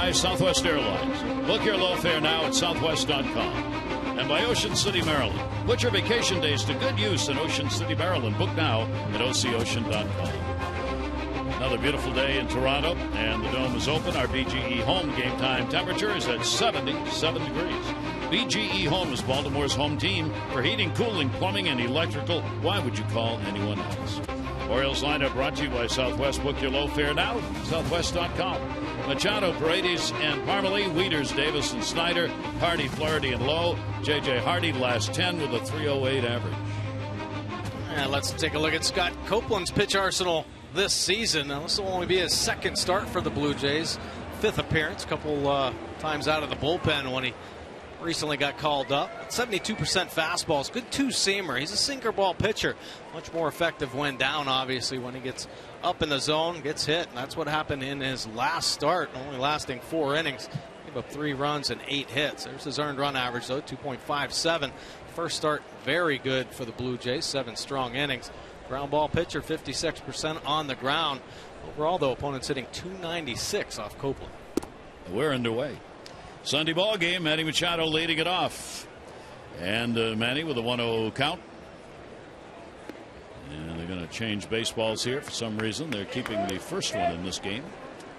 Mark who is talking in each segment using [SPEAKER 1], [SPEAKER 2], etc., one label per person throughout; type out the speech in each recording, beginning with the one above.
[SPEAKER 1] by Southwest Airlines. Book your low fare now at southwest.com. And by Ocean City, Maryland. Put your vacation days to good use in Ocean City, Maryland. Book now at ococean.com. Another beautiful day in Toronto, and the Dome is open. Our BGE home game time temperature is at 77 degrees. BGE Home is Baltimore's home team for heating, cooling, plumbing, and electrical. Why would you call anyone else? Orioles lineup brought to you by Southwest. Book your low fare now, southwest.com. Machado, Paredes, and Parmalee, Wieters, Davis, and Snyder, Hardy, Flaherty, and Lowe. J.J. Hardy, last 10 with a 308 average.
[SPEAKER 2] And let's take a look at Scott Copeland's pitch arsenal this season. Now, this will only be his second start for the Blue Jays. Fifth appearance, a couple times out of the bullpen when he recently got called up. 72% fastballs, good two-seamer. He's a sinker ball pitcher. Much more effective when down, obviously, when he gets up in the zone, gets hit. And that's what happened in his last start, only lasting 4 innings. Gave up 3 runs and 8 hits. There's his earned run average, though, 2.57. First start, very good for the Blue Jays, 7 strong innings. Ground ball pitcher, 56% on the ground. Overall, though, opponents hitting 296 off Copeland.
[SPEAKER 1] We're underway. Sunday ball game. Manny Machado leading it off, and Manny with a 1-0 count. And they're going to change baseballs here for some reason. They're keeping the first one in this game.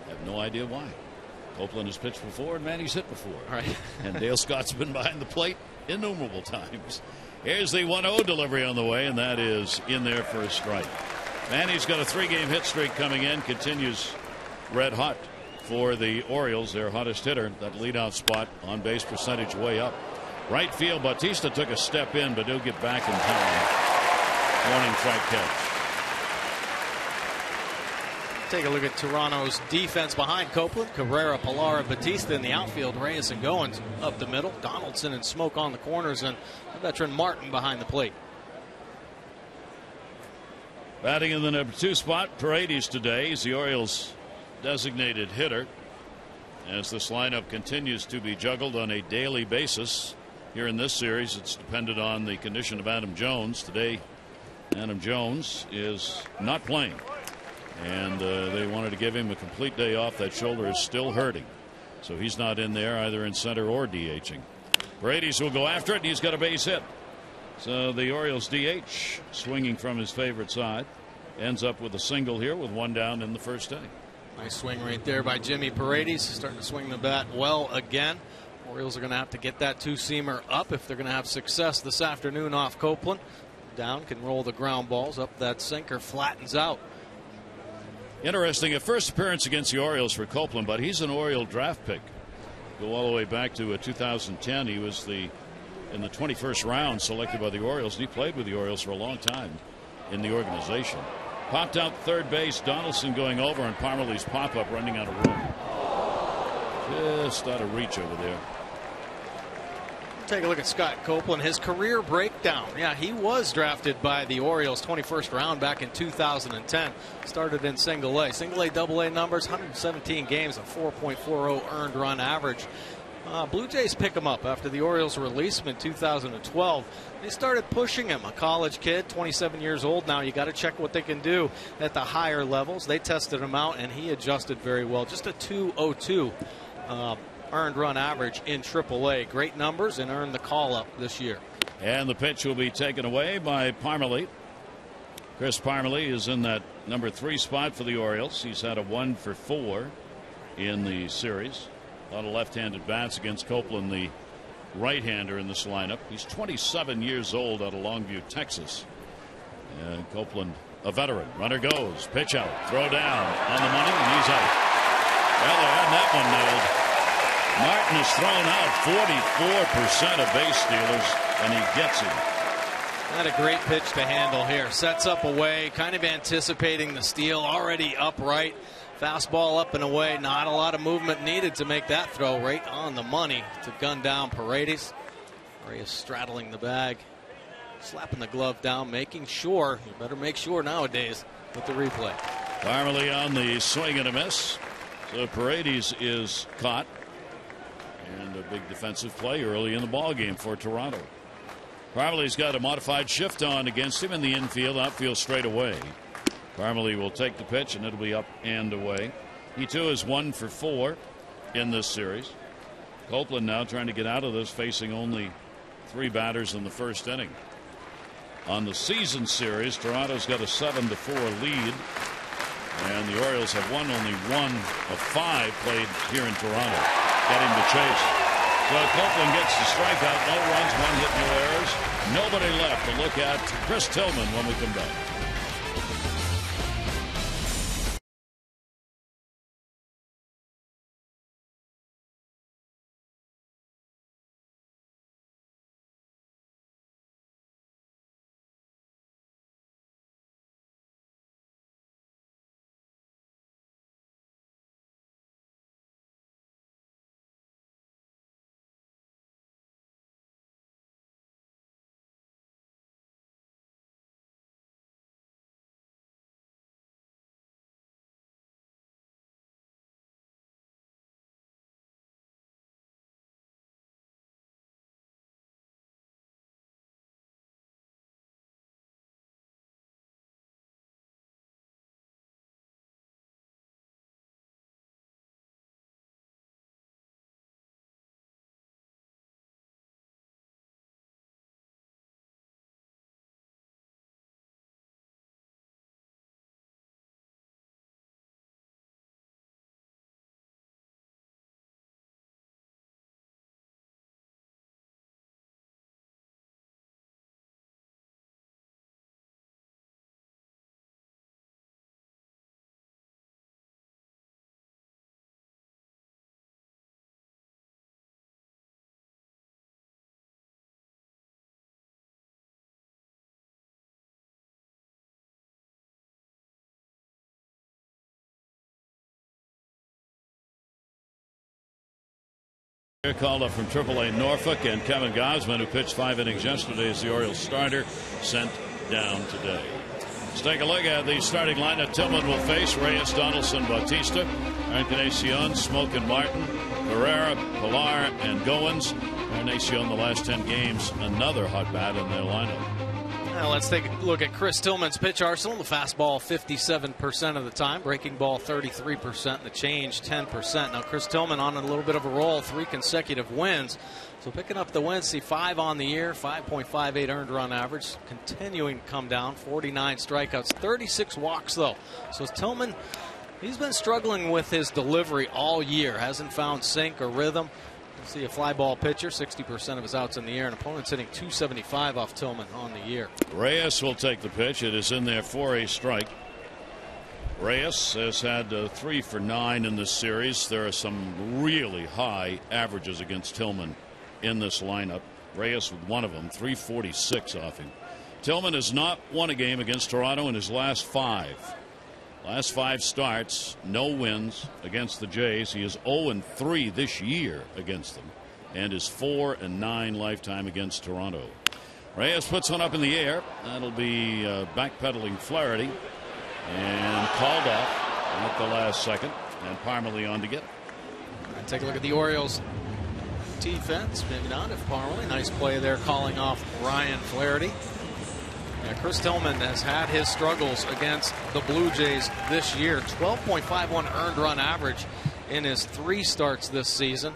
[SPEAKER 1] I have no idea why. Copeland has pitched before, and Manny's hit before.
[SPEAKER 2] Right.
[SPEAKER 1] And Dale Scott's been behind the plate innumerable times. Here's the 1-0 delivery on the way, and that is in there for a strike. Manny's got a 3-game hit streak coming in. Continues red hot for the Orioles, their hottest hitter. That leadoff spot, on base percentage way up. Right field, Bautista took a step in, but he'll get back in time. Warning strike catch.
[SPEAKER 2] Take a look at Toronto's defense behind Copeland. Carrera, Pilar, Bautista in the outfield. Reyes and Goins up the middle. Donaldson and Smoke on the corners, and the veteran Martin behind the plate.
[SPEAKER 1] Batting in the number 2 spot, Paredes today. He's the Orioles' designated hitter, as this lineup continues to be juggled on a daily basis. Here in this series, it's dependent on the condition of Adam Jones. Today, Adam Jones is not playing, and they wanted to give him a complete day off. That shoulder is still hurting, so he's not in there either in center or DHing. Paredes will go after it, and he's got a base hit. So the Orioles DH, swinging from his favorite side, ends up with a single here with 1 down in the first inning.
[SPEAKER 2] Nice swing right there by Jimmy Paredes. Starting to swing the bat well again. Orioles are going to have to get that two-seamer up if they're going to have success this afternoon off Copeland. Down, can roll the ground balls. Up, that sinker flattens out.
[SPEAKER 1] Interesting, a first appearance against the Orioles for Copeland, but he's an Oriole draft pick. Go all the way back to 2010. He was in the 21st round selected by the Orioles, and he played with the Orioles for a long time in the organization. Popped out third base, Donaldson going over, and Parmalee's pop-up running out of room. Just out of reach over there.
[SPEAKER 2] Take a look at Scott Copeland, his career breakdown. Yeah, he was drafted by the Orioles 21st round back in 2010. Started in single A, double A numbers, 117 games, a 4.40 earned run average. Blue Jays pick him up after the Orioles released him in 2012. They started pushing him. A college kid, 27 years old now. You got to check what they can do at the higher levels. They tested him out, and he adjusted very well. Just a 2.02 earned run average in AAA. Great numbers, and earned the call-up this year.
[SPEAKER 1] And the pitch will be taken away by Parmalee. Chris Parmalee is in that number 3 spot for the Orioles. He's had a 1 for 4 in the series. A lot of left-handed bats against Copeland, the right-hander in this lineup. He's 27 years old, out of Longview, Texas. And Copeland, a veteran. Runner goes, pitch out, throw down on the money, and he's out. Well, they had that one nailed. Martin is thrown out, 44% of base stealers, and he gets him.
[SPEAKER 2] Not a great pitch to handle here. Sets up away, kind of anticipating the steal, already upright. Fastball up and away. Not a lot of movement needed to make that throw. Right on the money to gun down Paredes. Reyes straddling the bag, slapping the glove down, making sure. You better make sure nowadays with the replay.
[SPEAKER 1] Parmalee on the swing and a miss. So Paredes is caught. And a big defensive play early in the ball game for Toronto. Parmalee's got a modified shift on against him in the infield, outfield straight away. Parmalee will take the pitch, and it'll be up and away. He too is 1 for 4. in this series. Copeland now trying to get out of this, facing only 3 batters in the first inning. On the season series, Toronto's got a 7-4 lead, and the Orioles have won only 1 of 5 played here in Toronto. Getting the chase. So Copeland gets the strikeout, no runs, 1 hit, no errors. Nobody left to look at Chris Tillman when we come back. Called up from AAA Norfolk, and Kevin Gausman, who pitched 5 innings yesterday as the Orioles starter, sent down today. Let's take a look at the starting lineup. Tillman will face Reyes, Donaldson, Bautista, Encarnacion, SMOAK and Martin, Carrera, Pilar, and Goins. Encarnacion the last 10 games, another hot bat in their lineup.
[SPEAKER 2] Now let's take a look at Chris Tillman's pitch arsenal. The fastball 57% of the time, breaking ball 33%, and the change 10%. Now Chris Tillman on a little bit of a roll, 3 consecutive wins. So picking up the wins, see 5 on the year, 5.58 earned run average, continuing to come down, 49 strikeouts, 36 walks though. So Tillman, he's been struggling with his delivery all year, hasn't found sync or rhythm. See a fly ball pitcher, 60% of his outs in the air, and opponents hitting .275 off Tillman on the year.
[SPEAKER 1] Reyes will take the pitch. It is in there for a strike. Reyes has had 3 for 9 in this series. There are some really high averages against Tillman in this lineup. Reyes with one of them, 346 off him. Tillman has not won a game against Toronto in his last 5. Last 5 starts, no wins against the Jays. He is 0-3 this year against them, and is 4-9 lifetime against Toronto. Reyes puts one up in the air. That'll be backpedaling Flaherty, and called off at the last second, and Parmalee on to get it.
[SPEAKER 2] And take a look at the Orioles defense. Maybe not if Parmalee. Nice play there, calling off Ryan Flaherty. Yeah, Chris Tillman has had his struggles against the Blue Jays this year. 12.51 earned run average in his 3 starts this season.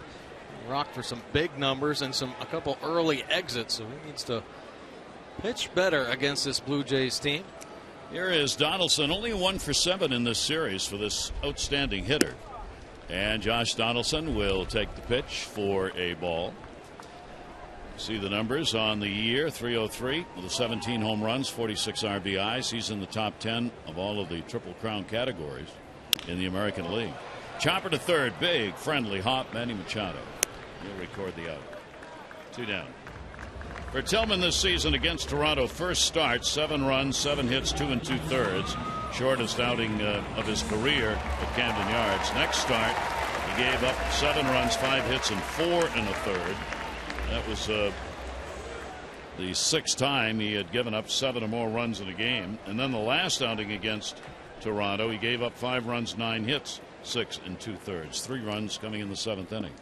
[SPEAKER 2] Rocked for some big numbers and a couple early exits, so he needs to pitch better against this Blue Jays team.
[SPEAKER 1] Here is Donaldson, only 1 for 7 in this series for this outstanding hitter. And Josh Donaldson will take the pitch for a ball. See the numbers on the year, 303 with 17 home runs, 46 RBIs. He's in the top 10 of all of the Triple Crown categories in the American League. Chopper to third, big, friendly hop, Manny Machado. He'll record the out. 2 down. For Tillman this season against Toronto, first start, 7 runs, 7 hits, 2 2/3. Shortest outing of his career at Camden Yards. Next start, he gave up 7 runs, 5 hits, and 4 1/3. That was the 6th time he had given up 7 or more runs in a game. And then the last outing against Toronto, he gave up 5 runs, 9 hits, 6 2/3. 3 runs coming in the 7th inning.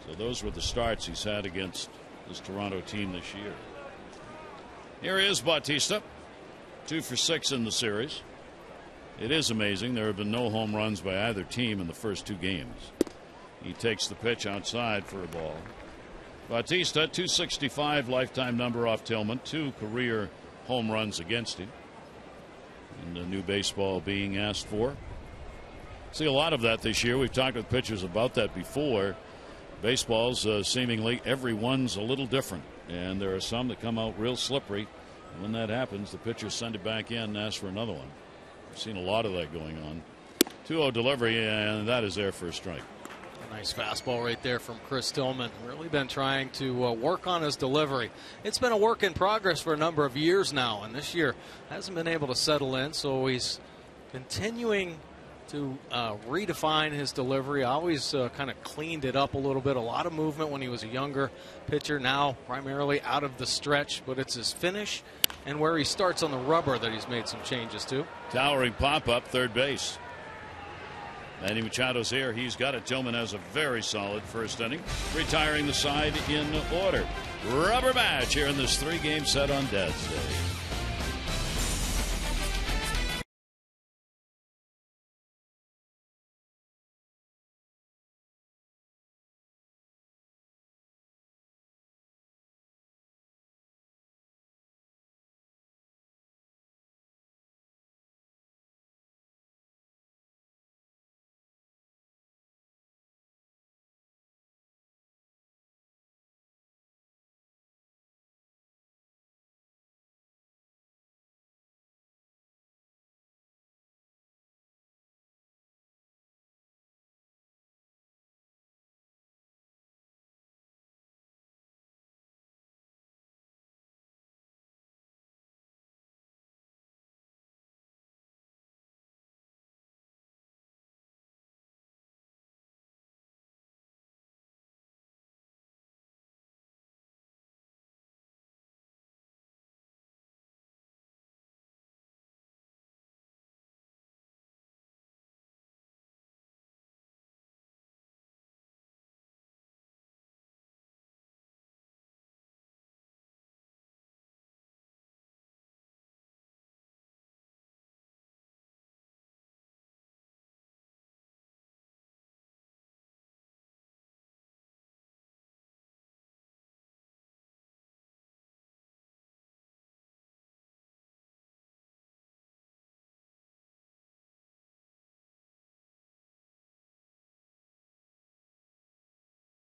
[SPEAKER 1] So those were the starts he's had against this Toronto team this year. Here is Bautista, 2 for 6 in the series. It is amazing. There have been no home runs by either team in the first 2 games. He takes the pitch outside for a ball. Bautista, 265 lifetime number off Tillman, 2 career home runs against him. And the new baseball being asked for. See a lot of that this year. We've talked with pitchers about that before. Baseball's seemingly every one's a little different, and there are some that come out real slippery. And when that happens, the pitchers send it back in and ask for another one. We've seen a lot of that going on. 2-0 delivery, and that is there for a strike.
[SPEAKER 2] A nice fastball right there from Chris Tillman. Really been trying to work on his delivery. It's been a work in progress for a number of years now, and this year hasn't been able to settle in, so he's continuing to redefine his delivery. Always kind of cleaned it up a little bit. A lot of movement when he was a younger pitcher. Now primarily out of the stretch, but it's his finish and where he starts on the rubber that he's made some changes to.
[SPEAKER 1] Towering pop-up, third base. Manny Machado's here. He's got it. Tillman has a very solid first inning. Retiring the side in order. Rubber match here in this 3-game set on Dad's Day.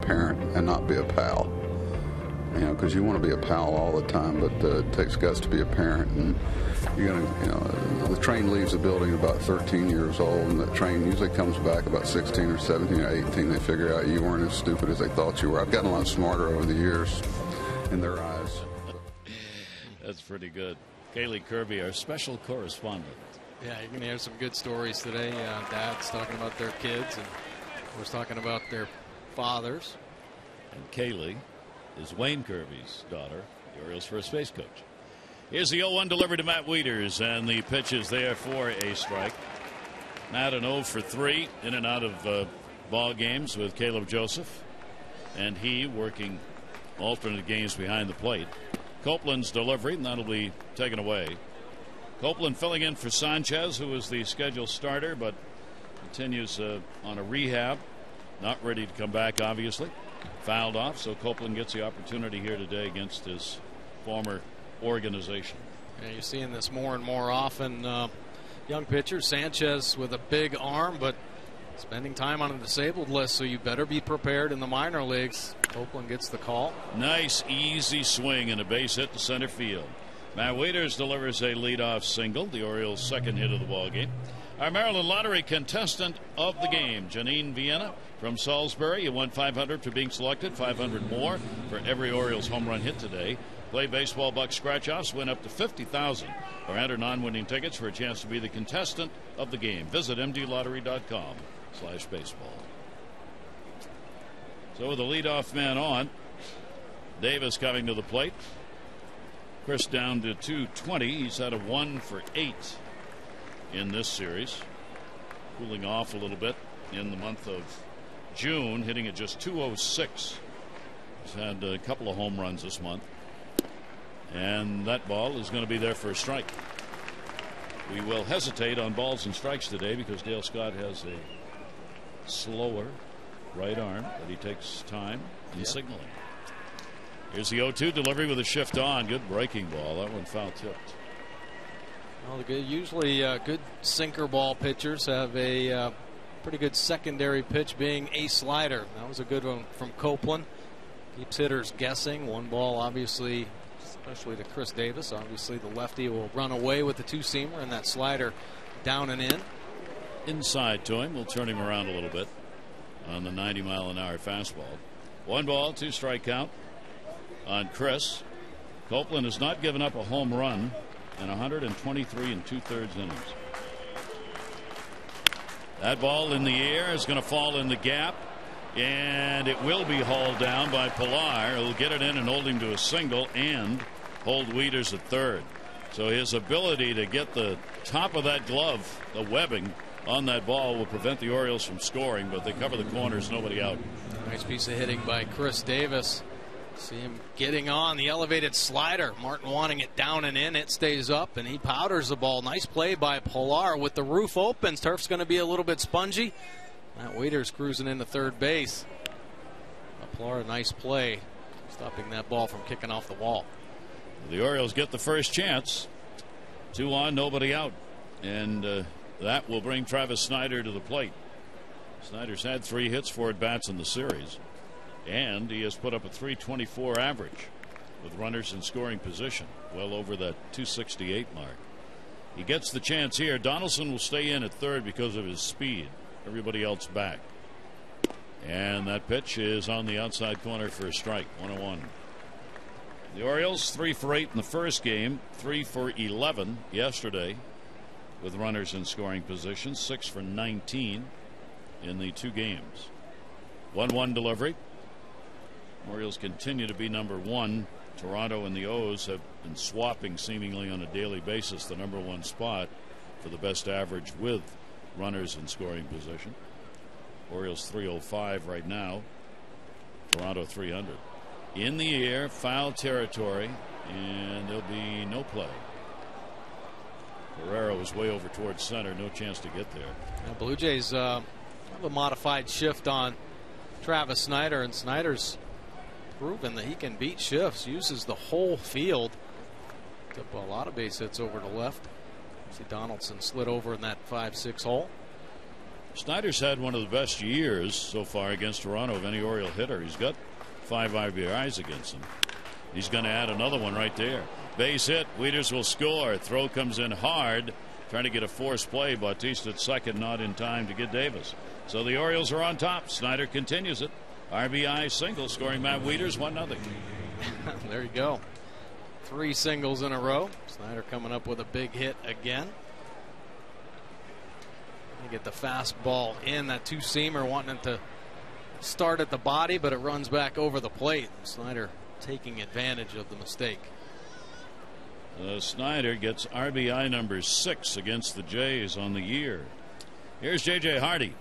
[SPEAKER 3] Parent and not be a pal, you know, because you want to be a pal all the time, but it takes guts to be a parent. And you're gonna, you know, the train leaves the building about 13 years old, and the train usually comes back about 16 or 17 or 18. They figure out you weren't as stupid as they thought you were. I've gotten a lot smarter over the years in their eyes.
[SPEAKER 1] That's pretty good. Kaylee Kirby, our special correspondent.
[SPEAKER 2] Yeah, you're going to hear some good stories today. Dads talking about their kids, and of course talking about their fathers.
[SPEAKER 1] And Kaylee is Wayne Kirby's daughter, the Orioles' first base coach. Here's the 0-1 delivered to Matt Wieters, and the pitch is there for a strike. Matt an 0 for 3 in and out of ball games with Caleb Joseph, and he working alternate games behind the plate. Copeland's delivery, and that'll be taken away. Copeland filling in for Sanchez, who is the scheduled starter, but continues on a rehab. Not ready to come back, obviously. Fouled off, so Copeland gets the opportunity here today against his former organization.
[SPEAKER 2] Yeah, you're seeing this more and more often. Young pitcher, Sanchez with a big arm, but spending time on a disabled list, so you better be prepared in the minor leagues. Copeland gets the call.
[SPEAKER 1] Nice, easy swing and a base hit to center field. Matt Wieters delivers a leadoff single, the Orioles' second hit of the ballgame. Our Maryland Lottery contestant of the game, Janine Vienna from Salisbury. You won $500 for being selected, $500 more for every Orioles home run hit today. Play baseball buck scratch-offs, win up to $50,000 or enter non-winning tickets for a chance to be the contestant of the game. Visit mdlottery.com/baseball. So with the leadoff man on, Davis coming to the plate. Chris down to 220. He's had a 1 for 8 in this series. Cooling off a little bit in the month of June, hitting at just 206. He's had a couple of home runs this month. And that ball is going to be there for a strike. We will hesitate on balls and strikes today because Dale Scott has a slower right arm, but he takes time in signaling. Here's the 0-2 delivery with a shift on. Good breaking ball. That one foul tipped.
[SPEAKER 2] Well, usually good sinker ball pitchers have a pretty good secondary pitch, being a slider. That was a good one from Copeland. Keeps hitters guessing. One ball, obviously, especially to Chris Davis. Obviously, the lefty will run away with the two-seamer, and that slider down and in.
[SPEAKER 1] Inside to him. We'll turn him around a little bit on the 90-mile-an-hour fastball. 1 ball, 2 strike count on Chris. Copeland has not given up a home run in 123 2/3 innings. That ball in the air is going to fall in the gap, and it will be hauled down by Pilar. He'll get it in and hold him to a single and hold WIETERS at third. So his ability to get the top of that glove, the webbing on that ball, will prevent the Orioles from scoring, but they cover the corners, nobody out.
[SPEAKER 2] Nice piece of hitting by Chris Davis. See him getting on the elevated slider. Martin wanting it down and in. It stays up, and he powders the ball. Nice play by Pilar with the roof open. Turf's going to be a little bit spongy. That WIETERS cruising into third base. Pilar, a nice play, stopping that ball from kicking off the wall.
[SPEAKER 1] The Orioles get the first chance. 2 on, nobody out. And that will bring Travis Snider to the plate. Snider's had 3 hits, 4 at-bats in the series. And he has put up a .324 average with runners in scoring position, well over that .268 mark. He gets the chance here. Donaldson will stay in at third because of his speed. Everybody else back. And that pitch is on the outside corner for a strike. 1-1. The Orioles 3 for 8 in the first game, 3 for 11 yesterday with runners in scoring position, 6 for 19 in the 2 games. 1-1 delivery. Orioles continue to be number 1. Toronto and the O's have been swapping seemingly on a daily basis the number 1 spot for the best average with runners in scoring position. Orioles 305 right now. Toronto 300. In the air, foul territory, and there'll be no play. Carrera was way over towards center, no chance to get there.
[SPEAKER 2] Now, Blue Jays have a modified shift on Travis Snider, and Snider's proven that he can beat shifts, uses the whole field. Took a lot of base hits over to left. See Donaldson slid over in that 5-6 hole.
[SPEAKER 1] Snyder's had one of the best years so far against Toronto of any Oriole hitter. He's got 5 RBIs against him. He's going to add another one right there. Base hit. WIETERS will score. Throw comes in hard. Trying to get a forced play. Bautista at second, not in time to get Davis. So the Orioles are on top. Snider continues it. RBI single, scoring Matt WIETERS 1-0.
[SPEAKER 2] There you go. 3 singles in a row. Snider coming up with a big hit again. You get the fastball in, that 2-seamer, wanting it to start at the body, but it runs back over the plate. Snider taking advantage of the mistake.
[SPEAKER 1] Snider gets RBI number 6 against the Jays on the year. Here's J.J. Hardy.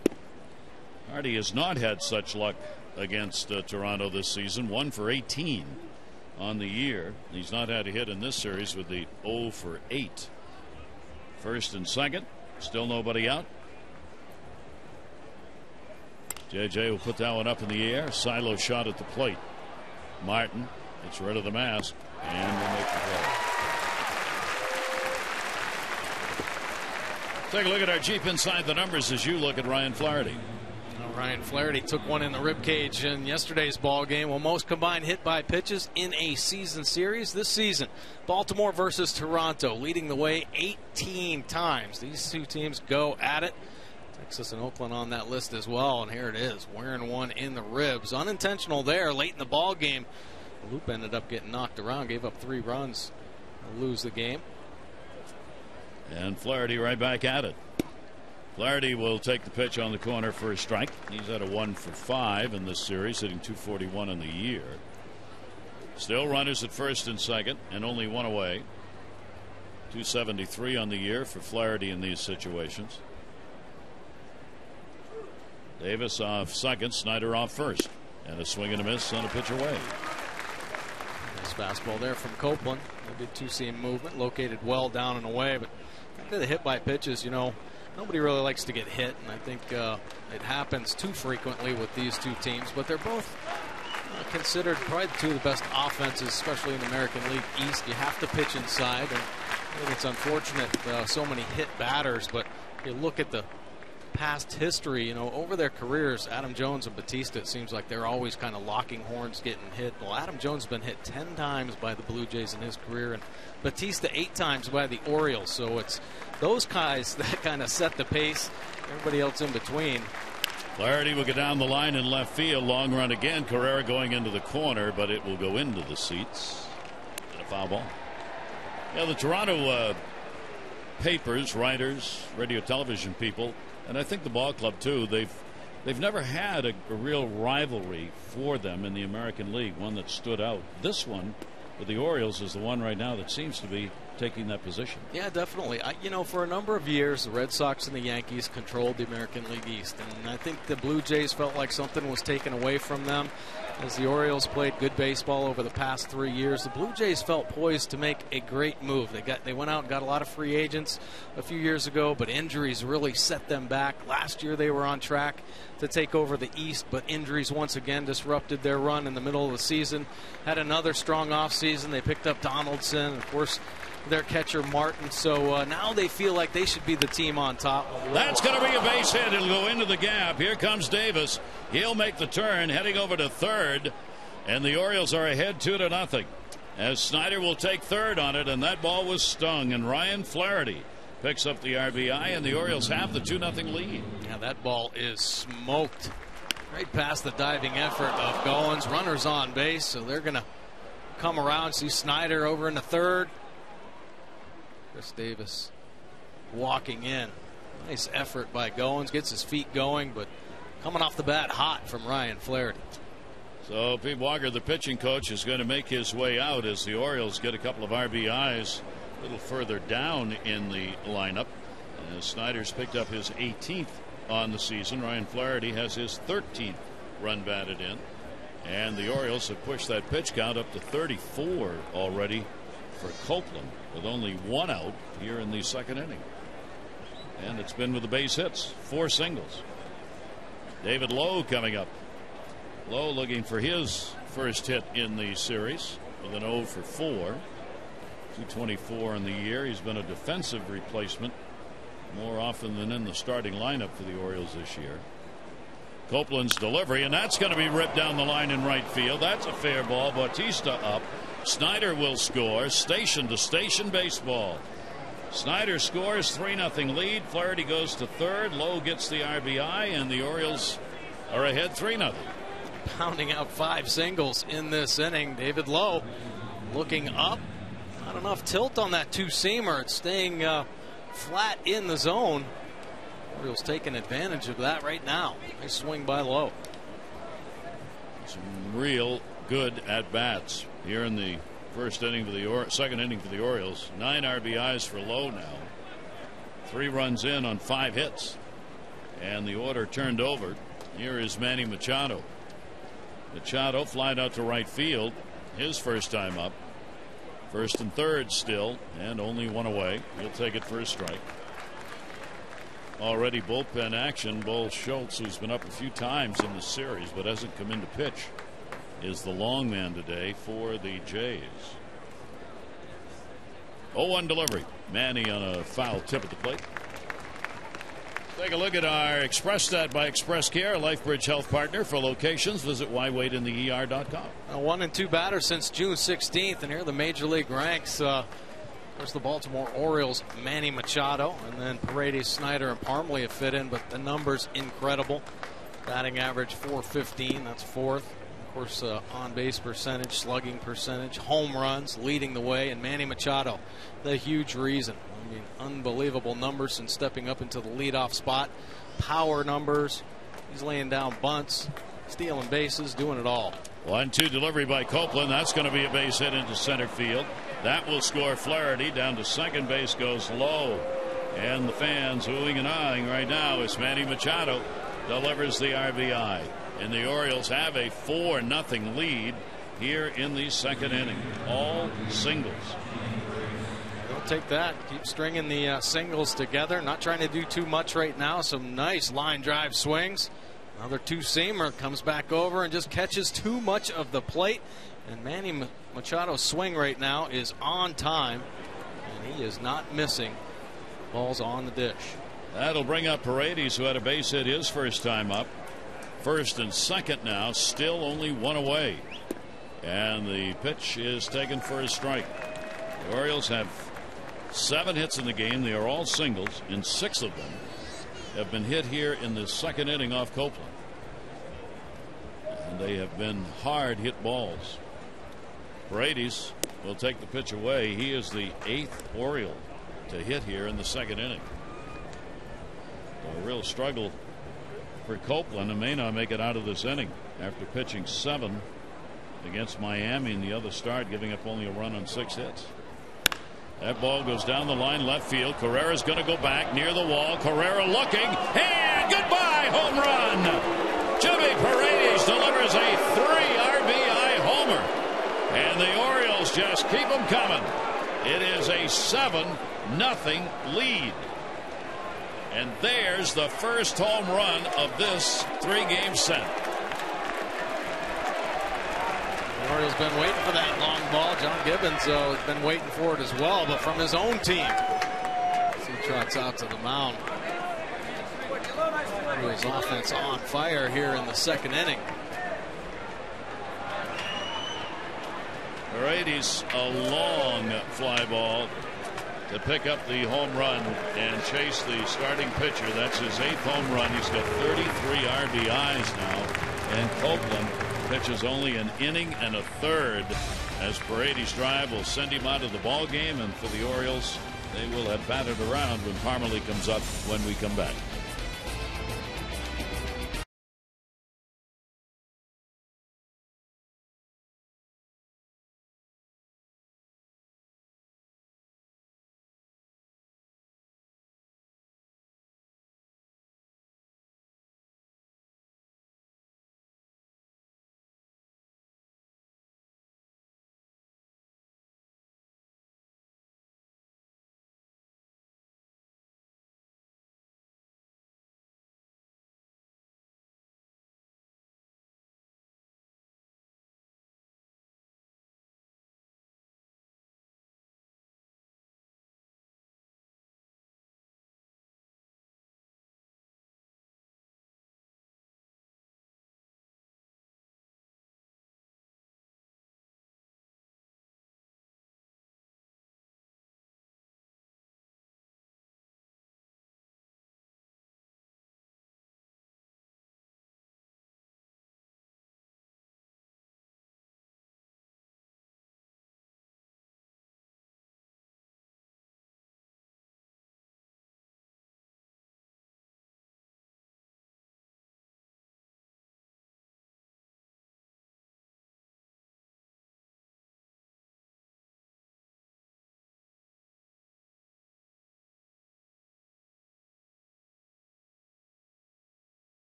[SPEAKER 1] Hardy has not had such luck against Toronto this season. 1 for 18 on the year. He's not had a hit in this series with the 0 for 8. First and second, still nobody out. JJ will put that one up in the air. Silo shot at the plate. Martin gets rid of the mask and will make the play. Take a look at our Jeep Inside the Numbers as you look at Ryan Flaherty.
[SPEAKER 2] Ryan Flaherty took one in the ribcage in yesterday's ball game. Well, most combined hit by pitches in a season series this season. Baltimore versus Toronto, leading the way 18 times. These 2 teams go at it. Texas and Oakland on that list as well, and here it is, wearing one in the ribs. Unintentional there late in the ball game. The loop ended up getting knocked around, gave up 3 runs, lose the game.
[SPEAKER 1] And Flaherty right back at it. Flaherty will take the pitch on the corner for a strike. He's at a 1 for 5 in this series, hitting .241 in the year. Still runners at first and second, and only 1 away. .273 on the year for Flaherty in these situations. Davis off second, Snider off first, and a swing and a miss on a pitch away.
[SPEAKER 2] Nice fastball there from Copeland. A good 2-seam movement, located well down and away. But the hit by pitches, you know, nobody really likes to get hit, and I think it happens too frequently with these two teams. But they're both considered probably two of the best offenses, especially in the American League East. You have to pitch inside, and I think it's unfortunate so many hit batters. But you look at the past history, you know, over their careers, Adam Jones and Bautista, it seems like they're always kind of locking horns, getting hit. Well, Adam Jones has been hit 10 times by the Blue Jays in his career, and Bautista 8 times by the Orioles. So it's those guys that kind of set the pace. Everybody else in between.
[SPEAKER 1] Flaherty will go down the line in left field. Long run again. Carrera going into the corner, but it will go into the seats. And a foul ball. Yeah, the Toronto papers, writers, radio, television people, and I think the ball club too, they've never had a real rivalry for them in the American League, one that stood out. This one with the Orioles is the one right now that seems to be taking that position.
[SPEAKER 2] Yeah, definitely. You know, for a number of years, the Red Sox and the Yankees controlled the American League East, and I think the Blue Jays felt like something was taken away from them as the Orioles played good baseball over the past 3 years. The Blue Jays felt poised to make a great move. They went out and got a lot of free agents a few years ago, but injuries really set them back. Last year they were on track to take over the East, but injuries once again disrupted their run in the middle of the season. Had another strong offseason. They picked up Donaldson, of course, their catcher Martin. So now they feel like they should be the team on top.
[SPEAKER 1] That's going to be a base hit. It'll go into the gap. Here comes Davis. He'll make the turn, heading over to third, and the Orioles are ahead 2-0 as Snyder will take third on it, and that ball was stung, and Ryan Flaherty picks up the RBI, and the Orioles have the 2-0 lead.
[SPEAKER 2] Yeah, that ball is smoked right past the diving effort of Goins. Runners on base, so they're going to come around. See Snyder over in the third. Chris Davis walking in. Nice effort by Goins. Gets his feet going, but coming off the bat hot from Ryan Flaherty.
[SPEAKER 1] So Pete Walker, the pitching coach, is going to make his way out as the Orioles get a couple of RBIs a little further down in the lineup. As Snyder's picked up his 18th on the season. Ryan Flaherty has his 13th run batted in. And the Orioles have pushed that pitch count up to 34 already for Copeland, with only 1 out here in the second inning. And it's been with the base hits, 4 singles. David Lough coming up. Lough looking for his first hit in the series with an 0 for 4. 224 in the year. He's been a defensive replacement more often than in the starting lineup for the Orioles this year. Copeland's delivery, and that's going to be ripped down the line in right field. That's a fair ball. Bautista up. Snyder will score. Station to station baseball. Snyder scores, 3-0 lead. Flaherty goes to third. Lough gets the RBI, and the Orioles are ahead 3-0.
[SPEAKER 2] Pounding out 5 singles in this inning. David Lough looking up. Not enough tilt on that 2-seamer. It's staying flat in the zone. Orioles taking advantage of that right now. Nice swing by Lough.
[SPEAKER 1] Some real good at bats here in the first inning for the second inning for the Orioles. 9 RBIs for Lough now. 3 runs in on 5 hits, and the order turned over. Here is Manny Machado. Machado flied out to right field, his first time up. First and third still, and only 1 away. He'll take it for a strike. Already bullpen action. Bull Schultz, who's been up a few times in the series but hasn't come in to pitch, is the long man today for the Jays. 0-1 delivery. Manny on a foul tip at the plate. Take a look at our Express Stat by Express Care, a LifeBridge health partner. For locations, visit whywaitinther.com.
[SPEAKER 2] A 1-2 batter since June 16th, and here are the major league ranks. There's the Baltimore Orioles, Manny Machado, and then Paredes, Snyder, and Parmley have fit in, but the numbers incredible. Batting average .415, that's 4th. Of course, on base percentage, slugging percentage, home runs leading the way, and Manny Machado, the huge reason. I mean, unbelievable numbers since stepping up into the leadoff spot. Power numbers. He's laying down bunts, stealing bases, doing it all.
[SPEAKER 1] 1-2 delivery by Copeland. That's going to be a base hit into center field. That will score Flaherty. Down to second base goes Lough. And the fans oohing and ahhing right now as Manny Machado delivers the RBI. And the Orioles have a 4-0 lead here in the second inning. All singles.
[SPEAKER 2] I'll take that. Keep stringing the singles together. Not trying to do too much right now. Some nice line drive swings. Another two-seamer comes back over and just catches too much of the plate. And Manny Machado's swing right now is on time, and he is not missing balls on the dish.
[SPEAKER 1] That'll bring up Paredes, who had a base hit his first time up. First and second now, still only one away. And the pitch is taken for a strike. The Orioles have 7 hits in the game. They are all singles, and 6 of them have been hit here in the second inning off Copeland. And they have been hard hit balls. Paredes will take the pitch away. He is the 8th Oriole to hit here in the second inning. A real struggle for Copeland, and may not make it out of this inning after pitching 7 against Miami in the other start, giving up only a run on 6 hits. That ball goes down the line left field. Carrera's going to go back near the wall. Carrera looking, and goodbye, home run. Jimmy Paredes delivers a 3 RBI homer. And the Orioles just keep them coming. It is a 7-0 lead. And there's the first home run of this 3-game set.
[SPEAKER 2] The Orioles been waiting for that long ball. John Gibbons has been waiting for it as well, but from his own team. As he trots out to the mound. Orioles offense on fire here in the second inning.
[SPEAKER 1] Paredes, a long fly ball to pick up the home run and chase the starting pitcher. That's his 8th home run. He's got 33 RBIs now, and Copeland pitches only an inning and a third as Paredes' drive will send him out of the ball game. And for the Orioles, they will have batted around when Parmalee comes up when we come back.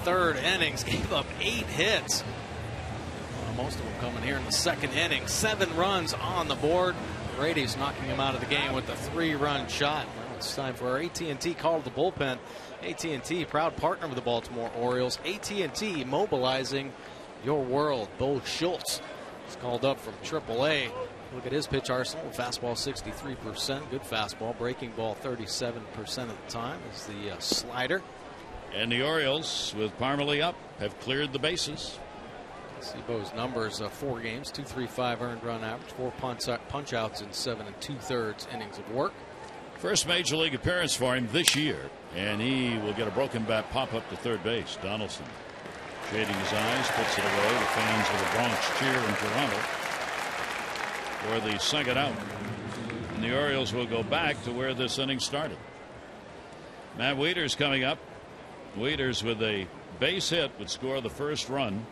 [SPEAKER 2] Third innings gave up 8 hits. Most of them coming here in the second inning. 7 runs on the board. Brady's knocking him out of the game with a 3-run shot. Now it's time for our AT&T call to the bullpen. AT&T, proud partner of the Baltimore Orioles. AT&T mobilizing your world. Bo Schultz is called up from AAA. Look at his pitch arsenal. Fastball 63%. Good fastball. Breaking ball 37% of the time is the slider.
[SPEAKER 1] And the Orioles, with Parmalee up, have cleared the bases.
[SPEAKER 2] See Bo's numbers: 4 games, 2.35 earned run average, 4 punch outs in 7 2/3 innings of work.
[SPEAKER 1] First major league appearance for him this year, and he will get a broken bat pop up to third base. Donaldson shading his eyes, puts it away. The fans of the Bronx cheer in Toronto for the second out. And the Orioles will go back to where this inning started. Matt WIETERS coming up. WIETERS with a base hit would score the first run.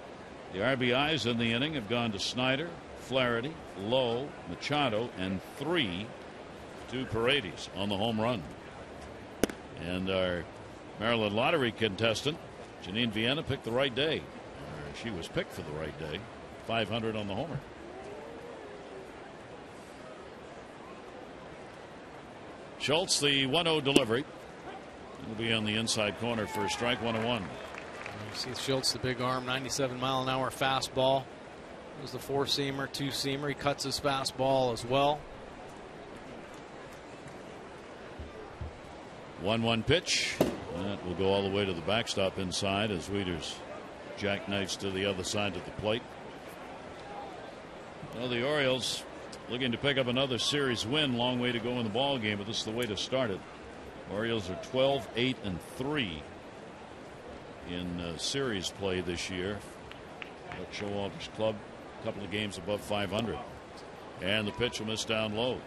[SPEAKER 1] The RBIs in the inning have gone to Snyder, Flaherty, Lowe, Machado, and 3 to Paredes on the home run. And our Maryland lottery contestant Janine Vienna picked the right day. She was picked for the right day. 500 on the homer. Schultz, the 1-0 delivery. It'll be on the inside corner for a strike, 1-1.
[SPEAKER 2] You see Schultz, the big arm, 97-mile-an-hour fastball. There's the 4-seamer, 2-seamer. He cuts his fastball as well.
[SPEAKER 1] 1-1 pitch. That will go all the way to the backstop inside as Wieters jackknifes to the other side of the plate. Well, the Orioles looking to pick up another series win. Long way to go in the ball game, but this is the way to start it. Orioles are 12-8-3 in series play this year. Buck Showalter's club, a couple of games above 500. And the pitch will miss down low.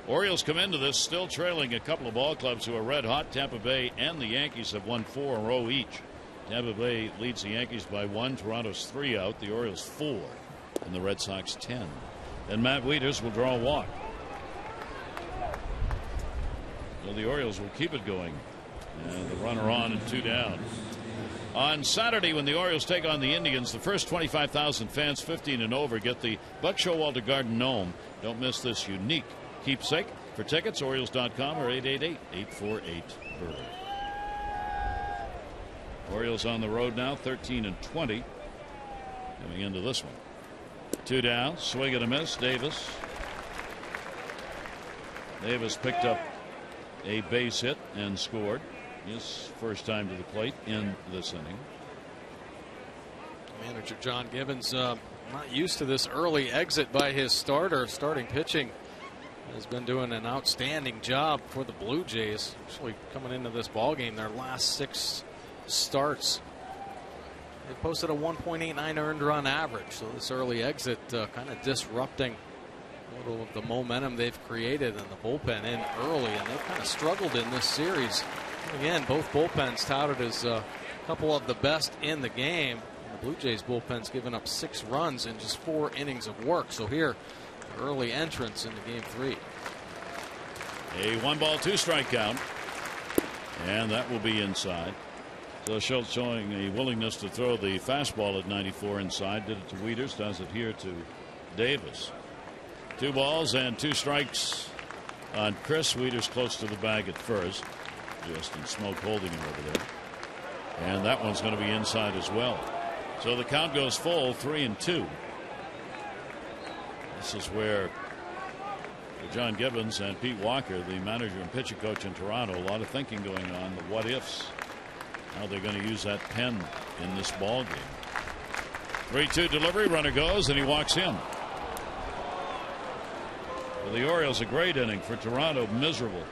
[SPEAKER 1] Orioles come into this still trailing a couple of ball clubs who are red hot. Tampa Bay and the Yankees have won 4 in a row each. Tampa Bay leads the Yankees by 1. Toronto's 3 out. The Orioles 4. And the Red Sox 10. And Matt Wieters will draw a walk. So the Orioles will keep it going. And the runner on and 2 down. On Saturday, when the Orioles take on the Indians, the first 25,000 fans 15 and over get the Buck Showalter Garden Gnome. Don't miss this unique keepsake. For tickets, Orioles.com or 888-848-BIRD. Orioles on the road now, 13-20 coming into this one. 2 down, swing and a miss. Davis picked up a base hit and scored his first time to the plate in this inning.
[SPEAKER 2] Manager John Gibbons not used to this early exit by his starting pitching. Has been doing an outstanding job for the Blue Jays. Actually, coming into this ball game, their last 6 starts, they posted a 1.89 earned run average. So this early exit kind of disrupting a little of the momentum they've created in the bullpen in early, and they've kind of struggled in this series. Again, both bullpens touted as a couple of the best in the game. And the Blue Jays bullpen's given up 6 runs in just 4 innings of work. So here, early entrance into game 3.
[SPEAKER 1] A 1-ball 2-strike count, and that will be inside. So Schultz showing a willingness to throw the fastball at 94 inside. Did it to Wieters, does it here to Davis. 2 balls and 2 strikes on Chris. Wieters close to the bag at first. Justin Smoak holding him over there. And that one's going to be inside as well. So the count goes full, 3-2. This is where John Gibbons and Pete Walker, the manager and pitching coach in Toronto, a lot of thinking going on, the what ifs, how they're going to use that pen in this ball game. 3-2 delivery, runner goes, and he walks him. For the Orioles, a great inning. For Toronto, miserable.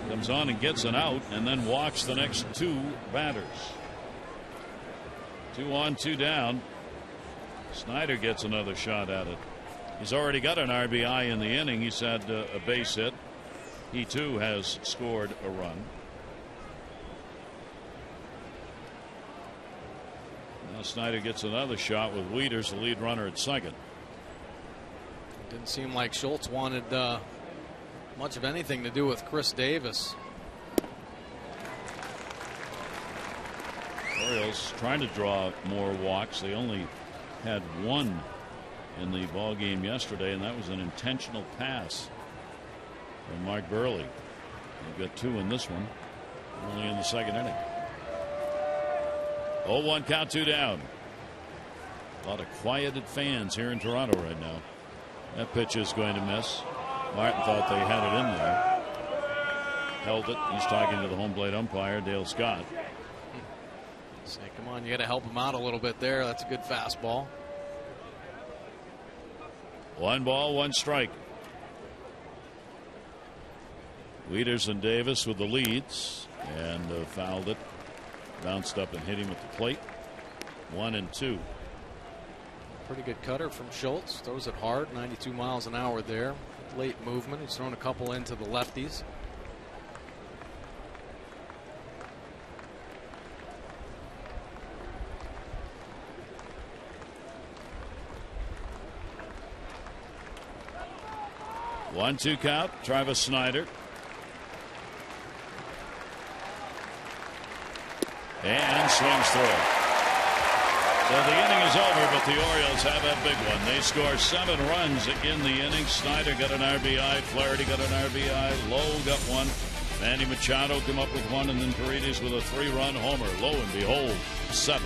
[SPEAKER 1] Comes on and gets an out, and then walks the next 2 batters. 2 on, 2 down. Snyder gets another shot at it. He's already got an RBI in the inning. He's had a base hit. He too has scored a run. Now Snyder gets another shot with Wieters, the lead runner, at second.
[SPEAKER 2] Didn't seem like Schultz wanted much of anything to do with Chris Davis.
[SPEAKER 1] Orioles trying to draw more walks. They only had 1 in the ball game yesterday, and that was an intentional pass from Mark Burley. They've got 2 in this one, only in the second inning. 0-1 count, 2 down. A lot of quieted fans here in Toronto right now. That pitch is going to miss. Martin thought they had it in there. Held it. He's talking to the home plate umpire, Dale Scott.
[SPEAKER 2] Say, come on, you got to help him out a little bit there. That's a good fastball.
[SPEAKER 1] 1 ball, 1 strike. Wieters and Davis with the leads, and fouled it. Bounced up and hit him at the plate. 1-2.
[SPEAKER 2] Pretty good cutter from Schultz. Throws it hard, 92 miles an hour there. Late movement. He's thrown a couple into the lefties.
[SPEAKER 1] One, 2 count. Travis Snyder. and swings through it. So the inning is over, but the Orioles have a big one. They score 7 runs in the inning. Snyder got an RBI. Flaherty got an RBI. Lowe got one. Manny Machado came up with one, and then Paredes with a 3-run homer. Lo and behold, 7-0.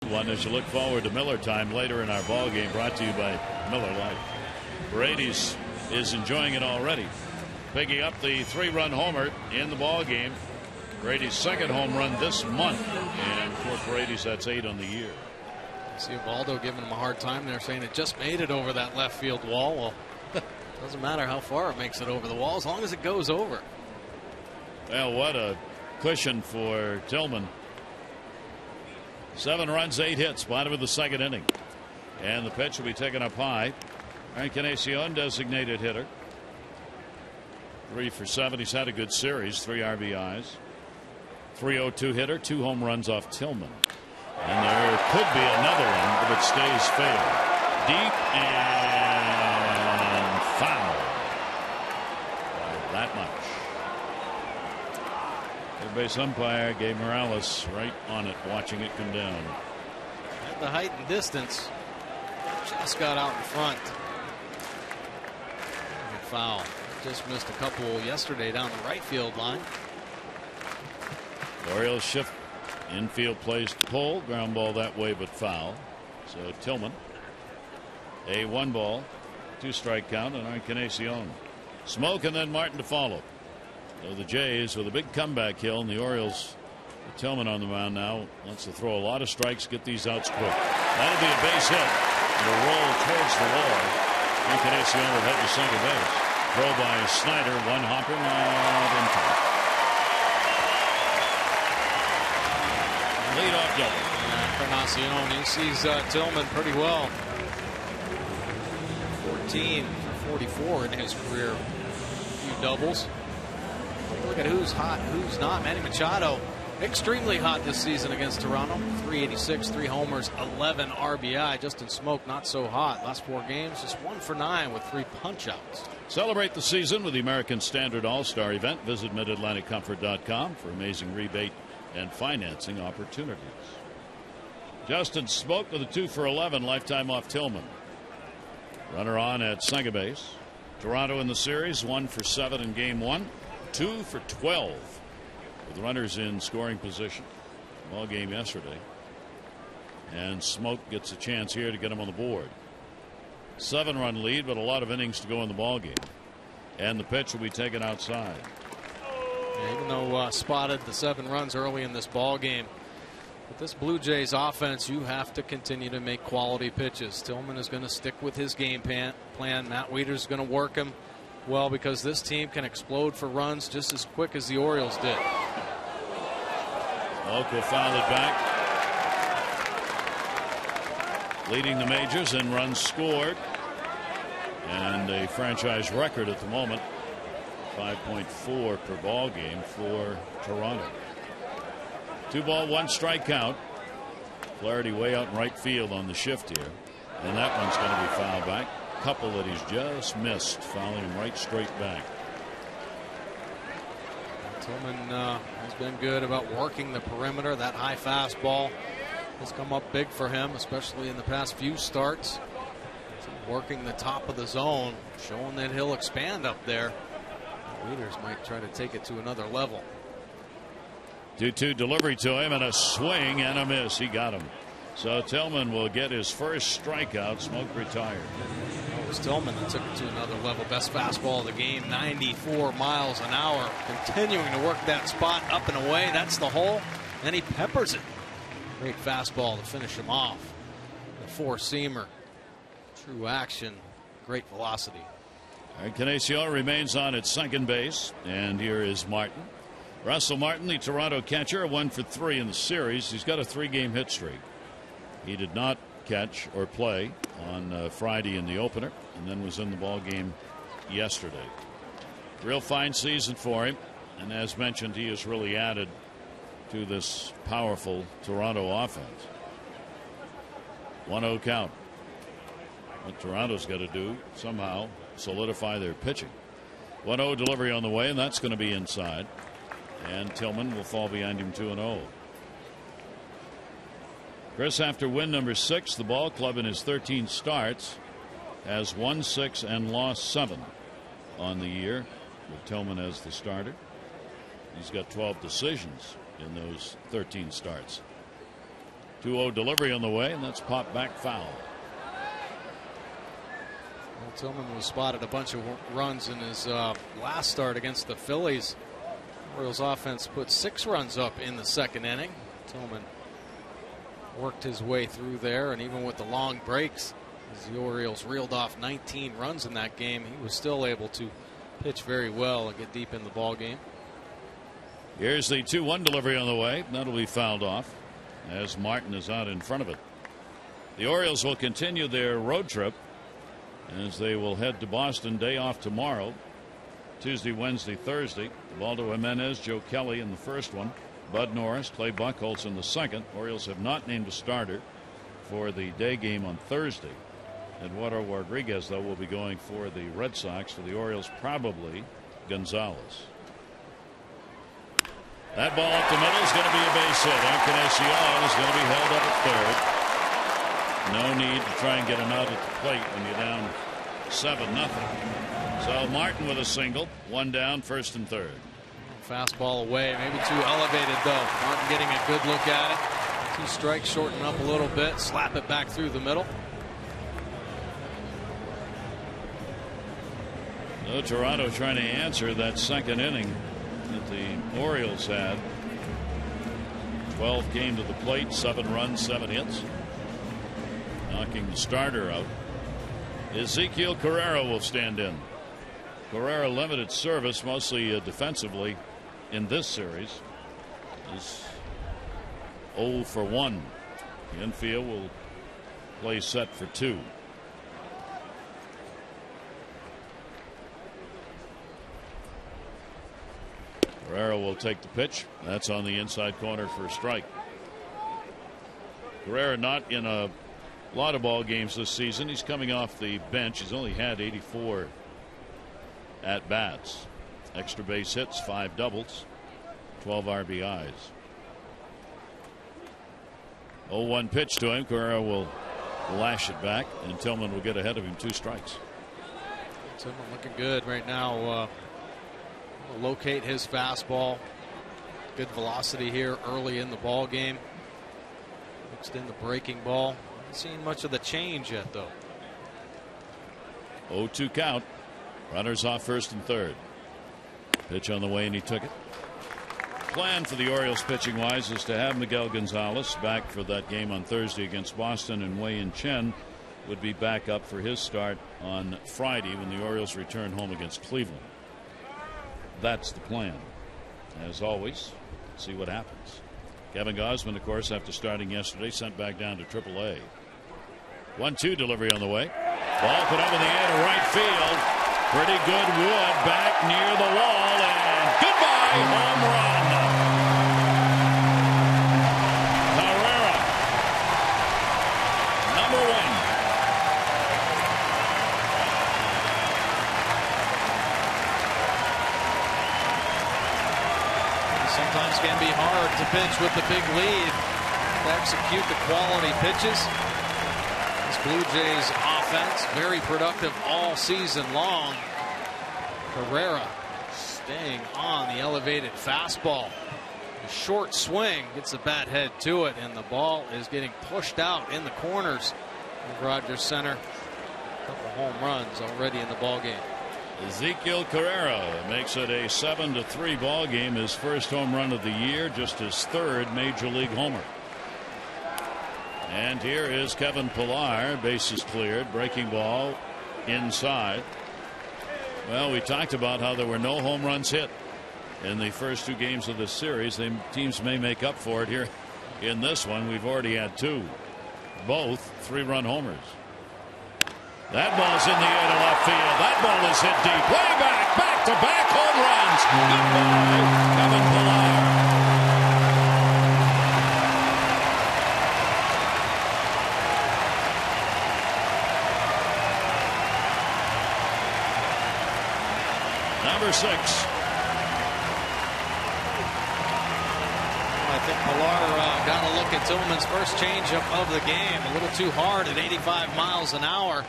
[SPEAKER 1] One as you look forward to Miller time later in our ball game, brought to you by Miller Lite. Paredes is enjoying it already, picking up the 3-run homer in the ball game. Brady's 2nd home run this month, and for Paredes, that's 8 on the year.
[SPEAKER 2] See Ubaldo giving him a hard time there, saying it just made it over that left field wall. Well, doesn't matter how far it makes it over the wall as long as it goes over.
[SPEAKER 1] Well, what a cushion for Tillman. 7 runs, 8 hits, bottom of the 2nd inning. And the pitch will be taken up high. Encarnacion, designated hitter. 3 for 7. He's had a good series, 3 RBIs. 302 hitter, 2 home runs off Tillman. And there could be another one if it stays fair. Deep and foul. By that much. Third base umpire Gabe Morales right on it, watching it come down.
[SPEAKER 2] At the height and distance, just got out in front. Good foul. Just missed a couple yesterday down the right field line.
[SPEAKER 1] The Orioles shift. Infield plays to pull. Ground ball that way, but foul. So Tillman. A 1-ball, 2-strike count on Encarnacion. Smoke and then Martin to follow. So the Jays with a big comeback hill, and the Orioles with Tillman on the mound now wants to throw a lot of strikes, get these outs quick. That'll be a base hit. It'll roll towards the wall. Encarnacion will head to second base. Throw by Snyder, 1 hopper, not in time. Lead-off double.
[SPEAKER 2] Encarnacion, he sees Tillman pretty well. 14 for 44 in his career. A few doubles. Look at who's hot, who's not. Manny Machado, extremely hot this season against Toronto. 386, 3 homers, 11 RBI. Justin Smoak, not so hot. Last 4 games, just 1 for 9 with 3 punch-outs.
[SPEAKER 1] Celebrate the season with the American Standard All-Star event. Visit MidAtlanticComfort.com for amazing rebate and financing opportunities. Justin Smoak with a 2 for 11, lifetime off Tillman. Runner on at second base. Toronto in the series, 1 for 7 in game 1. 2 for 12 with runners in scoring position. Ball game yesterday. And Smoak gets a chance here to get him on the board. 7-run lead, but a lot of innings to go in the ball game. And the pitch will be taken outside.
[SPEAKER 2] Yeah, even though spotted the 7 runs early in this ball game, with this Blue Jays offense, you have to continue to make quality pitches. Tillman is going to stick with his game plan. Matt Wieters is going to work him well, because this team can explode for runs just as quick as the Orioles did.
[SPEAKER 1] Oak will foul it back. Leading the majors in runs scored. and a franchise record at the moment, 5.4 per ball game for Toronto. 2-1 strikeout. Flaherty way out in right field on the shift here, and that one's going to be fouled back. Couple that he's just missed, fouling him right straight back.
[SPEAKER 2] Tillman has been good about working the perimeter. That high fastball has come up big for him, especially in the past few starts. Working the top of the zone, showing that he'll expand up there. WIETERS might try to take it to another level.
[SPEAKER 1] 2-2 delivery to him, and a swing and a miss. He got him. So Tillman will get his first strikeout. Smoke retired.
[SPEAKER 2] It was Tillman that took it to another level. Best fastball of the game, 94 miles an hour. Continuing to work that spot up and away. That's the hole. And he peppers it. Great fastball to finish him off. The four-seamer. True action. Great velocity.
[SPEAKER 1] Canaccio remains on at second base. And here is Martin. Russell Martin, the Toronto catcher, 1 for 3 in the series. He's got a 3-game hit streak. He did not catch or play on Friday in the opener, and then was in the ball game yesterday. Real fine season for him, and as mentioned, he has really added to this powerful Toronto offense. 1-0 count. What Toronto's got to do, somehow solidify their pitching. 1-0 delivery on the way, and that's going to be inside. And Tillman will fall behind him 2-0. Chris, after win number 6, the ball club in his 13 starts has won 6 and lost 7 on the year, with Tillman as the starter. He's got 12 decisions in those 13 starts. 2-0 delivery on the way, and that's popped back foul.
[SPEAKER 2] Well, Tillman was spotted a bunch of runs in his last start against the Phillies. Orioles offense put 6 runs up in the second inning. Tillman worked his way through there, and even with the long breaks, as the Orioles reeled off 19 runs in that game, he was still able to pitch very well and get deep in the ball game.
[SPEAKER 1] Here's the 2-1 delivery on the way. That'll be fouled off as Martin is out in front of it. The Orioles will continue their road trip as they will head to Boston. Day off tomorrow. Tuesday, Wednesday, Thursday. Valdo Jimenez, Joe Kelly in the first one. Bud Norris, Clay Buchholz in the second. Orioles have not named a starter for the day game on Thursday. Eduardo Rodriguez, though, will be going for the Red Sox. For the Orioles, probably Gonzalez. That ball up the middle is going to be a base hit. Encarnacion is going to be held up at third. No need to try and get him out at the plate when you're down 7-0. So Martin with a single, 1 down, first and third.
[SPEAKER 2] Fastball away, maybe too elevated though. Martin getting a good look at it. 2 strikes, shorten up a little bit, slap it back through the middle.
[SPEAKER 1] So Toronto trying to answer that second inning that the Orioles had. 12 came to the plate, 7 runs, 7 hits, knocking the starter out. Ezequiel Carrera will stand in. Carrera limited service, mostly defensively in this series. Is 0 for 1. The infield will play set for 2. Carrera will take the pitch. That's on the inside corner for a strike. Carrera not in a lot of ball games this season. He's coming off the bench. He's only had 84 at bats. Extra base hits, 5 doubles, 12 RBIs. 0-1 pitch to him. Carrera will lash it back, and Tillman will get ahead of him, 2 strikes.
[SPEAKER 2] Tillman looking good right now. Locate his fastball. Good velocity here early in the ball game. Mixed in the breaking ball. Haven't seen much of the change yet, though.
[SPEAKER 1] 0-2 count. Runners off first and third. Pitch on the way, and he took it. Plan for the Orioles pitching wise is to have Miguel Gonzalez back for that game on Thursday against Boston, and Wei-Yin Chen would be back up for his start on Friday when the Orioles return home against Cleveland. That's the plan. As always, see what happens. Kevin Gausman, of course, after starting yesterday, sent back down to AAA. 1-2 delivery on the way. Ball put up in the air to right field. Pretty good wood back near the wall, and goodbye, home run. Carrera, number 1.
[SPEAKER 2] Sometimes can be hard to pitch with the big lead, to execute the quality pitches. This Blue Jays offense very productive all season long. Carrera staying on the elevated fastball. A short swing gets the bat head to it, and the ball is getting pushed out in the corners of Rogers Center. A couple home runs already in the ball game.
[SPEAKER 1] Ezequiel Carrera makes it a 7-3 ball game. His first home run of the year, just his 3rd major league homer. And here is Kevin Pillar, bases cleared, breaking ball inside. Well, we talked about how there were no home runs hit in the first 2 games of this series. The teams may make up for it here in this one. We've already had 2, both 3-run homers. That ball's in the air to left field. That ball is hit deep. Way back-to-back home runs. Goodbye, Kevin Pillar. Number 6.
[SPEAKER 2] I think Pillar got a look at Tillman's first changeup of the game. A little too hard at 85 miles an hour.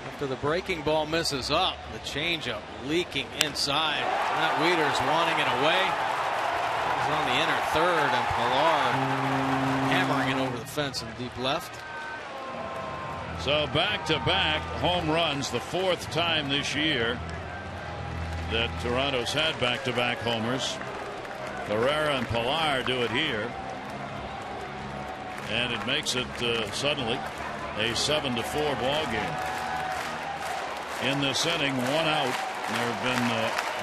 [SPEAKER 2] After the breaking ball misses up, the changeup leaking inside. Matt WIETERS wanting it away. He's on the inner third, and Pillar hammering it over the fence in deep left.
[SPEAKER 1] So back-to-back home runs, the 4th time this year that Toronto's had back-to-back homers. Carrera and Pillar do it here, and it makes it suddenly a 7-4 ball game. In this inning, 1 out. There have been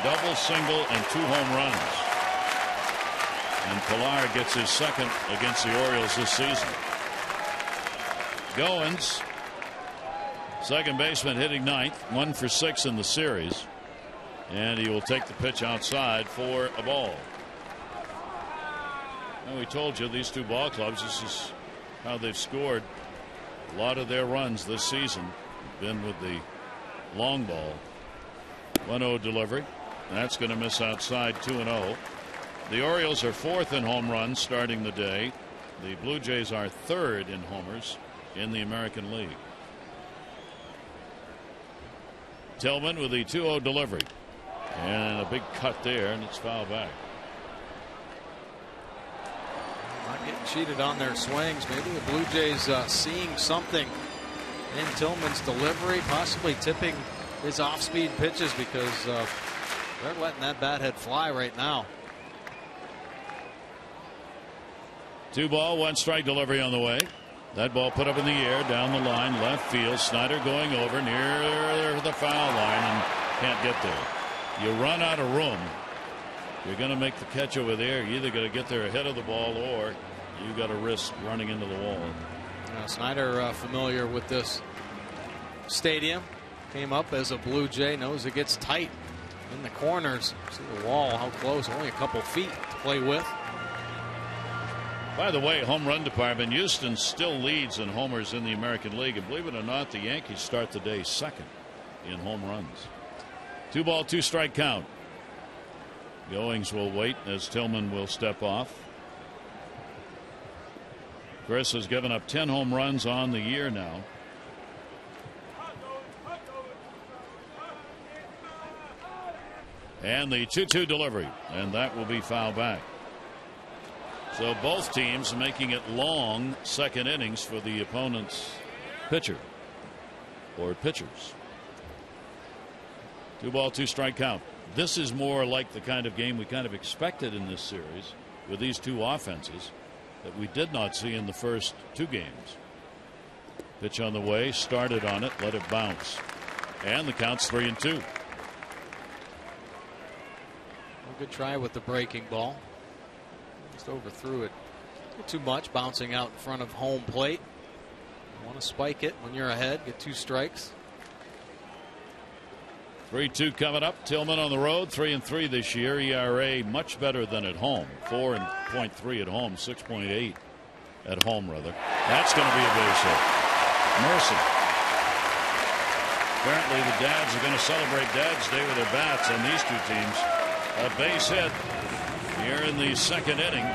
[SPEAKER 1] double, single, and 2 home runs. And Pillar gets his 2nd against the Orioles this season. Goins, second baseman, hitting 9th, 1 for 6 in the series. And he will take the pitch outside for a ball. And we told you these 2 ball clubs, this is how they've scored a lot of their runs this season. Been with the long ball. 1-0 delivery. That's going to miss outside. 2-0. The Orioles are 4th in home runs starting the day. The Blue Jays are 3rd in homers in the American League. Tillman with the 2-0 delivery. And a big cut there, and it's foul back.
[SPEAKER 2] Not getting cheated on their swings. Maybe the Blue Jays seeing something in Tillman's delivery, possibly tipping his off-speed pitches, because they're letting that bat head fly right now.
[SPEAKER 1] 2 ball, 1 strike delivery on the way. That ball put up in the air down the line, left field. Snyder going over near the foul line and can't get there. You run out of room. You're going to make the catch over there. You either got to get there ahead of the ball, or you got to risk running into the wall.
[SPEAKER 2] Snyder familiar with this stadium. Came up as a Blue Jay. Knows it gets tight in the corners. See the wall, how close. Only a couple feet to play with.
[SPEAKER 1] By the way, home run department, Houston still leads in homers in the American League. And believe it or not, the Yankees start the day 2nd in home runs. 2 ball, 2 strike count. Goings will wait as Tillman will step off. Chris has given up 10 home runs on the year now. And the 2-2 delivery, and that will be foul back. So both teams making it long 2nd innings for the opponent's pitcher or pitchers. 2 ball, 2 strike count. This is more like the kind of game we kind of expected in this series with these 2 offenses that we did not see in the first 2 games. Pitch on the way, started on it, let it bounce, and the count's 3-2.
[SPEAKER 2] A good try with the breaking ball. Just overthrew it too much, bouncing out in front of home plate. Want to spike it when you're ahead, get 2 strikes.
[SPEAKER 1] 3-2 coming up. Tillman on the road, 3-3 this year. ERA much better than at home. 4.3 at home, 6.8 at home rather. That's going to be a base hit. Mercy. Apparently the dads are going to celebrate Dad's Day with their bats on these 2 teams. A base hit here in the 2nd inning.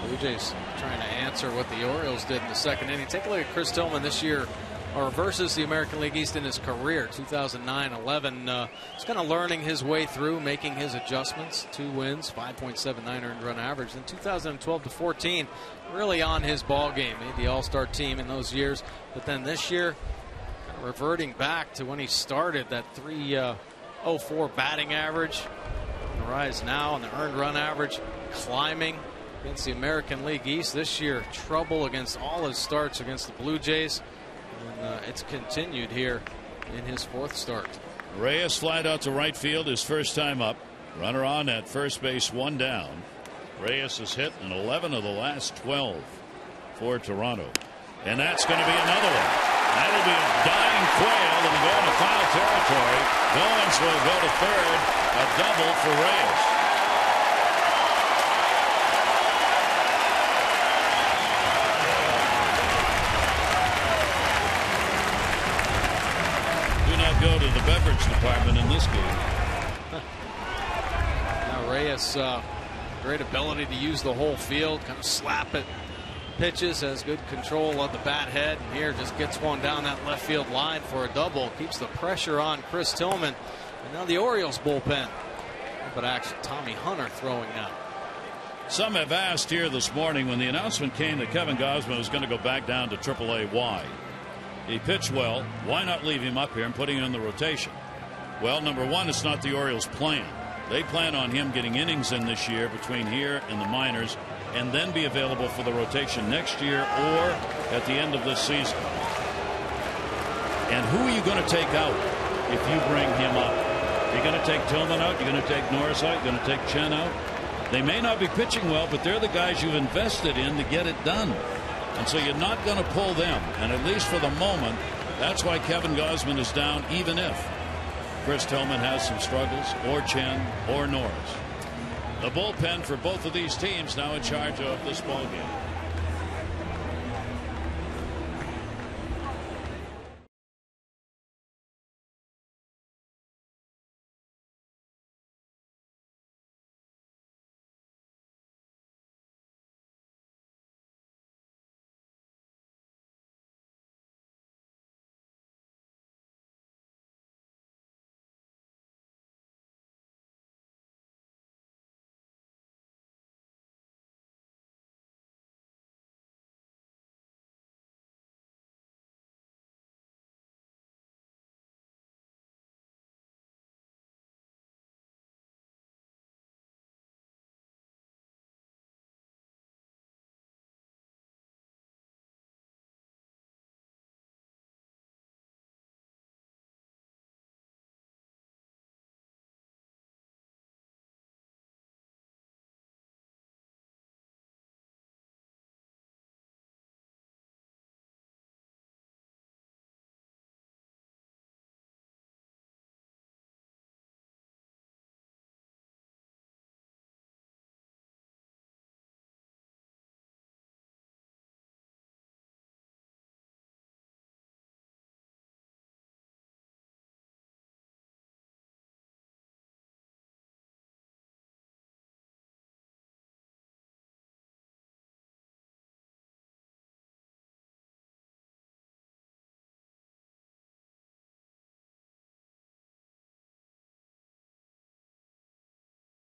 [SPEAKER 2] Blue Jays trying to answer what the Orioles did in the 2nd inning. Take a look at Chris Tillman this year, or versus the American League East in his career, 2009-11. He's kind of learning his way through, making his adjustments. 2 wins, 5.79 earned run average. Then 2012-14, really on his ball game. Made the All-Star team in those years, but then this year, kind of reverting back to when he started, that 3.04 batting average. On the rise now, and the earned run average climbing against the American League East this year. Trouble against all his starts against the Blue Jays. And it's continued here in his 4th start.
[SPEAKER 1] Reyes flied out to right field his first time up. Runner on at first base, 1 down. Reyes has hit in 11 of the last 12 for Toronto. And that's going to be another one. That'll be a dying quail and go into foul territory. Goins will go to third. A double for Reyes. Go to the beverage department in this game.
[SPEAKER 2] Now Reyes, great ability to use the whole field, kind of slap it, pitches, has good control of the bat head, and here just gets one down that left field line for a double. Keeps the pressure on Chris Tillman. And now the Orioles bullpen. But actually Tommy Hunter throwing now.
[SPEAKER 1] Some have asked here this morning when the announcement came that Kevin Gausman was going to go back down to AAA, why? He pitched well. Why not leave him up here and putting him in the rotation? Well, number one, it's not the Orioles' plan. They plan on him getting innings in this year between here and the minors, and then be available for the rotation next year or at the end of this season. And who are you going to take out if you bring him up? You're going to take Tillman out? You're going to take Norris out? You're going to take Chen out? They may not be pitching well, but they're the guys you've invested in to get it done. And so you're not going to pull them. And at least for the moment, that's why Kevin Gausman is down, even if Chris Tillman has some struggles, or Chen, or Norris. The bullpen for both of these teams now in charge of this ball game.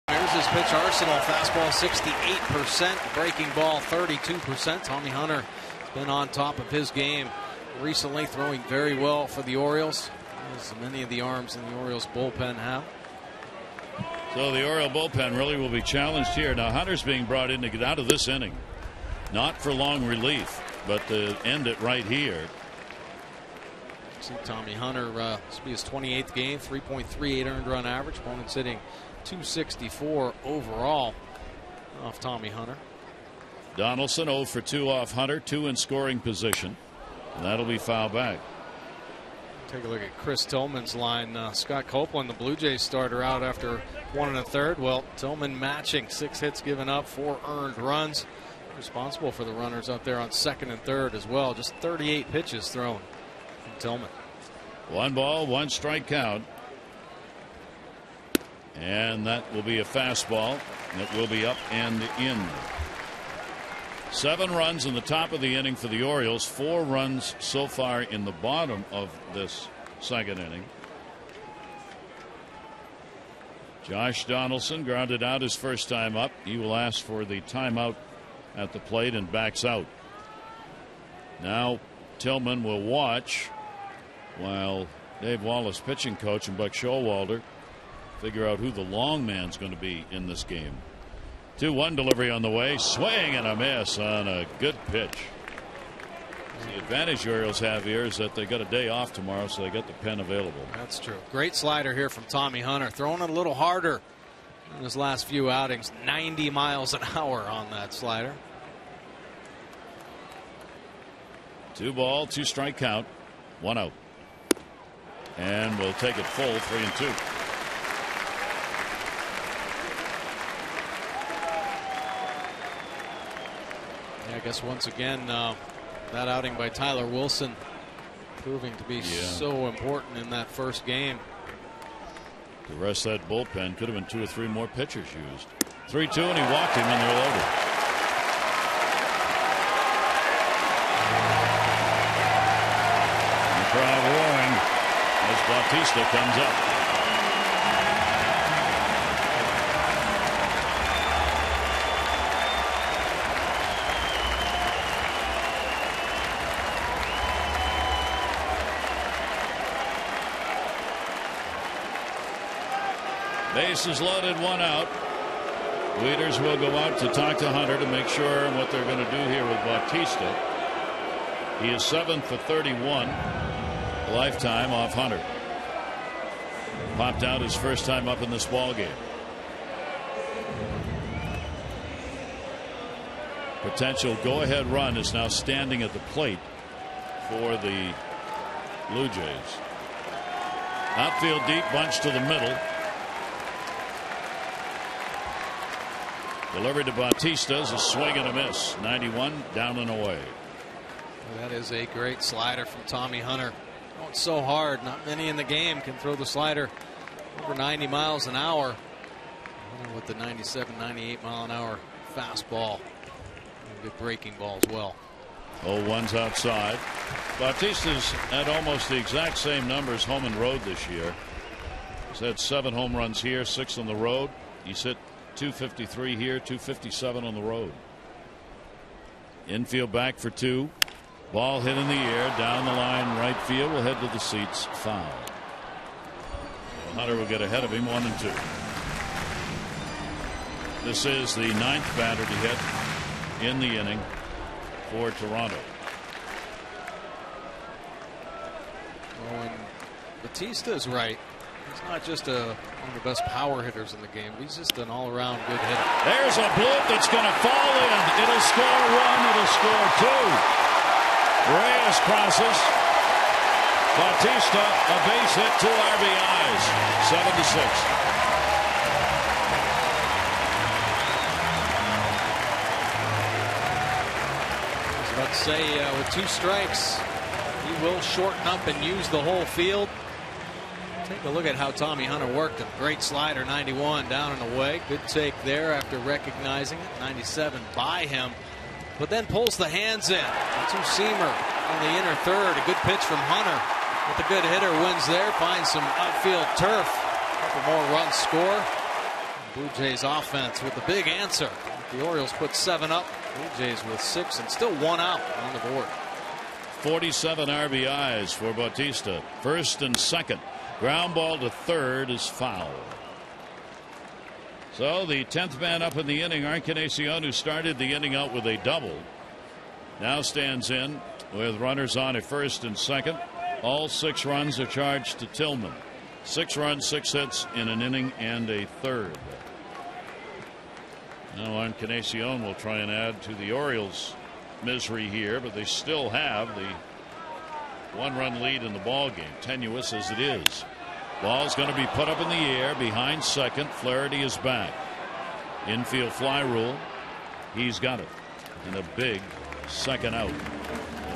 [SPEAKER 2] Here's his pitch arsenal. Fastball 68%, breaking ball 32%. Tommy Hunter has been on top of his game recently, throwing very well for the Orioles, as many of the arms in the Orioles bullpen have.
[SPEAKER 1] So the Oriole bullpen really will be challenged here. Now Hunter's being brought in to get out of this inning, not for long relief, but to end it right here.
[SPEAKER 2] See Tommy Hunter, this will be his 28th game, 3.38 earned run average. Opponent's hitting 264 overall off Tommy Hunter.
[SPEAKER 1] Donaldson 0 for 2 off Hunter, 2 in scoring position. And that'll be foul back.
[SPEAKER 2] Take a look at Chris Tillman's line. Scott Copeland, the Blue Jays starter, out after 1 1/3. Well, Tillman matching, 6 hits given up, 4 earned runs. Responsible for the runners out there on 2nd and 3rd as well. Just 38 pitches thrown from Tillman.
[SPEAKER 1] 1 ball, 1 strike count. And that will be a fastball. That will be up and in. 7 runs in the top of the inning for the Orioles. 4 runs so far in the bottom of this 2nd inning. Josh Donaldson grounded out his first time up. He will ask for the timeout at the plate and backs out. Now Tillman will watch while Dave Wallace, pitching coach, and Buck Showalter figure out who the long man's going to be in this game. 2-1 delivery on the way. Swing and a miss on a good pitch. The advantage the Orioles have here is that they got a day off tomorrow, so they got the pen available.
[SPEAKER 2] That's true. Great slider here from Tommy Hunter. Throwing it a little harder in his last few outings. 90 miles an hour on that slider.
[SPEAKER 1] 2 ball, 2 strike count. 1 out. And we'll take it full, 3-2.
[SPEAKER 2] I guess once again that outing by Tyler Wilson proving to be so important in that first game.
[SPEAKER 1] The rest of that bullpen could have been 2 or 3 more pitchers used. 3-2, and he walked him, and they're over. And the crowd roaring as Bautista comes up. Bases loaded, 1 out. Wieters will go out to talk to Hunter to make sure what they're going to do here with Bautista. He is 7 for 31 lifetime off Hunter. Popped out his first time up in this ball game. Potential go-ahead run is now standing at the plate for the Blue Jays. Outfield deep, bunch to the middle. Delivered to Bautista is a swing and a miss. 91 down and away.
[SPEAKER 2] That is a great slider from Tommy Hunter. Going so hard. Not many in the game can throw the slider over 90 miles an hour. With the 97, 98 mile an hour fastball. And good breaking ball as well.
[SPEAKER 1] 0-1's outside. Bautista's had almost the exact same numbers home and road this year. He's had 7 home runs here, 6 on the road. He's hit .253 here, .257 on the road. Infield back for 2. Ball hit in the air, down the line, right field. Will head to the seats. Foul. Hunter will get ahead of him, 1-2. This is the 9th batter to hit in the inning for Toronto.
[SPEAKER 2] Well, and Bautista is right. He's not just one of the best power hitters in the game. He's just an all-around good hitter.
[SPEAKER 1] There's a bloop that's going to fall in. It'll score 1. It'll score 2. Reyes crosses. Bautista, a base hit, 2 RBIs. 7-6.
[SPEAKER 2] I was about to say, with 2 strikes, he will shorten up and use the whole field. Take a look at how Tommy Hunter worked him. Great slider, 91 down and away. Good take there after recognizing it. 97 by him, but then pulls the hands in. A two-seamer on the inner third. A good pitch from Hunter. With a good hitter, wins there. Finds some outfield turf. A couple more runs score. Blue Jays offense with the big answer. The Orioles put 7 up. Blue Jays with 6 and still 1 out on the board.
[SPEAKER 1] 47 RBIs for Bautista. 1st and 2nd. Ground ball to 3rd is foul. So the 10th man up in the inning, Encarnacion, who started the inning out with a double, now stands in with runners on at 1st and 2nd. All 6 runs are charged to Tillman. 6 runs, 6 hits in an inning and a 3rd. Now Encarnacion will try and add to the Orioles' misery here, but they still have the one-run lead in the ball game, tenuous as it is. Ball's going to be put up in the air behind second. Flaherty is back. Infield fly rule. He's got it. And a big second out in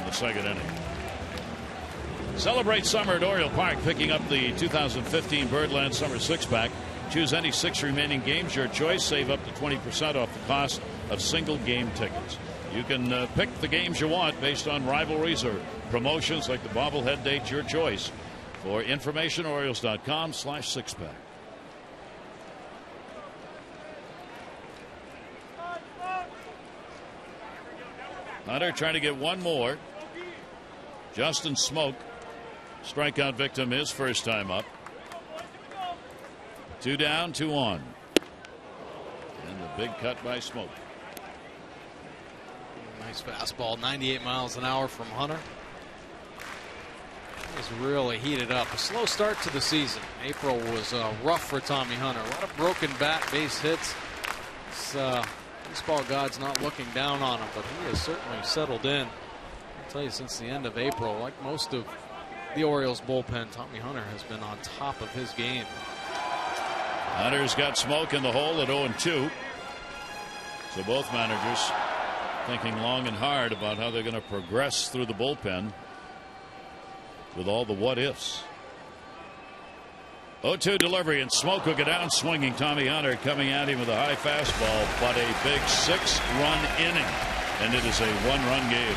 [SPEAKER 1] the second inning. Celebrate summer at Oriole Park, picking up the 2015 Birdland Summer Six-Pack. Choose any 6 remaining games your choice. Save up to 20% off the cost of single game tickets. You can pick the games you want based on rivalries or promotions like the bobblehead date, your choice. For information, Orioles.com/sixpack. Hunter trying to get one more. Justin Smoak, strikeout victim, his first time up. 2 down, 2 on. And the big cut by Smoak.
[SPEAKER 2] Nice fastball, 98 miles an hour from Hunter. He's really heated up. A slow start to the season. April was rough for Tommy Hunter. A lot of broken bat, base hits. Baseball God's not looking down on him, but he has certainly settled in. I'll tell you, since the end of April, like most of the Orioles bullpen, Tommy Hunter has been on top of his game.
[SPEAKER 1] Hunter's got Smoak in the hole at 0-2. So both managers thinking long and hard about how they're going to progress through the bullpen with all the what ifs. 0-2 delivery, and Smoak will go down swinging. Tommy Hunter coming at him with a high fastball, but a big 6-run inning, and it is a 1-run game.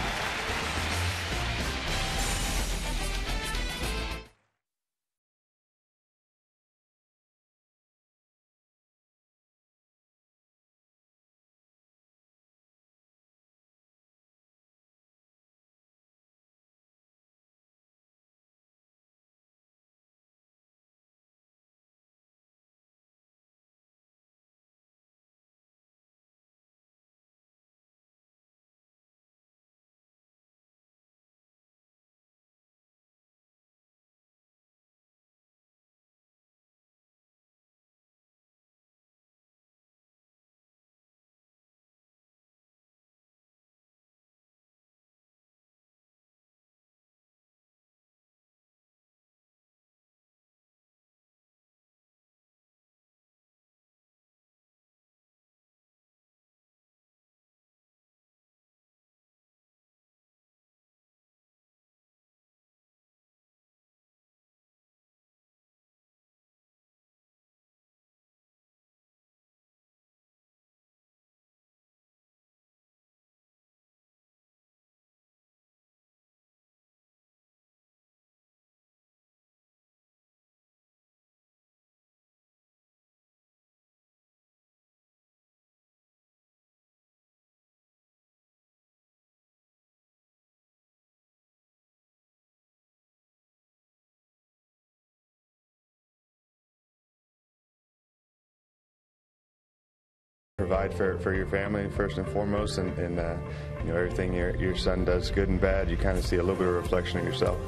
[SPEAKER 4] Provide for your family first and foremost, and you know, everything your son does, good and bad, you kind of see a little bit of reflection of yourself.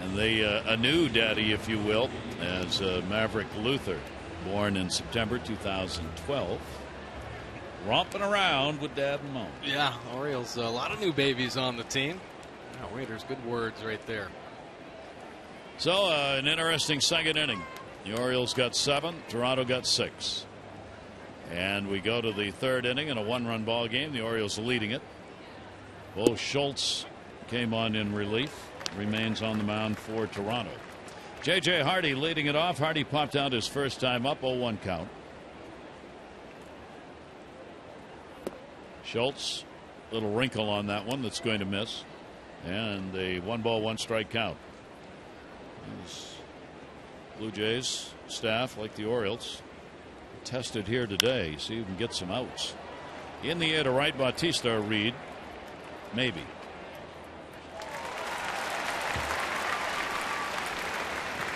[SPEAKER 1] And a new daddy, if you will, as Maverick Luther, born in September 2012, romping around with Dad and Mom.
[SPEAKER 2] Yeah, Orioles, a lot of new babies on the team. Yeah, Waiters, good words right there.
[SPEAKER 1] So an interesting second inning. The Orioles got 7, Toronto got 6. And we go to the third inning in a 1-run ball game. The Orioles are leading it. Bo Schultz came on in relief, remains on the mound for Toronto. J.J. Hardy leading it off. Hardy popped out his first time up, 0-1 count. Schultz, little wrinkle on that one that's going to miss. And a 1-ball, 1-strike count. These Blue Jays staff, like the Orioles, tested here today. See who can get some outs. In the air to right, Bautista, Reed. Maybe.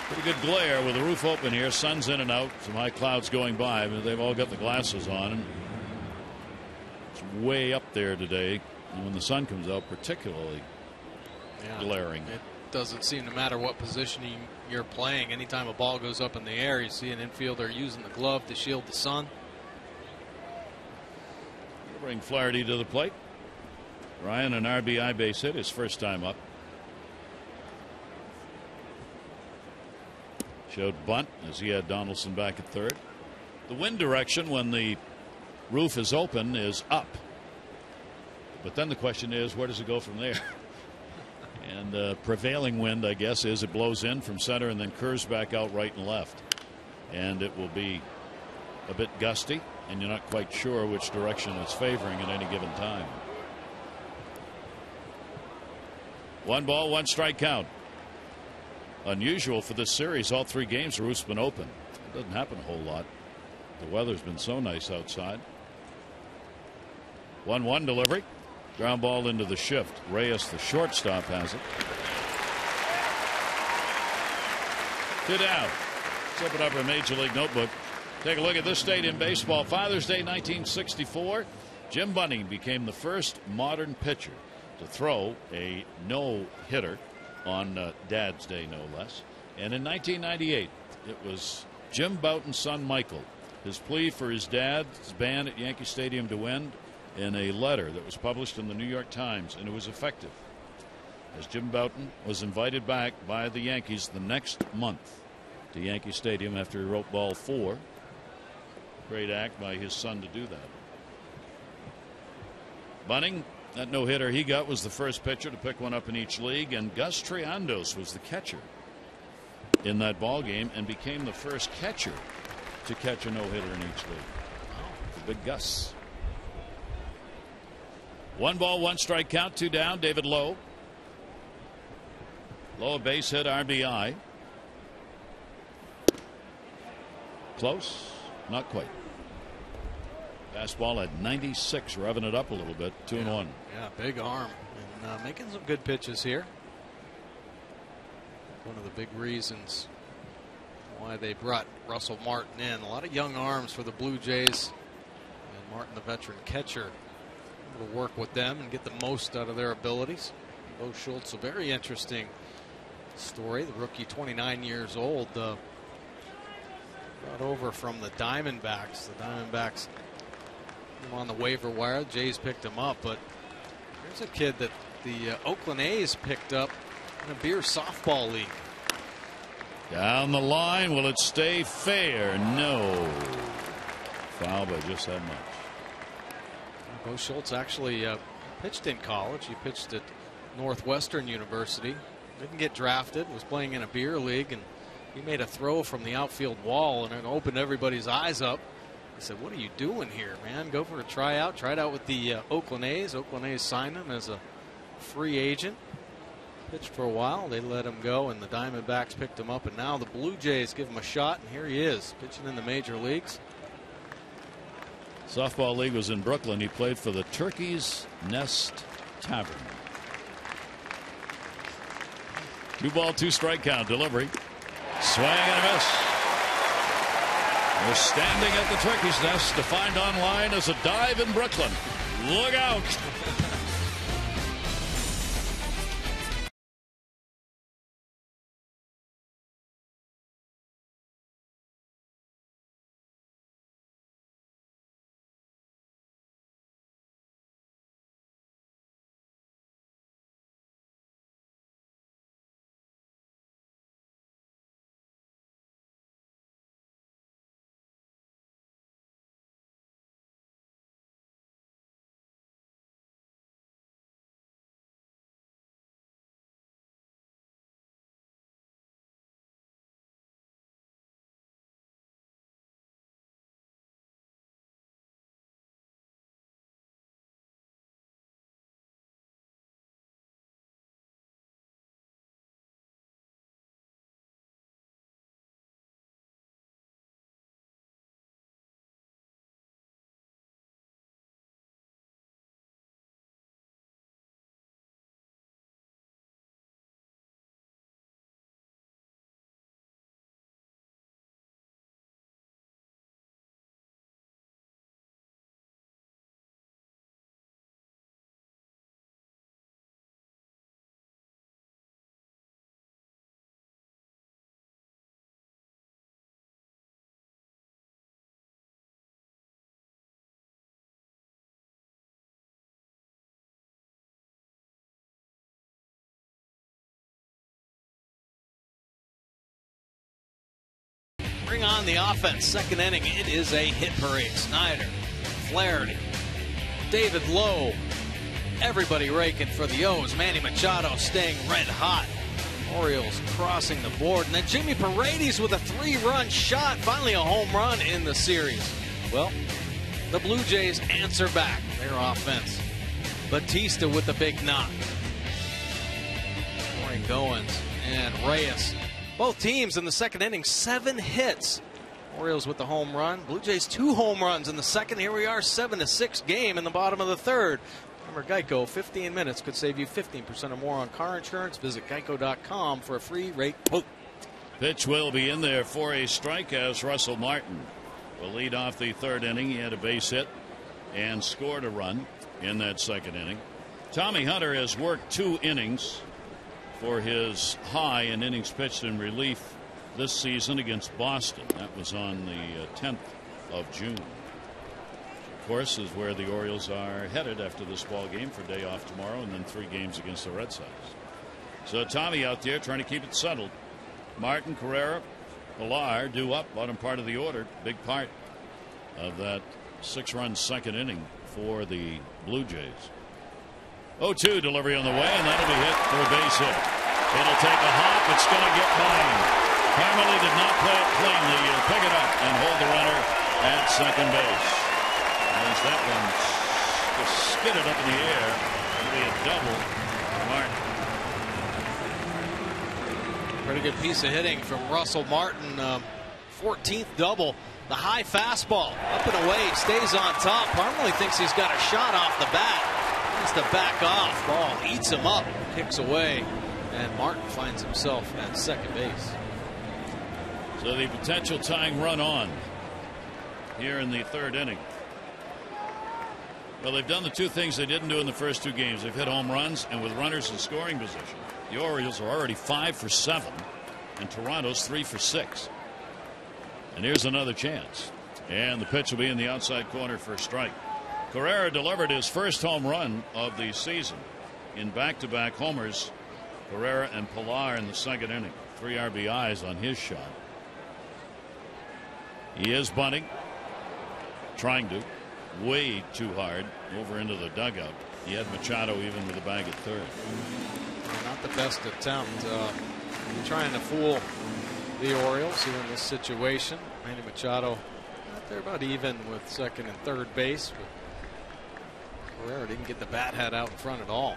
[SPEAKER 1] Pretty good glare with the roof open here. Sun's in and out. Some high clouds going by, but they've all got the glasses on. And it's way up there today. And when the sun comes out, particularly glaring.
[SPEAKER 2] It doesn't seem to matter what position you're playing. Anytime a ball goes up in the air, you see an infielder using the glove to shield the sun.
[SPEAKER 1] bring Flaherty to the plate. Ryan, an RBI base hit, his first time up. Showed bunt as he had Donaldson back at third. The wind direction when the roof is open is up. But then the question is, where does it go from there? And prevailing wind, I guess, is it blows in from center and then curves back out right and left. And it will be a bit gusty, and you're not quite sure which direction it's favoring at any given time. 1 ball, 1 strike count. Unusual for this series. All 3 games the roof's been open. It doesn't happen a whole lot. The weather's been so nice outside. 1-1 delivery. Ground ball into the shift. Reyes, the shortstop, has it. 2 down. Let's open up our Major League notebook. Take a look at this date in baseball. Father's Day 1964. Jim Bunning became the first modern pitcher to throw a no-hitter on Dad's Day, no less. And in 1998, it was Jim Bouton's son, Michael. His plea for his dad's ban at Yankee Stadium to end in a letter that was published in the New York Times, and it was effective, as Jim Bouton was invited back by the Yankees the next month to Yankee Stadium after he wrote ball 4. Great act by his son to do that. Bunning, that no-hitter he got, was the first pitcher to pick one up in each league, and Gus Triandos was the catcher in that ball game and became the first catcher to catch a no-hitter in each league. The big Gus. 1 ball, 1 strike count, 2 down. David Lowe. Lowe, a base hit, RBI. Close, not quite. Fastball at 96, revving it up a little bit. 2-1.
[SPEAKER 2] Yeah, big arm, and making some good pitches here. One of the big reasons why they brought Russell Martin in. A lot of young arms for the Blue Jays, and Martin, the veteran catcher, able to work with them and get the most out of their abilities. Bo Schultz, a very interesting story. The rookie, 29 years old, brought over from the Diamondbacks. The Diamondbacks on the waiver wire. The Jays picked him up, but here's a kid that the Oakland A's picked up in a beer softball league.
[SPEAKER 1] Down the line, will it stay fair? No. Foul by just that much.
[SPEAKER 2] Bo Schultz actually pitched in college. He pitched at Northwestern University. Didn't get drafted. Was playing in a beer league, and he made a throw from the outfield wall, and it opened everybody's eyes up. He said, "What are you doing here, man? Go for a tryout." Tried out with the Oakland A's. Oakland A's signed him as a free agent. Pitched for a while. They let him go, and the Diamondbacks picked him up, and now the Blue Jays give him a shot, and here he is, pitching in the major leagues.
[SPEAKER 1] Softball league was in Brooklyn. He played for the Turkey's Nest Tavern. 2 ball, 2 strike count. Delivery. Swing and a miss. We're standing at the Turkey's Nest, defined online as a dive in Brooklyn. Look out.
[SPEAKER 2] on the offense. Second inning, it is a hit parade. Snyder, Flaherty, David Lowe, everybody raking for the O's. Manny Machado staying red hot. Orioles crossing the board. And then Jimmy Paredes with a 3-run shot. Finally a home run in the series. Well, the Blue Jays answer back their offense. Bautista with the big knock. Goins and Reyes. Both teams in the second inning, 7 hits. Orioles with the home run. Blue Jays 2 home runs in the second. Here we are, 7-6 game in the bottom of the third. Remember, Geico, 15 minutes could save you 15% or more on car insurance. Visit geico.com for a free rate quote.
[SPEAKER 1] Pitch will be in there for a strike as Russell Martin will lead off the third inning. He had a base hit and scored a run in that second inning. Tommy Hunter has worked 2 innings for his high in innings pitched in relief this season against Boston. That was on the 10th of June. Of course, is where the Orioles are headed after this ball game for day off tomorrow, and then 3 games against the Red Sox. So Tommy out there trying to keep it settled. Martin, Carrera, Pilar due up, bottom part of the order. Big part of that 6-run second inning for the Blue Jays. 0-2 delivery on the way, and that'll be hit for a base hit. It'll take a hop. It's going to get by him. Carmely did not play it cleanly. He'll pick it up and hold the runner at second base. As that one just skidded up in the air, it'll be a double for Martin.
[SPEAKER 2] Pretty good piece of hitting from Russell Martin. 14th double. The high fastball up and away, stays on top. Carmely thinks he's got a shot off the bat. To back off. Ball eats him up, kicks away, and Martin finds himself at second base.
[SPEAKER 1] So the potential tying run on here in the third inning. Well, they've done the 2 things they didn't do in the first 2 games. They've hit home runs, and with runners in scoring position, the Orioles are already 5 for 7, and Toronto's 3 for 6. And here's another chance, and the pitch will be in the outside corner for a strike. Carrera delivered his first home run of the season in back-to-back homers. Carrera and Pilar in the second inning. 3 RBIs on his shot. He is bunting. Trying to. Way too hard over into the dugout. He had Machado even with a bag at third.
[SPEAKER 2] Not the best attempt. Trying to fool the Orioles here in this situation. Manny Machado out there about even with second and third base. Carrera didn't get the bat head out in front at all.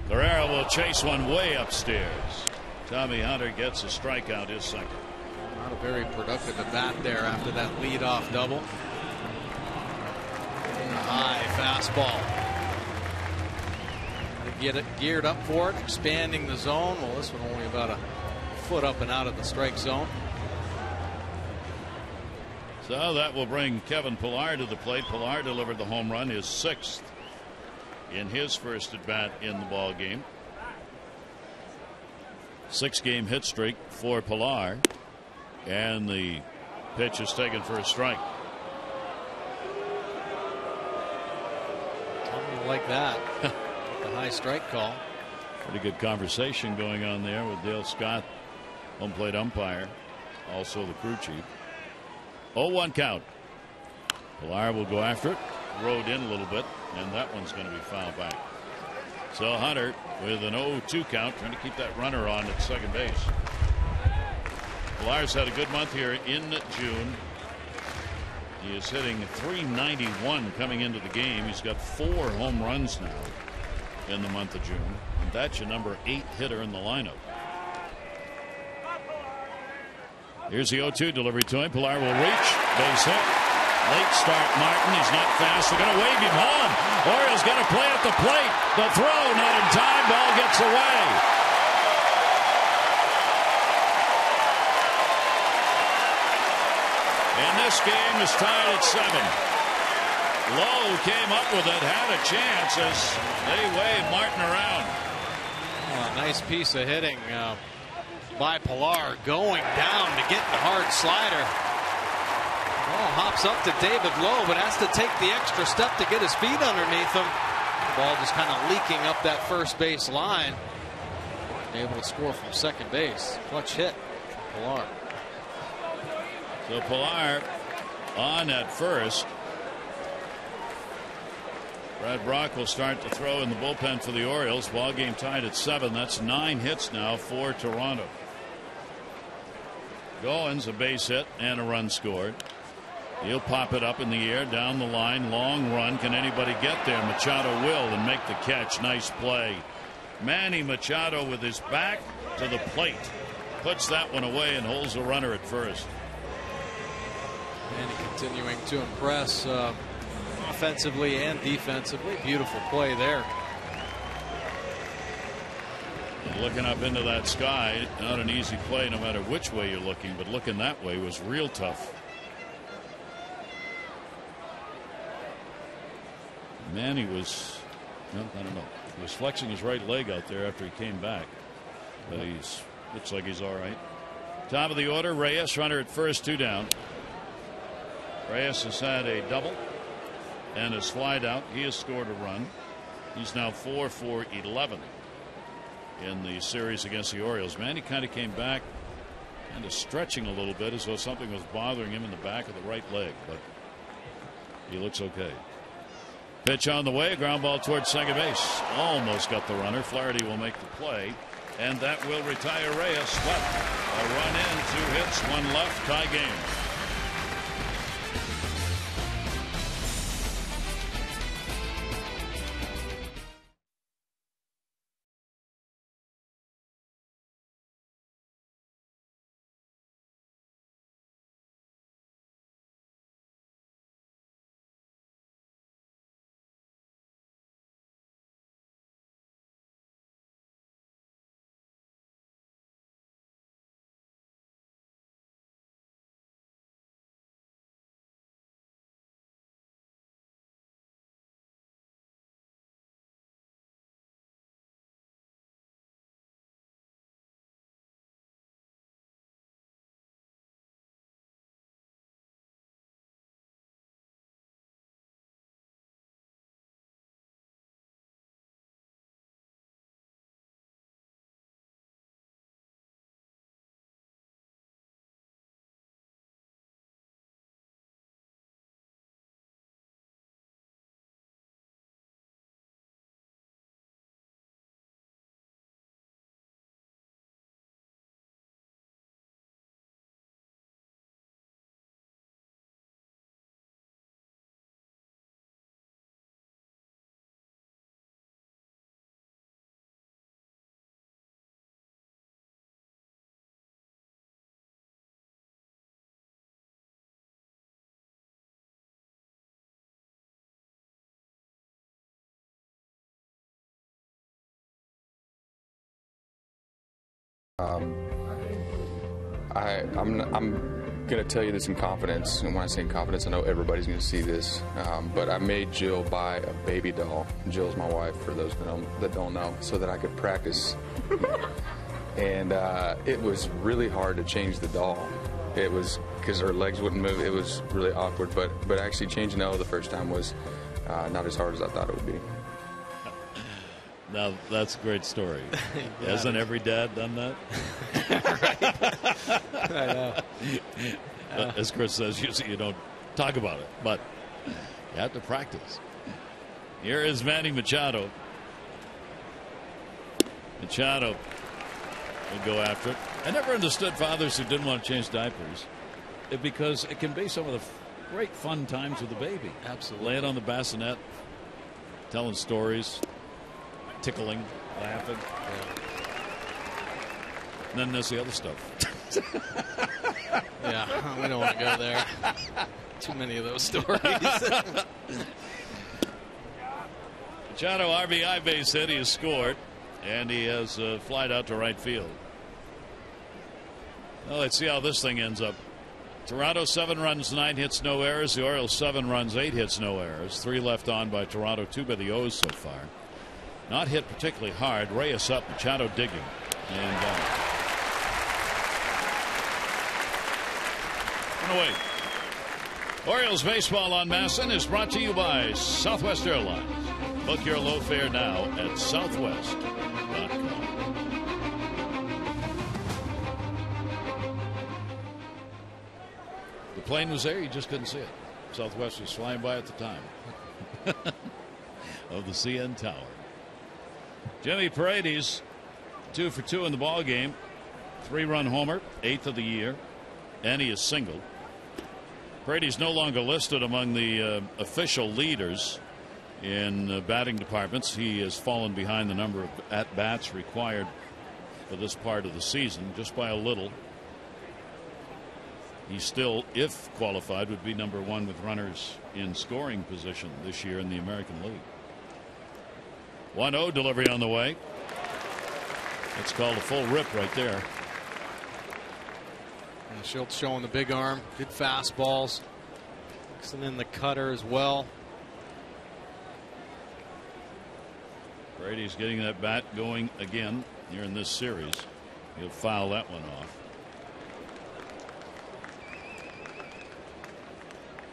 [SPEAKER 1] Carrera will chase one way upstairs. Tommy Hunter gets a strikeout, his second.
[SPEAKER 2] Not a very productive at bat there after that leadoff double. High fastball. To get it geared up for it, expanding the zone. Well, this one only about a foot up and out of the strike zone.
[SPEAKER 1] So that will bring Kevin Pilar to the plate. Pilar delivered the home run, his 6th in his first at bat in the ball game. 6-game hit streak for Pilar, and the pitch is taken for a strike.
[SPEAKER 2] Something like that. The high strike call.
[SPEAKER 1] Pretty good conversation going on there with Dale Scott, home plate umpire, also the crew chief. 0-1 count. Pilar will go after it. Rode in a little bit, and that one's going to be fouled back. So Hunter with an 0-2 count, trying to keep that runner on at second base. Pilar's had a good month here in June. He is hitting .391 coming into the game. He's got 4 home runs now in the month of June, and that's your number 8 hitter in the lineup. Here's the 0-2 delivery to him. Pilar will reach. Base hit. Late start Martin. He's not fast. They're going to wave him home. Orioles got to play at the plate. The throw not in time. Ball gets away. And this game is tied at 7. Lowe came up with it. Had a chance as they wave Martin around.
[SPEAKER 2] Oh, a nice piece of hitting by Pilar, going down to get the hard slider. Ball hops up to David Lowe, but has to take the extra step to get his feet underneath him. The ball just kind of leaking up that first base line. Able to score from second base. Clutch hit. Pilar.
[SPEAKER 1] So Pilar on at first. Brad Brock will start to throw in the bullpen for the Orioles. Ball game tied at 7. That's 9 hits now for Toronto. Goins, a base hit and a run scored. He'll pop it up in the air down the line. Long run. Can anybody get there? Machado will and make the catch. Nice play. Manny Machado with his back to the plate puts that one away and holds the runner at first.
[SPEAKER 2] Manny continuing to impress offensively and defensively. Beautiful play there.
[SPEAKER 1] Looking up into that sky, not an easy play no matter which way you're looking, but looking that way was real tough. Manny was, well, I don't know, he was flexing his right leg out there after he came back, but he's looks like he's all right. Top of the order, Reyes, runner at first, 2 down. Reyes has had a double and has flied out. He has scored a run. He's now 4 for 11 in the series against the Orioles. Manny kind of came back, kind of stretching a little bit as though something was bothering him in the back of the right leg, but he looks okay. Pitch on the way, ground ball towards second base. Almost got the runner. Flaherty will make the play, and that will retire Reyes. But a run in, 2 hits, 1 left, tie game.
[SPEAKER 5] I'm going to tell you this in confidence, and when I say in confidence, I know everybody's going to see this, but I made Jill buy a baby doll. Jill's my wife, for those that don't know, so that I could practice. And it was really hard to change the doll. It was because her legs wouldn't move. It was really awkward, but actually changing Ella the first time was not as hard as I thought it would be.
[SPEAKER 1] Now, that's a great story. Hasn't every dad done that?
[SPEAKER 2] Right. I know.
[SPEAKER 1] As Chris says, usually you don't talk about it, but you have to practice. Here is Manny Machado. Machado will go after it. I never understood fathers who didn't want to change diapers, because it can be some of the great fun times with the baby.
[SPEAKER 2] Absolutely.
[SPEAKER 1] Laying on the bassinet, telling stories, tickling, laughing. And then there's the other stuff.
[SPEAKER 2] Yeah, we don't want to go there. Too many of those stories.
[SPEAKER 1] Machado, RBI base hit. He has scored, and he has flied out to right field. Well, let's see how this thing ends up. Toronto 7 runs, 9 hits, no errors. The Orioles 7 runs, 8 hits, no errors. 3 left on by Toronto, 2 by the O's so far. Not hit particularly hard. Reyes up, Machado digging, and away. Orioles baseball on MASN is brought to you by Southwest Airlines. Book your low fare now at southwest.com. plane was there, you just couldn't see it. Southwest was flying by at the time of the CN Tower. Jimmy Paredes, 2 for 2 in the ball game. 3-run homer, 8th of the year, and he is singled. Paredes no longer listed among the official leaders in batting departments. He has fallen behind the number of at-bats required for this part of the season just by a little. He still, if qualified, would be number 1 with runners in scoring position this year in the American League. 1-0 delivery on the way. It's called a full rip right there.
[SPEAKER 2] And Schultz showing the big arm, good fastballs, mixing in the cutter as well.
[SPEAKER 1] Brady's getting that bat going again here in this series. He'll foul that one off.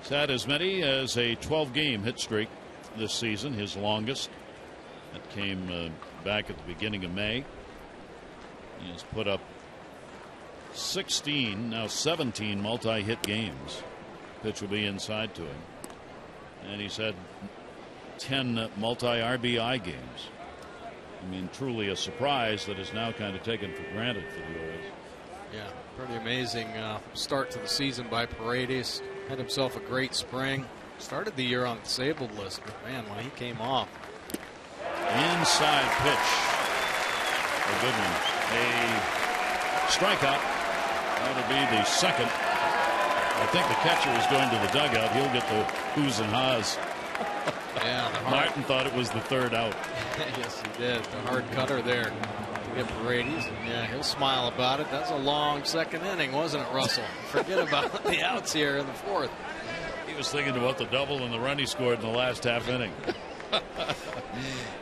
[SPEAKER 1] He's had as many as a 12-game hit streak this season, his longest. That came back at the beginning of May. He has put up 16, now 17 multi-hit games. Pitch will be inside to him. And he's had 10 multi-RBI games. I mean, truly a surprise that is now kind of taken for granted for the Orioles.
[SPEAKER 2] Yeah, pretty amazing start to the season by Paredes. Had himself a great spring. Started the year on the disabled list, but man, when he came off.
[SPEAKER 1] Inside pitch. A good one. A strikeout. That'll be the second. I think the catcher is going to the dugout. He'll get the whoos and ha's.
[SPEAKER 2] Yeah,
[SPEAKER 1] Martin thought it was the third out.
[SPEAKER 2] Yes, he did. The hard cutter there to get Paredes. Yeah, he'll smile about it. That's a long second inning, wasn't it, Russell? Forget about the outs here in the 4th.
[SPEAKER 1] He was thinking about the double and the run he scored in the last half inning.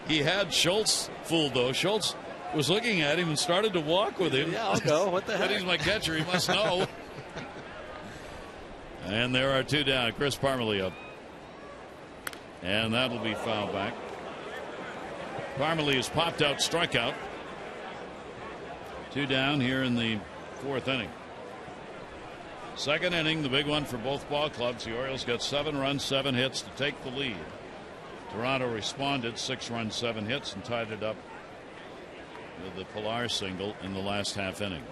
[SPEAKER 1] He had Schultz fooled, though. Schultz was looking at him and started to walk with him.
[SPEAKER 2] Yeah, I'll go. What the heck?
[SPEAKER 1] But he's my catcher. He must know. And there are 2 down. Chris Parmelee up. And that'll be fouled back. Parmelee has popped out, strikeout. 2 down here in the 4th inning. Second inning, the big one for both ball clubs. The Orioles got 7 runs, 7 hits to take the lead. Toronto responded, 6 runs, 7 hits, and tied it up with the Pilar single in the last half inning.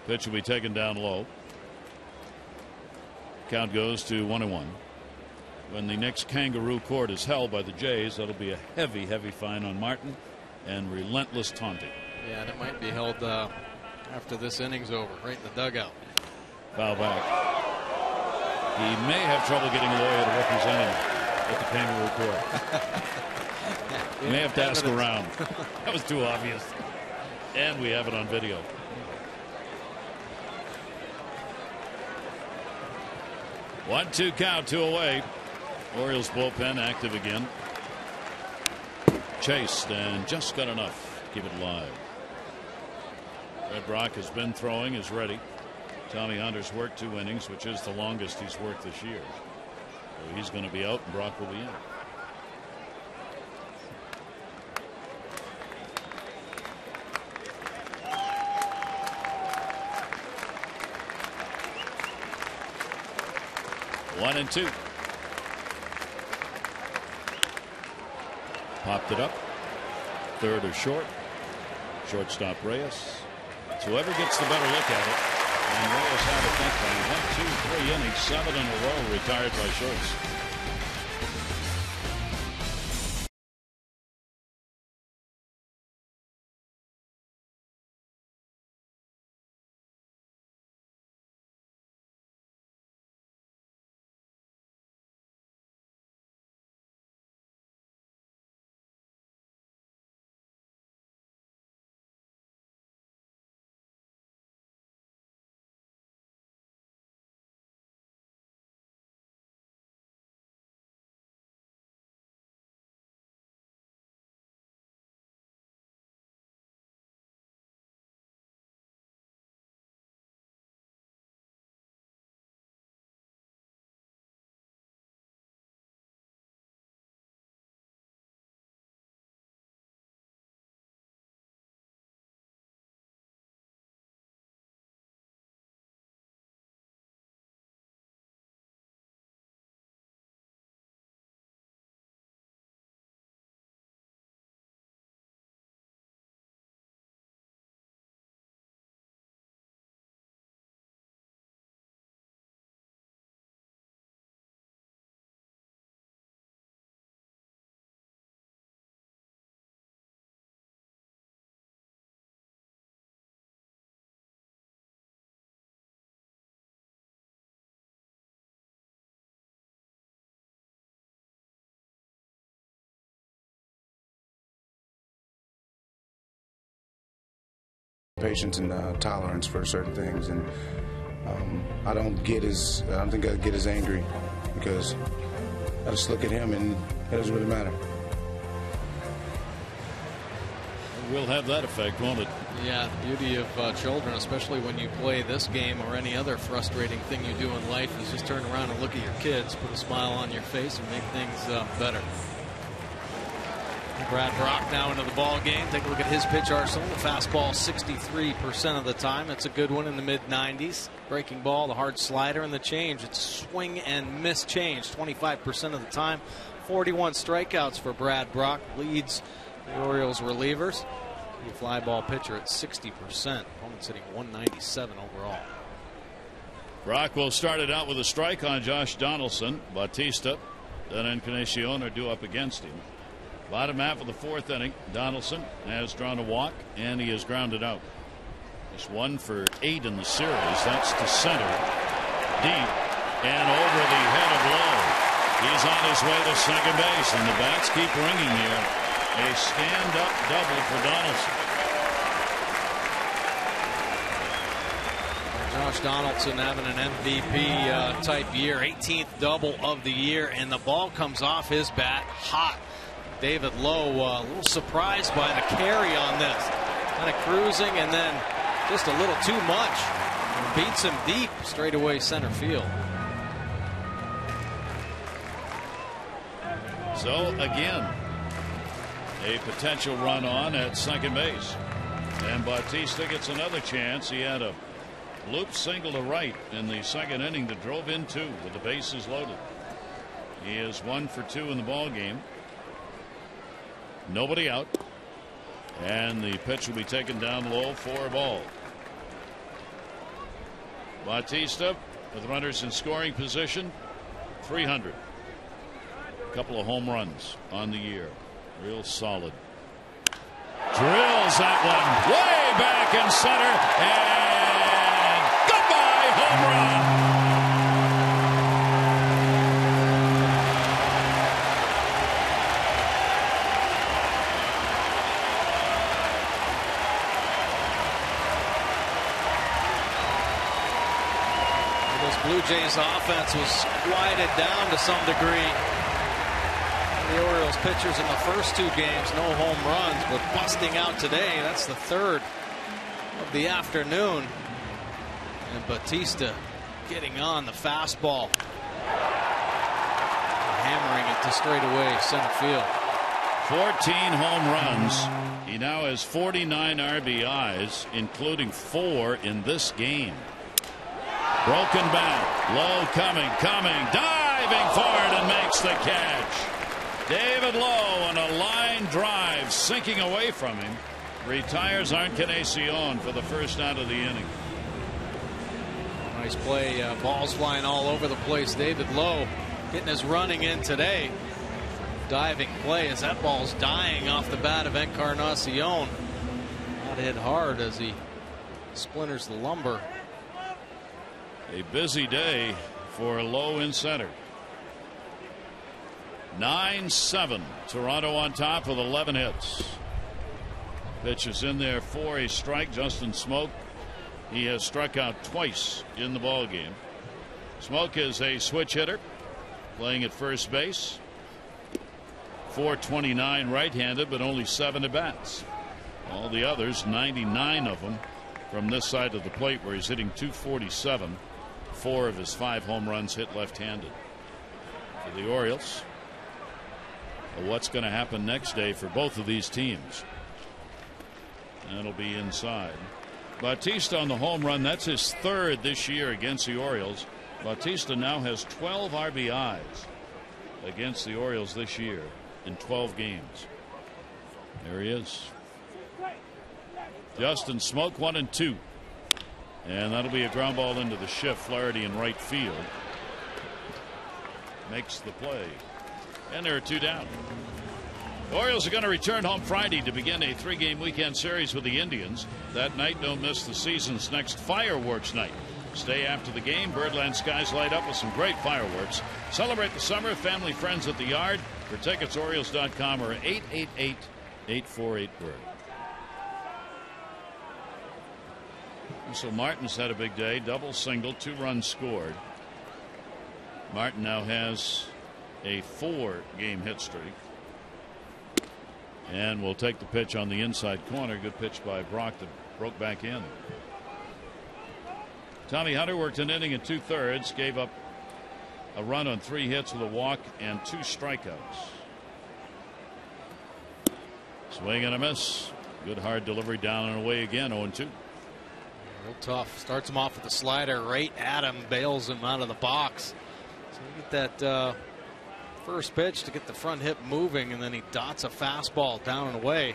[SPEAKER 1] Pitch will be taken down low. Count goes to 1-1. When the next Kangaroo Court is held by the Jays, that'll be a heavy, heavy fine on Martin and relentless taunting.
[SPEAKER 2] Yeah, and it might be held after this inning's over, right in the dugout.
[SPEAKER 1] Foul back. He may have trouble getting a lawyer to represent him at the Kangaroo Court. You may have to ask around. That was too obvious. And we have it on video. One-two count, 2 away. Orioles bullpen active again. Chased and just got enough. Keep it alive. Red Brock has been throwing, is ready. Tommy Hunter's worked 2 innings, which is the longest he's worked this year. So he's going to be out and Brock will be in. One and 2. Popped it up. Third or short. Shortstop Reyes. It's whoever gets the better look at it. And Reyes had it that time. 1, 2, 3 innings, 7 in a row retired by Schultz.
[SPEAKER 6] patience and tolerance for certain things, and I don't think I get as angry because I just look at him and it doesn't really matter.
[SPEAKER 1] It will have that effect, won't it?
[SPEAKER 2] Yeah, the beauty of children, especially when you play this game or any other frustrating thing you do in life, is just turn around and look at your kids, put a smile on your face, and make things better. Brad Brock now into the ball game. Take a look at his pitch arsenal. The fastball 63% of the time. It's a good one in the mid-90s. Breaking ball, the hard slider, and the change. It's swing and miss change 25% of the time. 41 strikeouts for Brad Brock. Leads the Orioles relievers. The fly ball pitcher at 60%. Opponent's hitting 197 overall.
[SPEAKER 1] Brock will start it out with a strike on Josh Donaldson. Bautista and Encarnacion are due up against him. Bottom half of the fourth inning, Donaldson has drawn a walk and he has grounded out. He's 1 for 8 in the series. That's to center, deep, and over the head of Lowe. He's on his way to second base, and the bats keep ringing here. A stand-up double for Donaldson.
[SPEAKER 2] Josh Donaldson having an MVP type year, 18th double of the year, and the ball comes off his bat hot. David Lowe a little surprised by the carry on this. Kind of cruising and then just a little too much. And beats him deep straightaway center field.
[SPEAKER 1] So again, a potential run on at second base. And Bautista gets another chance. He had a loop single to right in the second inning that drove in 2 with the bases loaded. He is 1 for 2 in the ball game. Nobody out, and the pitch will be taken down low for a ball. Bautista with runners in scoring position, 300. A couple of home runs on the year, real solid. Drills that one way back in center, and goodbye, home run.
[SPEAKER 2] Blue Jays offense was quieted down to some degree. The Orioles pitchers in the first 2 games, no home runs, but busting out today. That's the 3rd of the afternoon. And Bautista getting on the fastball, hammering it to straightaway center field.
[SPEAKER 1] 14 home runs. He now has 49 RBIs, including 4 in this game. Broken back, Lowe coming, diving forward and makes the catch. David Lowe on a line drive, sinking away from him, retires Encarnacion for the first out of the inning.
[SPEAKER 2] Nice play, balls flying all over the place. David Lowe getting his running in today. Diving play as that ball's dying off the bat of Encarnacion. Not hit hard as he splinters the lumber.
[SPEAKER 1] A busy day for Lowe in center. 9-7. Toronto on top with 11 hits. Pitch is in there for a strike. Justin Smoak. He has struck out twice in the ball game. Smoak is a switch hitter, playing at first base. .429 right-handed, but only 7 at bats. All the others, 99 of them, from this side of the plate, where he's hitting .247. 4 of his 5 home runs hit left-handed. For the Orioles, what's going to happen next day for both of these teams? That'll be inside. Bautista on the home run. That's his 3rd this year against the Orioles. Bautista now has 12 RBIs against the Orioles this year in 12 games. There he is. Justin Smoak 1 and 2. And that'll be a ground ball into the shift. Flaherty in right field makes the play. And there are 2 down. The Orioles are going to return home Friday to begin a 3-game weekend series with the Indians. That night, don't miss the season's next fireworks night. Stay after the game. Birdland skies light up with some great fireworks. Celebrate the summer. Family, friends at the yard. For tickets, Orioles.com or 888-848-BIRD. So Martin's had a big day. Double, single, 2 runs scored. Martin now has a 4-game hit streak. And will take the pitch on the inside corner. Good pitch by Brock that broke back in. Tommy Hunter worked an inning and 2/3. Gave up a run on 3 hits with a walk and 2 strikeouts. Swing and a miss. Good hard delivery down and away again. 0-2.
[SPEAKER 2] Real tough. Starts him off with a slider right at him. Bails him out of the box. So you get that first pitch to get the front hip moving, and then he dots a fastball down and away.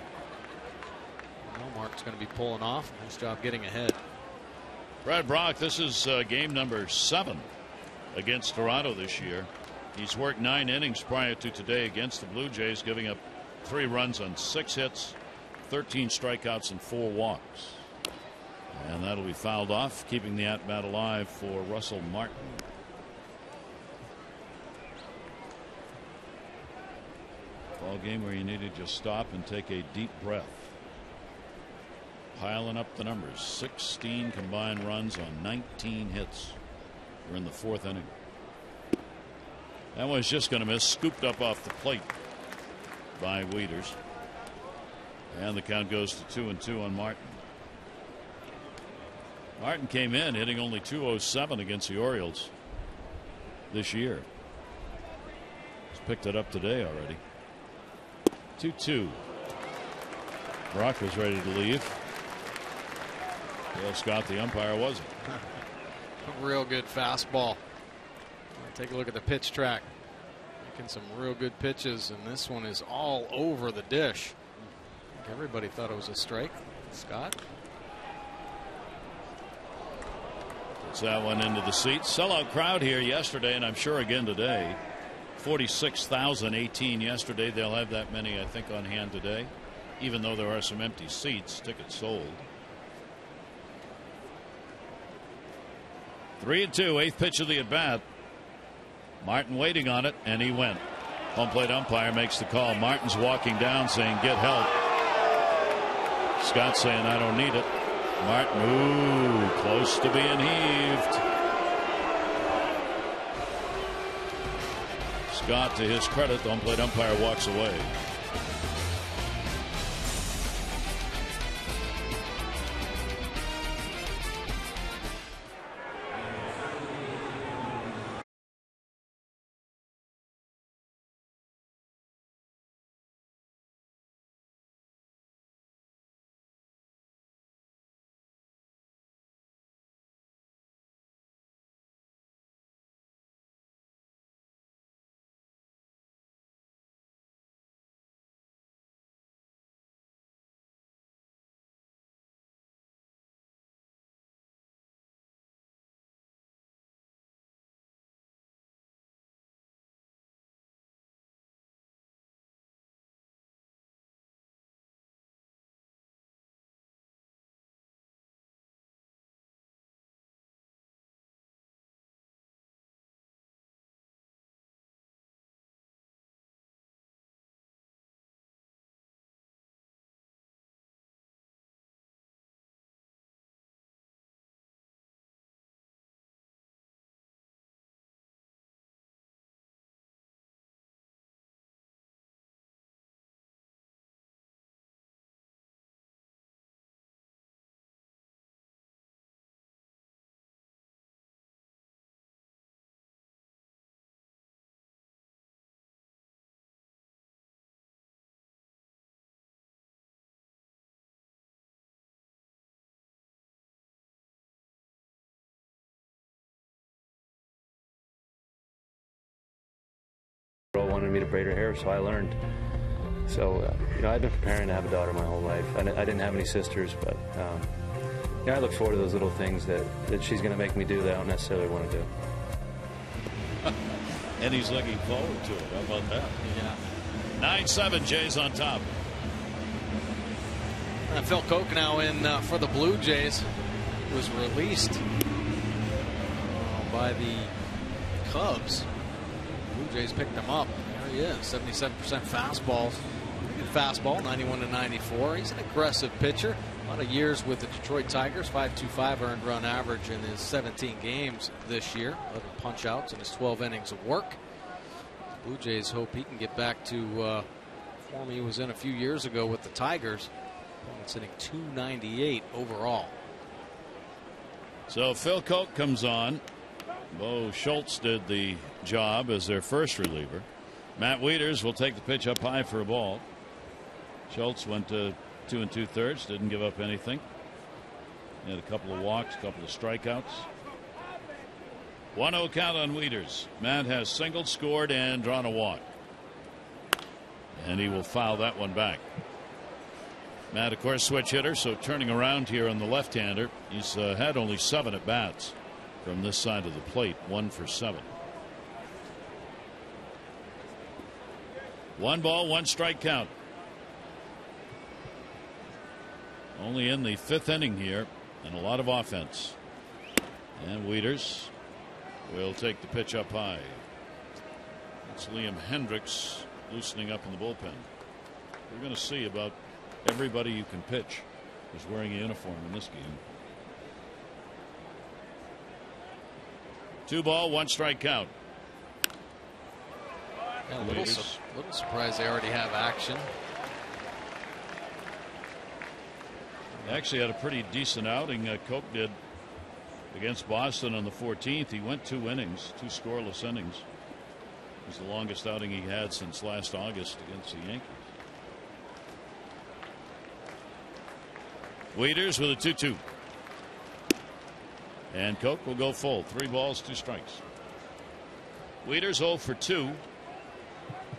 [SPEAKER 2] Well, Mark's going to be pulling off. Nice job getting ahead.
[SPEAKER 1] Brad Brock, this is game number 7 against Toronto this year. He's worked 9 innings prior to today against the Blue Jays, giving up 3 runs on 6 hits, 13 strikeouts, and 4 walks. And that'll be fouled off, keeping the at-bat alive for Russell Martin. Ball game where you need to just stop and take a deep breath. Piling up the numbers. 16 combined runs on 19 hits. We're in the 4th inning. That one's just going to miss. Scooped up off the plate by WIETERS. And the count goes to 2-2 on Martin. Martin came in hitting only .207 against the Orioles this year. He's picked it up today already. 2-2. Brock was ready to leave. Dale Scott, the umpire, wasn't.
[SPEAKER 2] A real good fastball. Take a look at the pitch track. Making some real good pitches, and this one is all over the dish. I think everybody thought it was a strike. Scott.
[SPEAKER 1] Puts that one into the seats. Sellout crowd here yesterday, and I'm sure again today. 46,018 yesterday. They'll have that many, I think, on hand today, even though there are some empty seats. Tickets sold. 3-2, 8th pitch of the at bat. Martin waiting on it, and he went. Home plate umpire makes the call. Martin's walking down saying, "Get help." Scott saying, "I don't need it." Martin, ooh, close to being heaved. Scott, to his credit, the home plate umpire walks away.
[SPEAKER 7] Wanted me to braid her hair, so I learned. So, I've been preparing to have a daughter my whole life. I didn't have any sisters, but I look forward to those little things that she's going to make me do that I don't necessarily want to do.
[SPEAKER 1] And he's looking forward to it. How about that? Yeah. 9-7, Jays on top.
[SPEAKER 2] Phil Koch now in for the Blue Jays. He was released by the Cubs. Blue Jays picked him up. There he is, 77% fastballs. Good fastball, 91 to 94. He's an aggressive pitcher. A lot of years with the Detroit Tigers, 5.25 earned run average in his 17 games this year. 11 punch outs in his 12 innings of work. Blue Jays hope he can get back to form he was in a few years ago with the Tigers. It's hitting 298 overall.
[SPEAKER 1] So Phil Koch comes on. Bo Schultz did the job as their first reliever. Matt Wieters will take the pitch up high for a ball. Schultz went to 2 2/3, didn't give up anything. He had a couple of walks, a couple of strikeouts. 1-0 count on Wieters. Matt has singled, scored, and drawn a walk. And he will foul that one back. Matt, of course, switch hitter, so turning around here on the left-hander. He's had only 7 at bats from this side of the plate, 1 for 7. 1 ball, 1 strike count. Only in the 5th inning here, and a lot of offense. And Wieters will take the pitch up high. It's Liam Hendricks loosening up in the bullpen. We're going to see about everybody you can pitch is wearing a uniform in this game. 2 ball, 1 strike count.
[SPEAKER 2] Yeah, a little surprised they already have action.
[SPEAKER 1] Actually had a pretty decent outing. Koch did against Boston on the 14th. He went 2 innings, 2 scoreless innings. It was the longest outing he had since last August against the Yankees. Wieters with a 2-2. And Koch will go full. 3 balls, 2 strikes. Wieters 0 for 2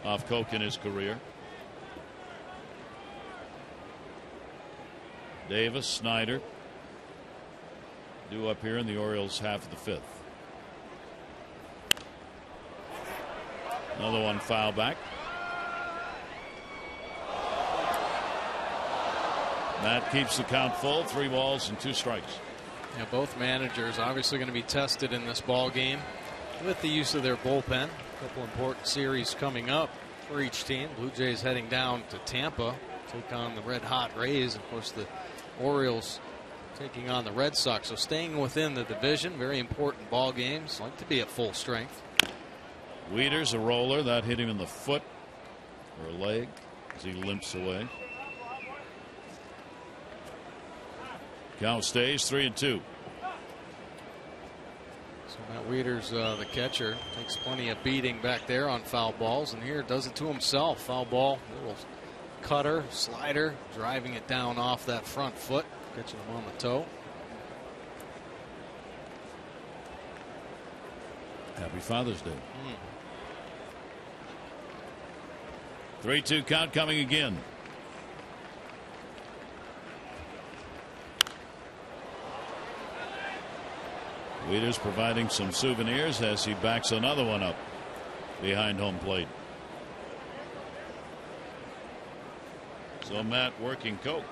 [SPEAKER 1] off Koch in his career. Davis, Snyder due up here in the Orioles half of the 5th. Another one foul back. Matt keeps the count full. 3 balls and 2 strikes.
[SPEAKER 2] Yeah, both managers obviously going to be tested in this ball game with the use of their bullpen. A couple important series coming up for each team. Blue Jays heading down to Tampa, take on the red hot Rays. Of course, the Orioles taking on the Red Sox. So staying within the division, very important ball games. Like to be at full strength.
[SPEAKER 1] Wieters a roller that hit him in the foot or a leg as he limps away. Count stays 3-2.
[SPEAKER 2] So Matt Wieters, the catcher, takes plenty of beating back there on foul balls, and here does it to himself. Foul ball, little cutter, slider, driving it down off that front foot, catching him on the toe.
[SPEAKER 1] Happy Father's Day. 3-2 count coming again. Wieters providing some souvenirs as he backs another one up behind home plate. So Matt working Koch.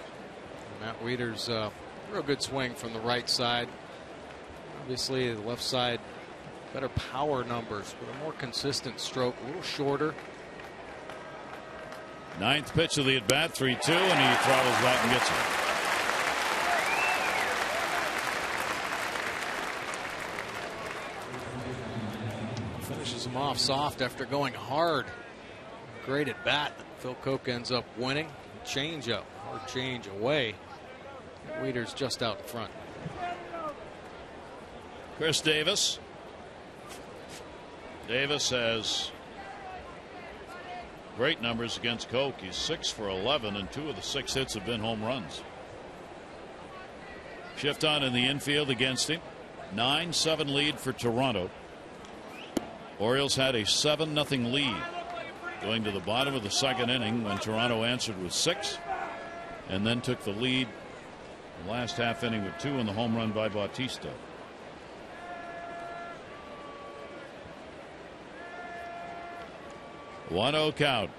[SPEAKER 2] Matt Wieters, real good swing from the right side. Obviously the left side better power numbers, but a more consistent stroke, a little shorter.
[SPEAKER 1] 9th pitch of the at bat, 3-2, and he throttles that and gets it.
[SPEAKER 2] Finishes him off soft after going hard. Great at bat. Phil Koch ends up winning. Change up, hard change away. Wieters just out in front.
[SPEAKER 1] Chris Davis. Davis has great numbers against Koch. He's 6 for 11, and 2 of the 6 hits have been home runs. Shift on in the infield against him. 9-7 lead for Toronto. Orioles had a 7-0 lead going to the bottom of the 2nd inning when Toronto answered with 6 and then took the lead the last half inning with 2 in the home run by Bautista. One-oh count.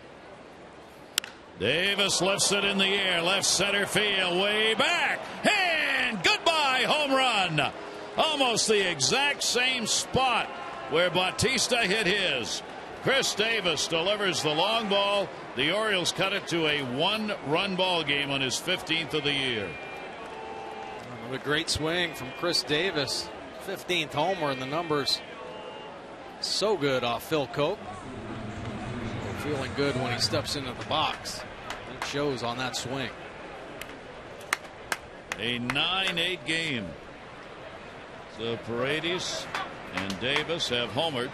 [SPEAKER 1] Davis lifts it in the air, left center field, way back, and goodbye, home run. Almost the exact same spot where Bautista hit his. Chris Davis delivers the long ball. The Orioles cut it to a 1-run ball game on his 15th of the year.
[SPEAKER 2] What a great swing from Chris Davis. 15th homer, and the numbers so good off Phil Cope. Feeling good when he steps into the box. It shows on that swing.
[SPEAKER 1] A 9-8 game. So Paredes and Davis have homered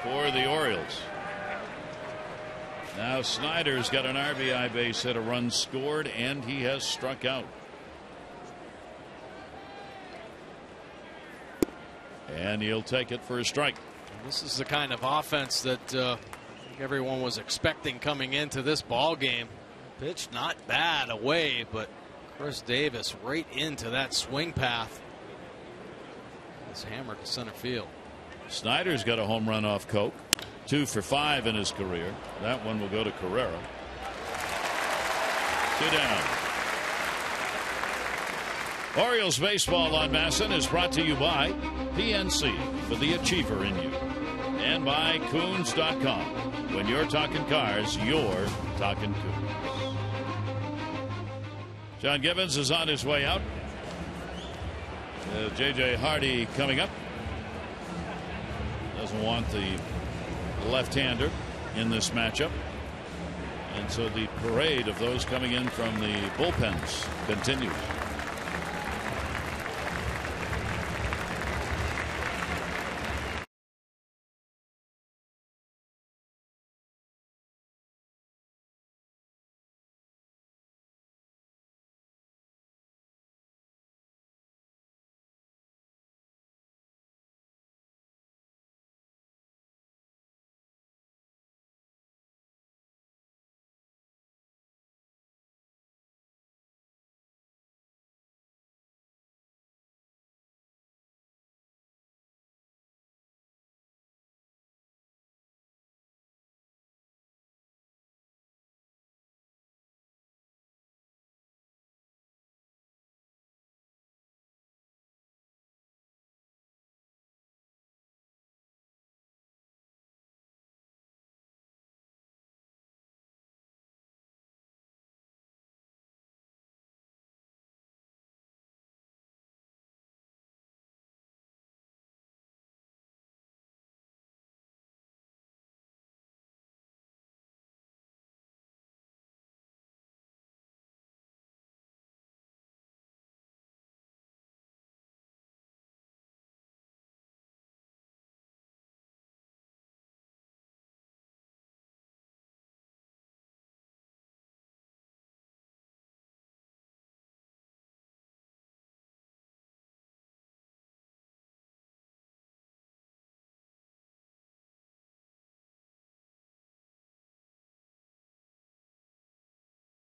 [SPEAKER 1] for the Orioles. Now Snyder's got an RBI base hit, a run scored, and he has struck out. And he'll take it for a strike.
[SPEAKER 2] This is the kind of offense that everyone was expecting coming into this ball game. Pitch not bad away, but Chris Davis right into that swing path. It's hammered to center field.
[SPEAKER 1] Snyder's got a home run off Coke. 2 for 5 in his career. That one will go to Carrera. 2 down. Orioles baseball on Masson is brought to you by PNC for the achiever in you, and by Coons.com. When you're talking cars, you're talking Coons. John Gibbons is on his way out. J.J. Hardy coming up. Doesn't want the left-hander in this matchup. And so the parade of those coming in from the bullpens continues.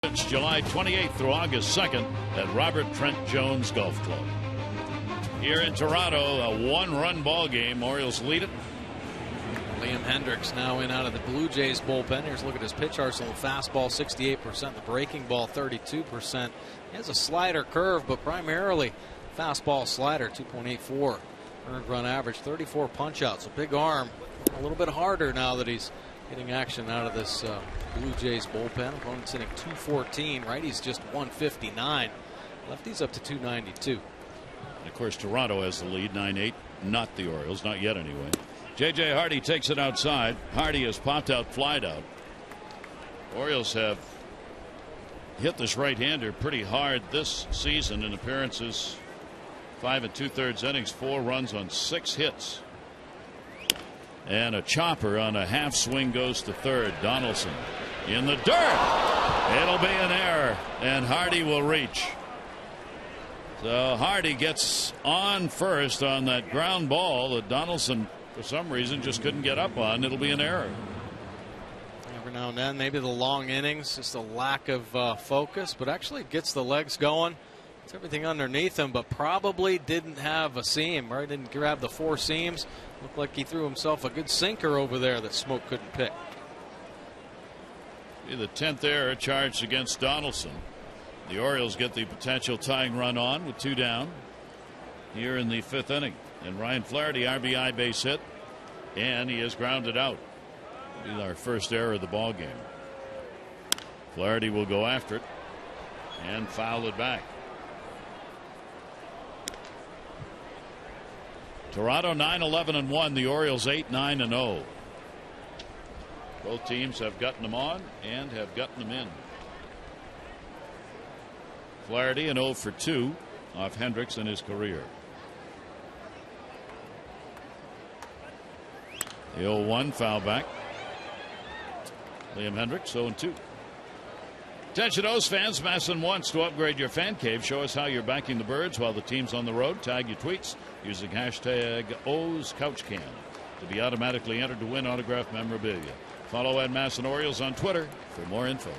[SPEAKER 1] It's July 28th through August 2nd at Robert Trent Jones Golf Club. Here in Toronto, a 1-run ball game. Orioles lead it.
[SPEAKER 2] Liam Hendricks now in out of the Blue Jays bullpen. Here's a look at his pitch arsenal. Fastball 68%, the breaking ball 32%. He has a slider curve, but primarily fastball slider, 2.84 earned run average, 34 punch outs. A big arm, a little bit harder now that he's getting action out of this Blue Jays bullpen. Opponent's hitting 214. Righty's just 159. Lefty's up to 292.
[SPEAKER 1] And of course, Toronto has the lead, 9-8. Not the Orioles, not yet anyway. J.J. Hardy takes it outside. Hardy has popped out, flied out. Orioles have hit this right-hander pretty hard this season in appearances. 5 2/3 innings, 4 runs on 6 hits. And a chopper on a half swing goes to third. Donaldson in the dirt. It'll be an error, and Hardy will reach. So Hardy gets on first on that ground ball that Donaldson, for some reason, just couldn't get up on. It'll be an error.
[SPEAKER 2] Every now and then, maybe the long innings, just a lack of focus, but actually gets the legs going. It's everything underneath him, but probably didn't have a seam, right? Didn't grab the 4 seams. Looked like he threw himself a good sinker over there that Smoke couldn't pick.
[SPEAKER 1] The 10th error charged against Donaldson. The Orioles get the potential tying run on with 2 down here in the 5th inning. And Ryan Flaherty, RBI base hit, and he is grounded out. Be our first error of the ball game. Flaherty will go after it and foul it back. Toronto 9-11-1. The Orioles 8-9-0. Both teams have gotten them on and have gotten them in. Flaherty an 0 for 2 off Hendricks in his career. The 0-1 foul back. Liam Hendricks 0-2. Attention O's fans, Masson wants to upgrade your fan cave. Show us how you're backing the Birds while the team's on the road. Tag your tweets using hashtag #OsCouchCam to be automatically entered to win autographed memorabilia. Follow at Masson Orioles on Twitter for more info.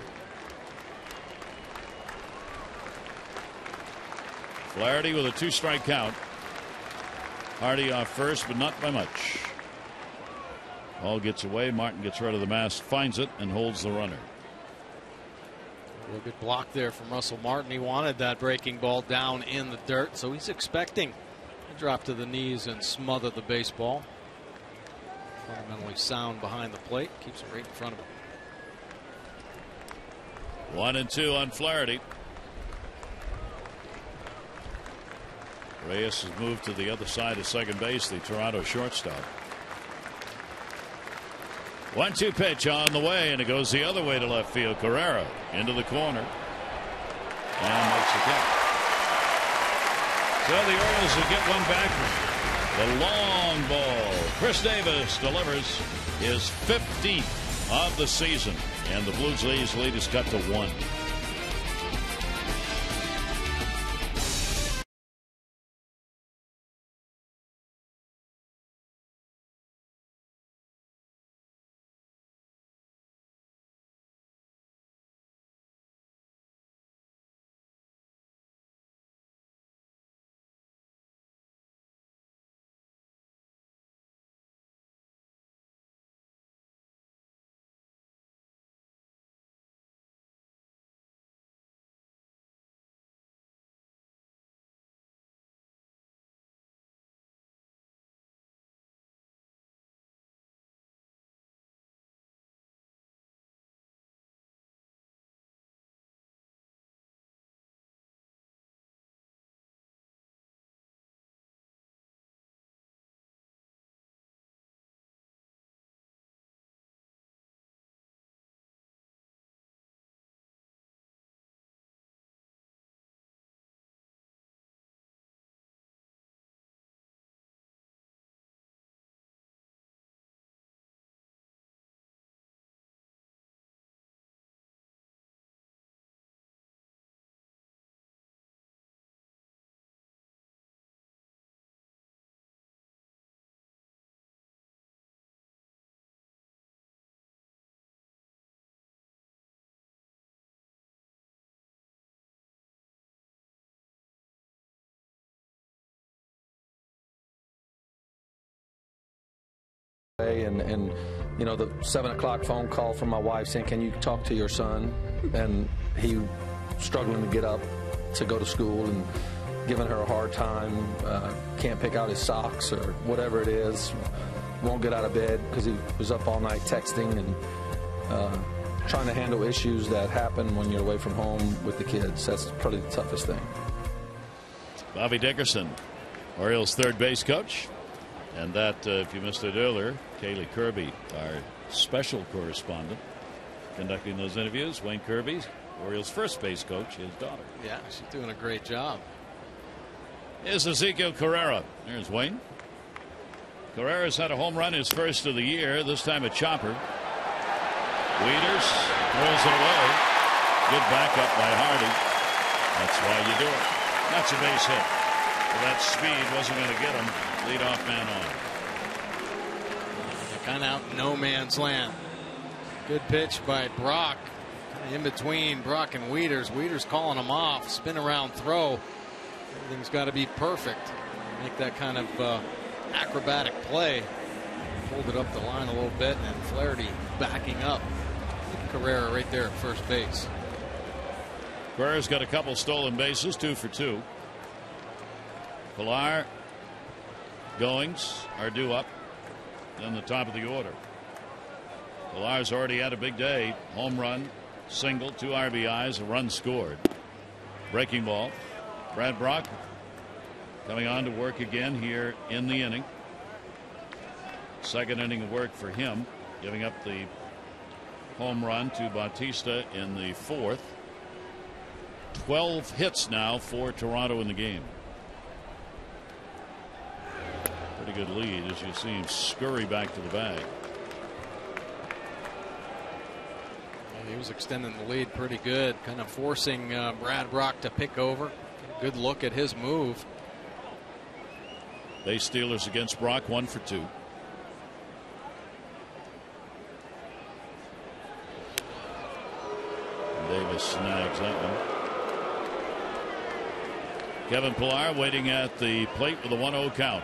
[SPEAKER 1] Flaherty with a 2-strike count. Hardy off first, but not by much. Ball gets away. Martin gets rid of the mask, finds it, and holds the runner.
[SPEAKER 2] A good block there from Russell Martin. He wanted that breaking ball down in the dirt, so he's expecting to drop to the knees and smother the baseball. Fundamentally sound behind the plate, keeps it right in front of him.
[SPEAKER 1] 1-2 on Flaherty. Reyes has moved to the other side of second base, the Toronto shortstop. 1-2 pitch on the way, and it goes the other way to left field. Carrera into the corner and makes the catch. So the Orioles will get one back. The long ball. Chris Davis delivers his 15th of the season, and the Blue Jays lead is cut to 1.
[SPEAKER 8] And you know, the 7 o'clock phone call from my wife saying, can you talk to your son? And he struggling to get up to go to school and giving her a hard time, can't pick out his socks or whatever it is, won't get out of bed because he was up all night texting and trying to handle issues that happen when you're away from home with the kids. That's probably the toughest thing.
[SPEAKER 1] Bobby Dickerson, Orioles third base coach. And that, if you missed it earlier, Kaylee Kirby, our special correspondent, conducting those interviews. Wayne Kirby, Orioles first base coach, his daughter.
[SPEAKER 2] Yeah, she's doing a great job.
[SPEAKER 1] Here's Ezequiel Carrera. There's Wayne. Carrera's had a home run, his first of the year, this time a chopper. WIETERS throws it away. Good backup by Hardy. That's why you do it. That's a base hit. But that speed wasn't going to get him. Leadoff man on.
[SPEAKER 2] They're kind of out in no man's land. Good pitch by Brock. In between Brock and WIETERS. WIETERS calling him off. Spin around throw. Everything's got to be perfect. Make that kind of acrobatic play. Hold it up the line a little bit, and Flaherty backing up. Carrera right there at first base.
[SPEAKER 1] Carrera's got a couple stolen bases, 2 for 2. Pilar, Goings are due up in the top of the order. Pilar's already had a big day. Home run, single, 2 RBIs, a run scored. Breaking ball. Brad Brock coming on to work again here in the inning. Second inning of work for him, giving up the home run to Bautista in the 4th. 12 hits now for Toronto in the game. Pretty good lead as you see him scurry back to the bag.
[SPEAKER 2] He was extending the lead pretty good, kind of forcing Brad Brock to pick over. Good look at his move.
[SPEAKER 1] Base stealers against Brock, 1 for 2. Davis snags that one. Kevin Pillar waiting at the plate with a 1-0 count.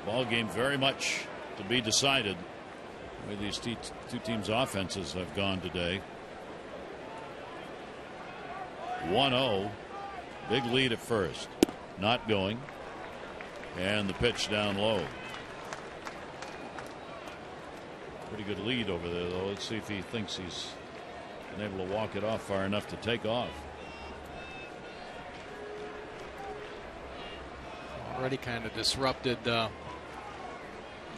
[SPEAKER 1] Ball game very much to be decided. The way these two teams' offenses have gone today. 1-0. Big lead at first. Not going. And the pitch down low. Pretty good lead over there, though. Let's see if he thinks he's been able to walk it off far enough to take off.
[SPEAKER 2] Already kind of disrupted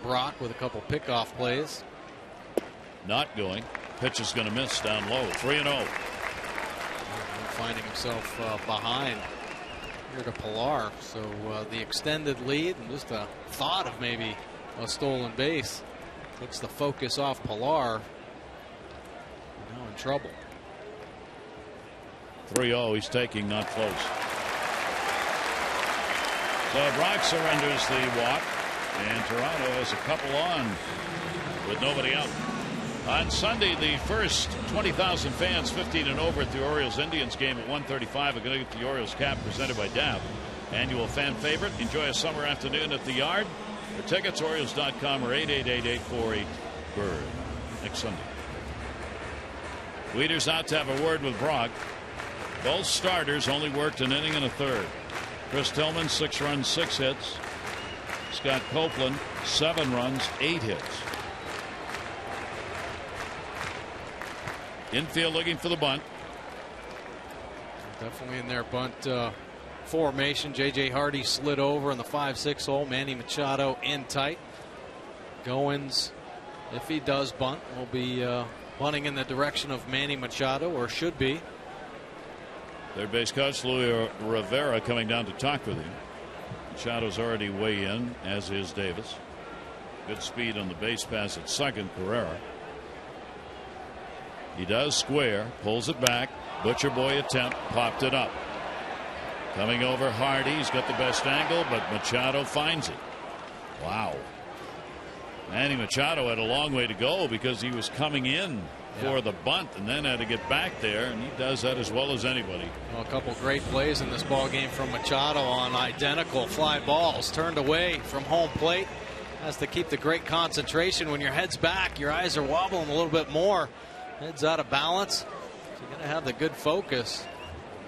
[SPEAKER 2] Brock with a couple pickoff plays.
[SPEAKER 1] Not going. Pitch is going to miss down low. 3-0.
[SPEAKER 2] Finding himself behind here to Pillar. So the extended lead and just a thought of maybe a stolen base takes the focus off Pillar. Now in trouble.
[SPEAKER 1] 3-0. He's taking, not close. So Brock surrenders the walk, and Toronto has a couple on with nobody out. On Sunday, the first 20,000 fans 15 and over at the Orioles-Indians game at 1:35 are going to get the Orioles cap presented by DAP. Annual fan favorite. Enjoy a summer afternoon at the Yard. For tickets, Orioles.com or 888-848-BIRD. Next Sunday. WIETERS out to have a word with Brock. Both starters only worked an inning and a third. Chris Tillman, 6 runs, 6 hits. Scott Copeland, 7 runs, 8 hits. Infield looking for the bunt.
[SPEAKER 2] Definitely in their bunt formation. J.J. Hardy slid over in the 5-6 hole. Manny Machado in tight. Goins, if he does bunt, will be bunting in the direction of Manny Machado, or should be.
[SPEAKER 1] Third base coach Louis Rivera coming down to talk with him. Machado's already way in, as is Davis. Good speed on the base pass at second. Carrera. He does square, pulls it back. Butcher Boy attempt, popped it up. Coming over Hardy. He's got the best angle, but Machado finds it. Wow. Manny Machado had a long way to go because he was coming in for the bunt and then had to get back there, and he does that as well as anybody.
[SPEAKER 2] Well, a couple great plays in this ball game from Machado on identical fly balls. Turned away from home plate. Has to keep the great concentration. When your head's back, your eyes are wobbling a little bit more. Head's out of balance. So you got to have the good focus.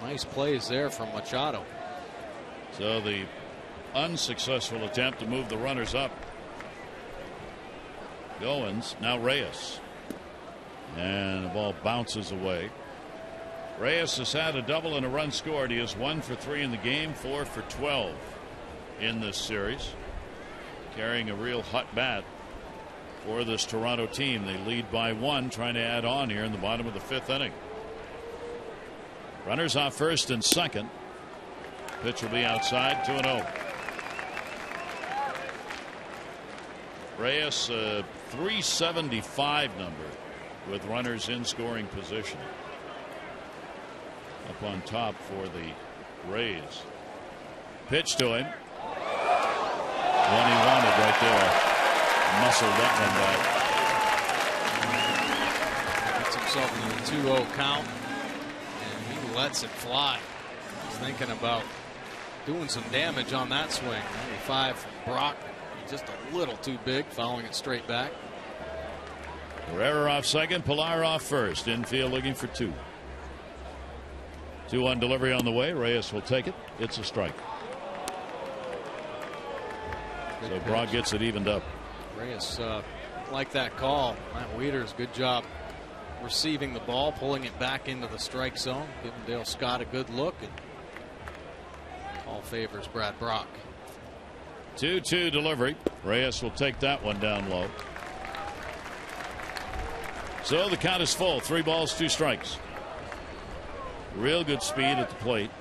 [SPEAKER 2] Nice plays there from Machado.
[SPEAKER 1] So the unsuccessful attempt to move the runners up. Goins, now Reyes. And the ball bounces away. Reyes has had a double and a run scored. He is 1 for 3 in the game, 4 for 12 in this series. Carrying a real hot bat for this Toronto team. They lead by 1, trying to add on here in the bottom of the 5th inning. Runners off first and second. Pitch will be outside, 2-0. Reyes, 375 number with runners in scoring position. Up on top for the Rays. Pitch to him. One he wanted right there. Muscled that one back.
[SPEAKER 2] Gets himself in the 2-0 count, and he lets it fly. He's thinking about doing some damage on that swing. 95 from Brock. Just a little too big, following it straight back.
[SPEAKER 1] Carrera off second, Pillar off first. Infield looking for 2. 2-1 delivery on the way. Reyes will take it. It's a strike. So Brock gets it evened up.
[SPEAKER 2] Reyes don't like that call. Matt WIETERS, good job receiving the ball, pulling it back into the strike zone, giving Dale Scott a good look, and all favors Brad Brock.
[SPEAKER 1] 2-2 delivery. Reyes will take that one down low. So the count is full. 3 balls, 2 strikes. Real good speed at the plate.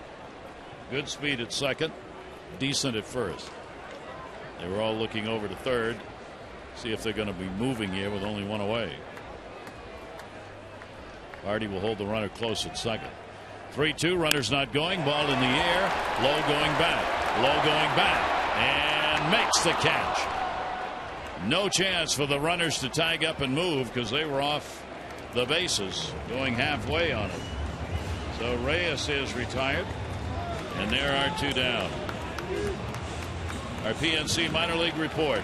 [SPEAKER 1] Good speed at second. Decent at first. They were all looking over to third. See if they're going to be moving here with only 1 away. Hardy will hold the runner close at second. 3-2, runners not going. Ball in the air. Low going back. Low going back. And makes the catch. No chance for the runners to tag up and move because they were off the bases going halfway on it. So Reyes is retired. And there are 2 down. Our PNC minor league report.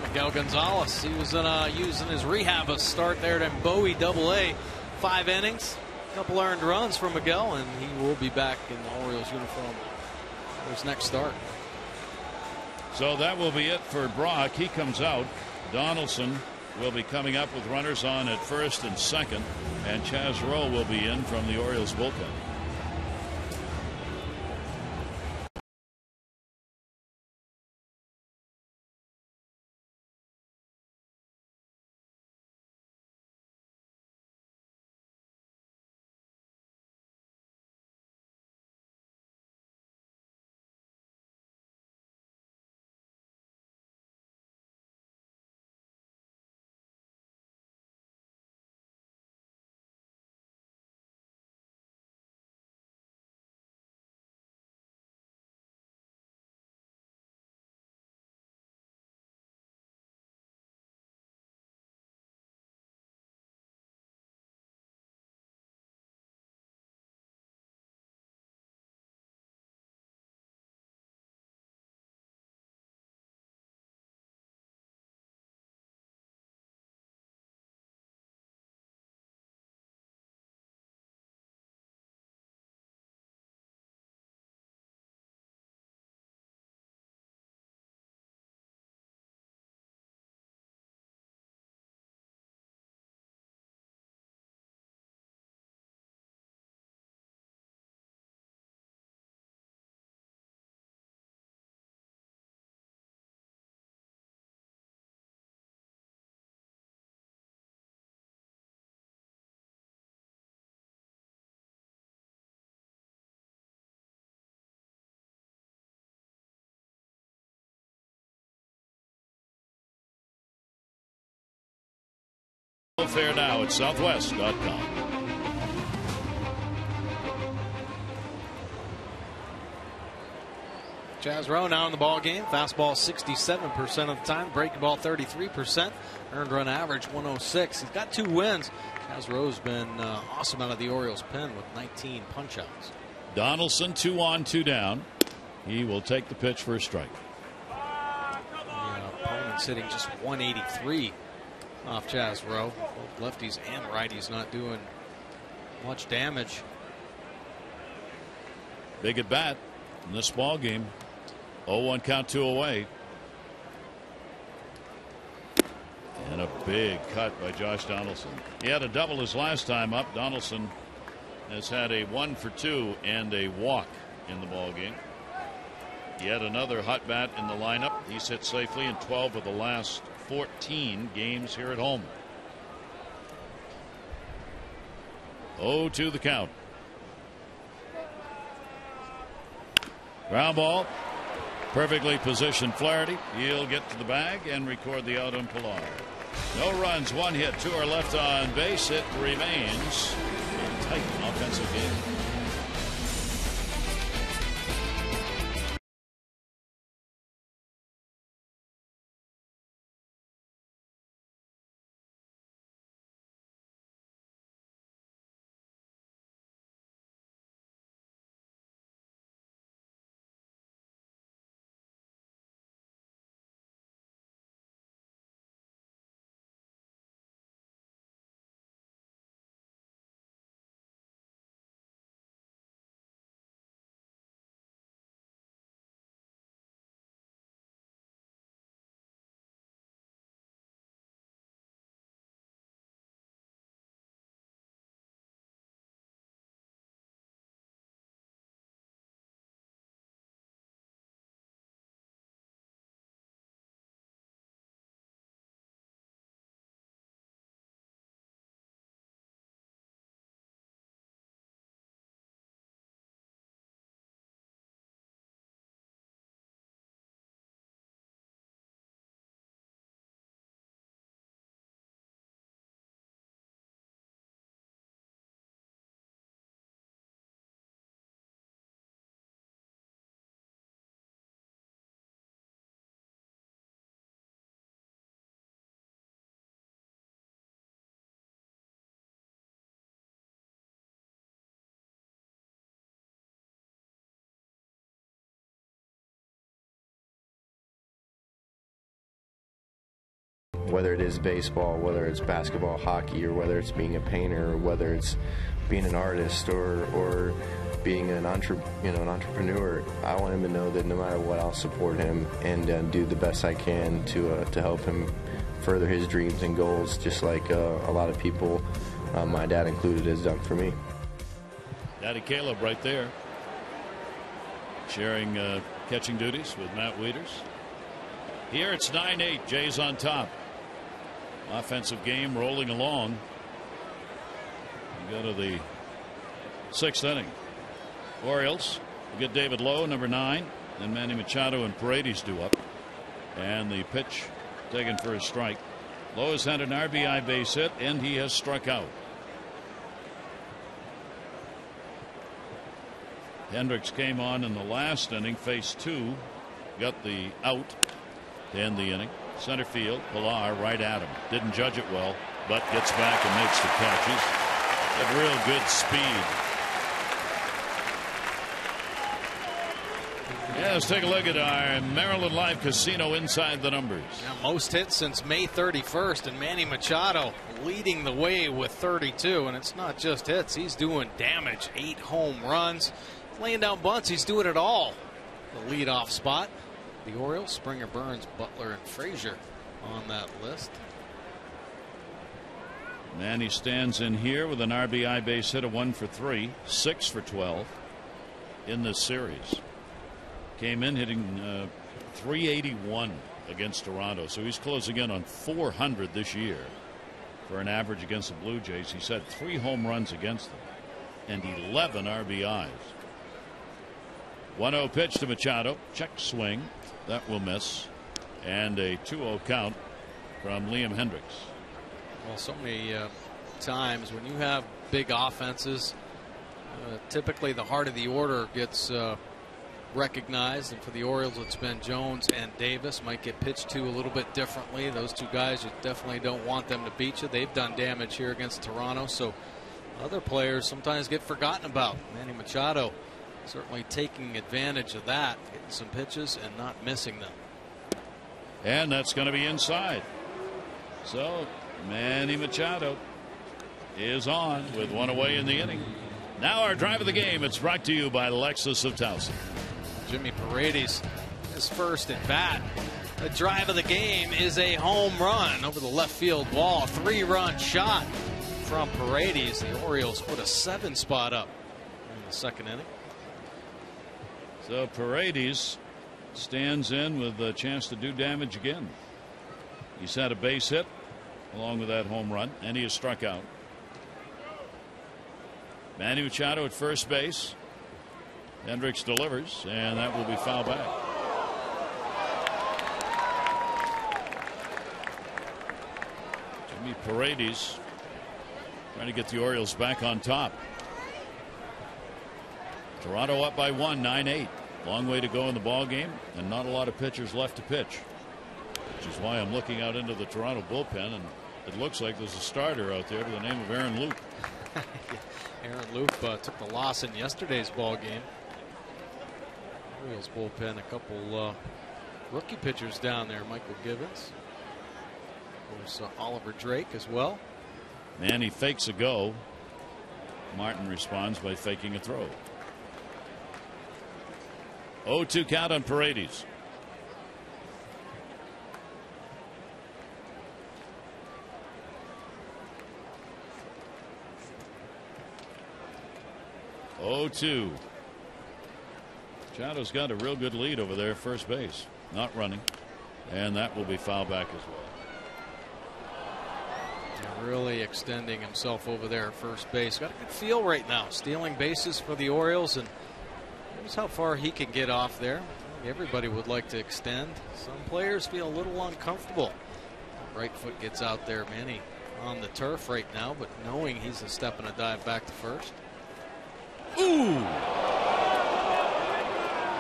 [SPEAKER 2] Miguel Gonzalez, he was using his rehab start there at Bowie AA. 5 innings, a couple earned runs for Miguel, and he will be back in the Orioles uniform for his next start.
[SPEAKER 1] So that will be it for Brock. He comes out. Donaldson will be coming up with runners on at first and second, and Chaz Rowe will be in from the Orioles bullpen. Fair now at Southwest.com.
[SPEAKER 2] Chaz Rowe now in the ball game. Fastball 67% of the time. Breaking ball 33%. Earned run average 106. He's got 2 wins. Chaz Rowe's been awesome out of the Orioles pen with 19 punch-outs.
[SPEAKER 1] Donaldson 2 on 2 down. He will take the pitch for a strike.
[SPEAKER 2] The opponent's hitting just 183 off Chaz Rowe. Both lefties and righties not doing much damage.
[SPEAKER 1] Big at bat in this ball game. 0-1 count, 2 away. And a big cut by Josh Donaldson. He had a double his last time up. Donaldson has had a 1 for 2 and a walk in the ball game. Yet another hot bat in the lineup. He's hit safely in 12 of the last 14 games here at home. 0-2 the count. Ground ball. Perfectly positioned Flaherty. He'll get to the bag and record the out on Pilar. No runs, 1 hit, 2 are left on base. It remains a tight offensive game.
[SPEAKER 9] whether it is baseball, whether it's basketball, hockey, or whether it's being a painter, or whether it's being an artist or being an entrepreneur. I want him to know that no matter what, I'll support him and do the best I can to help him further his dreams and goals, just like a lot of people, my dad included, has done for me.
[SPEAKER 1] Daddy Caleb right there, sharing catching duties with Matt Wieters. Here it's 9-8. Jays on top. Offensive game rolling along. We go to the 6th inning. Orioles will get David Lowe, number 9, and Manny Machado and Paredes due up. And the pitch taken for a strike. Lowe has had an RBI base hit, and he has struck out. Hendricks came on in the last inning, faced 2, got the out to end the inning. Center field, Pilar right at him. Didn't judge it well, but gets back and makes the catch. He's got real good speed. Yeah, let's take a look at our Maryland Live Casino inside the numbers.
[SPEAKER 2] Yeah, most hits since May 31st, and Manny Machado leading the way with 32. And it's not just hits, he's doing damage. 8 home runs, laying down bunts, he's doing it all. The leadoff spot. The Orioles, Springer, Burns, Butler, and Frazier on that list.
[SPEAKER 1] Manny stands in here with an RBI base hit of 1 for 3, 6 for 12 in this series. Came in hitting 381 against Toronto, so he's closing in on 400 this year for an average against the Blue Jays. He's had 3 home runs against them and 11 RBIs. 1-0 pitch to Machado. Check swing. That will miss. And a 2-0 count from Liam Hendricks.
[SPEAKER 2] Well, so many times when you have big offenses, typically the heart of the order gets recognized, and for the Orioles it's been Jones and Davis. Might get pitched to a little bit differently. Those 2 guys, you definitely don't want them to beat you. They've done damage here against Toronto, so other players sometimes get forgotten about. Manny Machado certainly taking advantage of that, getting some pitches and not missing them.
[SPEAKER 1] And that's going to be inside. So Manny Machado is on with 1 away in the inning. Now our drive of the game. It's brought to you by Lexus of Towson.
[SPEAKER 2] Jimmy Paredes, his first at bat. The drive of the game is a home run over the left field wall. 3-run shot from Paredes. The Orioles put a 7 spot up in the 2nd inning.
[SPEAKER 1] So Paredes stands in with a chance to do damage again. He's had a base hit along with that home run, and he has struck out. Manny Machado at first base. Hendricks delivers, and that will be foul back. Jimmy Paredes trying to get the Orioles back on top. Toronto up by 1, 9-8. Long way to go in the ball game, and not a lot of pitchers left to pitch, which is why I'm looking out into the Toronto bullpen, and it looks like there's a starter out there by the name of Aaron Loup.
[SPEAKER 2] Aaron Loup took the loss in yesterday's ball game. Orioles bullpen, a couple rookie pitchers down there. Michael Gibbons, of course, Oliver Drake as well.
[SPEAKER 1] Manny fakes a go. Martin responds by faking a throw. 0-2 count on Paredes. Machado's got a real good lead over there at first base. Not running. And that will be foul back as well.
[SPEAKER 2] Yeah, really extending himself over there at first base. Got a good feel right now. Stealing bases for the Orioles, and here's how far he can get off there. Everybody would like to extend. Some players feel a little uncomfortable. Right foot gets out there. Manny on the turf right now, but knowing he's a step and a dive back to first.
[SPEAKER 1] Ooh!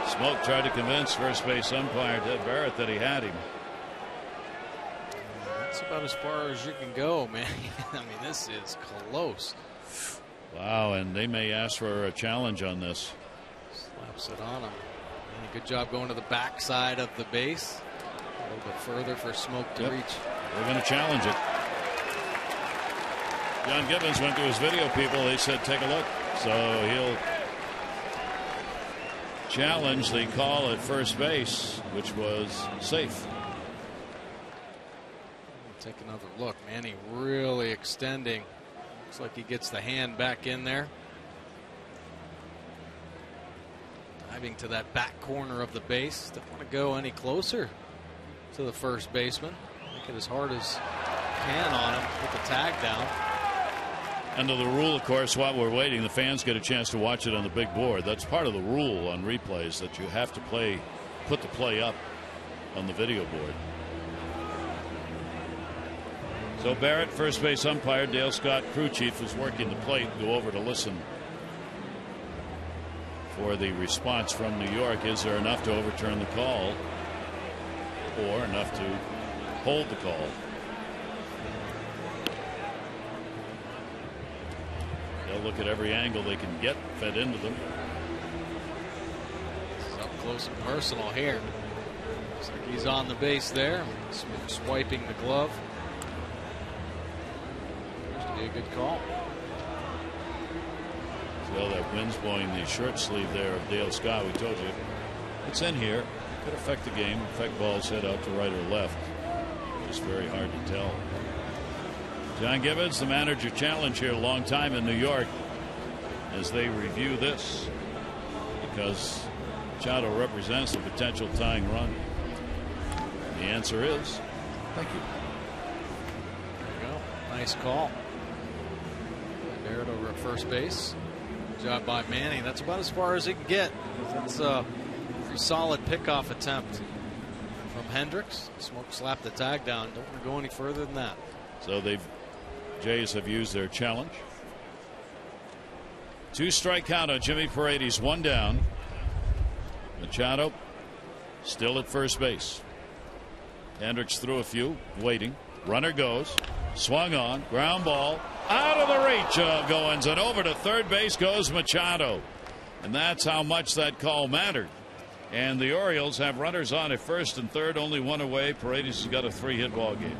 [SPEAKER 1] Smoke tried to convince first base umpire Ted Barrett that he had him.
[SPEAKER 2] That's about as far as you can go, man. I mean, this is close.
[SPEAKER 1] Wow, and they may ask for a challenge on this.
[SPEAKER 2] Slaps it on him. And a good job going to the backside of the base. A little bit further for Smoke to reach.
[SPEAKER 1] They're going to challenge it. John Gibbons went to his video people. They said, take a look. So he'll challenge the call at first base, which was safe.
[SPEAKER 2] Take another look. Manny really extending. Looks like he gets the hand back in there. Diving to that back corner of the base. Don't want to go any closer to the first baseman. Make it as hard as can on him. Put the tag down.
[SPEAKER 1] Under the rule, of course, while we're waiting, the fans get a chance to watch it on the big board. That's part of the rule on replays, that you have to put the play up on the video board. So Barrett, first base umpire, Dale Scott, crew chief, is working the plate. Go over to listen for the response from New York. Is there enough to overturn the call, or enough to hold the call? They'll look at every angle they can get fed into them.
[SPEAKER 2] This is up close and personal here. Looks like he's on the base there, swiping the glove. Appears to be a good call.
[SPEAKER 1] So that wind's blowing the shirt sleeve there of Dale Scott. We told you it's in here. It could affect the game, affect balls head out to right or left. Just very hard to tell. John Gibbons, the manager, challenge here a long time in New York as they review this, because Machado represents a potential tying run. The answer is thank you.
[SPEAKER 2] There you go. Nice call. Barrett over at first base. Good job by Manning. That's about as far as he can get. That's a pretty solid pickoff attempt from Hendricks. Smoke slapped the tag down. Don't want to go any further than that.
[SPEAKER 1] So Jays have used their challenge. 2-strike count on Jimmy Paredes, 1 down. Machado still at first base. Hendricks threw a few, waiting. Runner goes, swung on, ground ball, out of the reach of Goins, and over to third base goes Machado. And that's how much that call mattered. And the Orioles have runners on at first and third, only one away. Paredes has got a 3-hit ball game.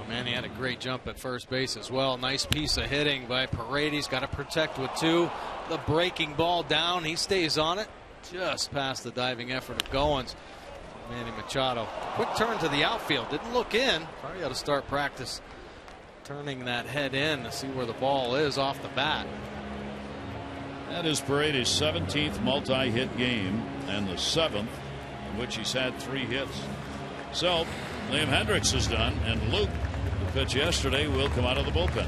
[SPEAKER 2] Man, he had a great jump at first base as well. Nice piece of hitting by Paredes. Got to protect with 2. The breaking ball down. He stays on it. Just past the diving effort of Goins. Manny Machado. Quick turn to the outfield. Didn't look in. Probably got to start practice turning that head in to see where the ball is off the bat.
[SPEAKER 1] That is Paredes' 17th multi-hit game and the 7th in which he's had 3 hits. So Liam Hendricks is done, and Luke, the pitch yesterday, will come out of the bullpen.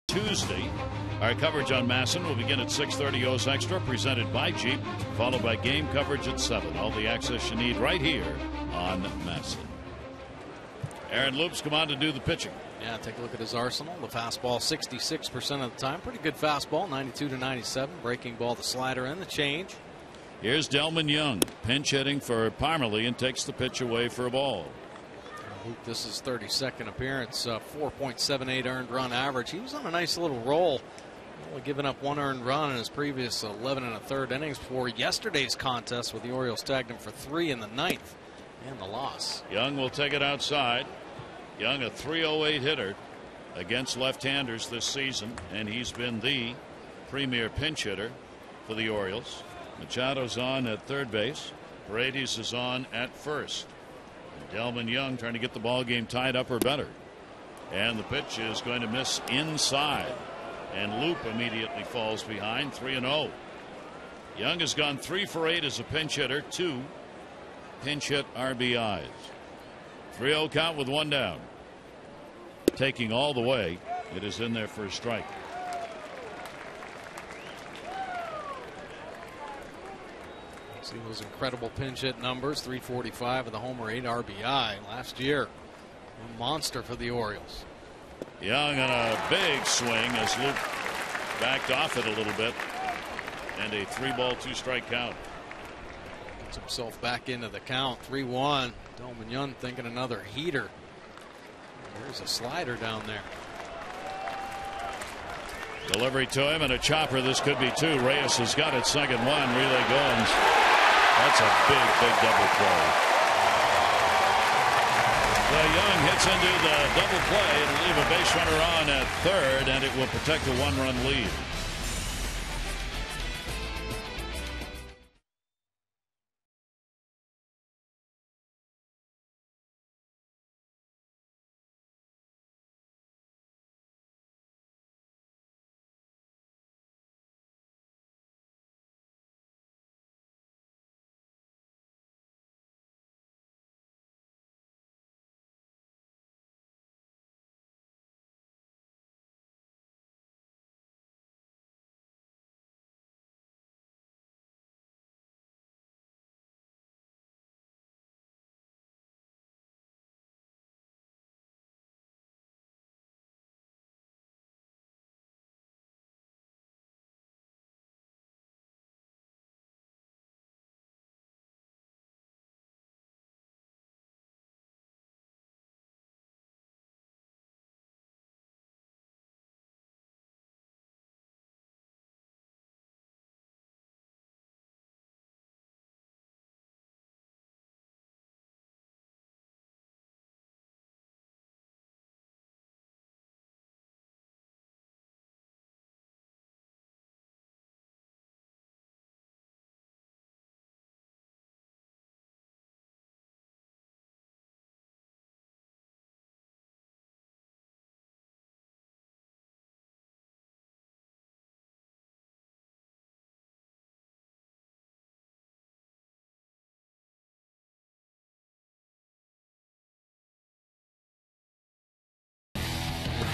[SPEAKER 1] Tuesday. Our coverage on Masson will begin at 6:30 O's Extra, presented by Jeep, followed by game coverage at 7. All the access you need right here on Masson. Aaron Loops come on to do the pitching.
[SPEAKER 2] Yeah, take a look at his arsenal. The fastball 66% of the time. Pretty good fastball, 92 to 97. Breaking ball, the slider, and the change.
[SPEAKER 1] Here's Delman Young, pinch hitting for Parmalee, and takes the pitch away for a ball.
[SPEAKER 2] This is 32nd appearance, 4.78 earned run average. He was on a nice little roll, only giving up 1 earned run in his previous 11 1/3 innings before yesterday's contest, with the Orioles tagged him for 3 in the 9th and the loss.
[SPEAKER 1] Young will take it outside. Young, a .308 hitter against left-handers this season, and he's been the premier pinch hitter for the Orioles. Machado's on at third base. Paredes is on at first. And Delman Young trying to get the ball game tied up or better. And the pitch is going to miss inside. And Loop immediately falls behind, 3-0. Young has gone 3 for 8 as a pinch hitter, 2 pinch hit RBIs. 3-0 count with 1 down. Taking all the way. It is in there for a strike.
[SPEAKER 2] See those incredible pinch hit numbers, 345 with a homer, 8 RBI last year. A monster for the Orioles.
[SPEAKER 1] Young on a big swing as Luke backed off it a little bit. And a 3-ball 2-strike count.
[SPEAKER 2] Gets himself back into the count, 3-1. Delman Young thinking another heater. There's a slider down there.
[SPEAKER 1] Delivery to him and a chopper. This could be 2. Reyes has got it. Second one. Relay Goins. That's a big, big double play. Young hits into the double play. It'll leave a base runner on at third, and it will protect a 1-run lead.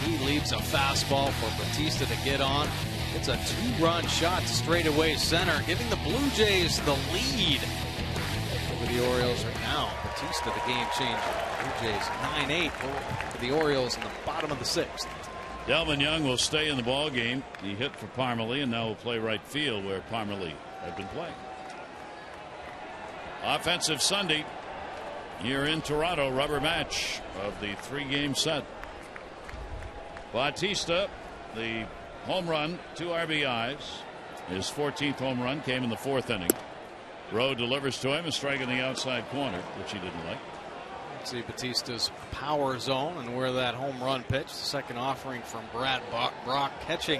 [SPEAKER 2] He leaves a fastball for Bautista to get on. It's a 2-run shot to straightaway center, giving the Blue Jays the lead over the Orioles right now. Bautista, the game changer. Blue Jays 9-8 for the Orioles in the bottom of the 6th.
[SPEAKER 1] Delman Young will stay in the ball game. He hit for Parmalee and now will play right field where Parmalee had been playing. Offensive Sunday here in Toronto, rubber match of the 3-game set. Bautista, the home run, 2 RBIs. His 14th home run came in the 4th inning. Rowe delivers to him, a strike in the outside corner, which he didn't like.
[SPEAKER 2] Let's see Bautista's power zone and where that home run pitch. The second offering from Brad Brock, catching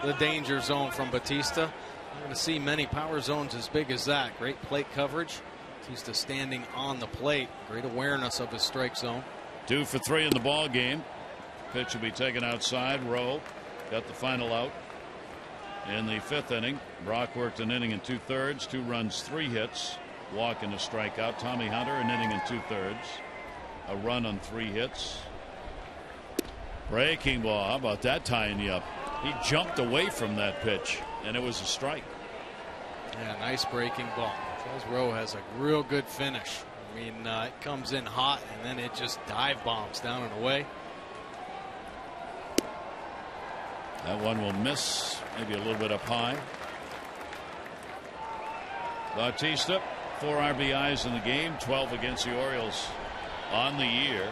[SPEAKER 2] the danger zone from Bautista. You're going to see many power zones as big as that. Great plate coverage. Bautista standing on the plate. Great awareness of his strike zone.
[SPEAKER 1] 2 for 3 in the ball game. Pitch will be taken outside. Rowe got the final out in the 5th inning. Brock worked an inning and 2/3, 2 runs, 3 hits, walk and a strikeout. Tommy Hunter, an inning and 2/3, a run on 3 hits. Breaking ball. How about that tying you up? He jumped away from that pitch and it was a strike.
[SPEAKER 2] Yeah, nice breaking ball. Charles Rowe has a real good finish. I mean, it comes in hot and then it just dive bombs down and away.
[SPEAKER 1] That one will miss, maybe a little bit up high. Bautista, 4 RBIs in the game, 12 against the Orioles on the year,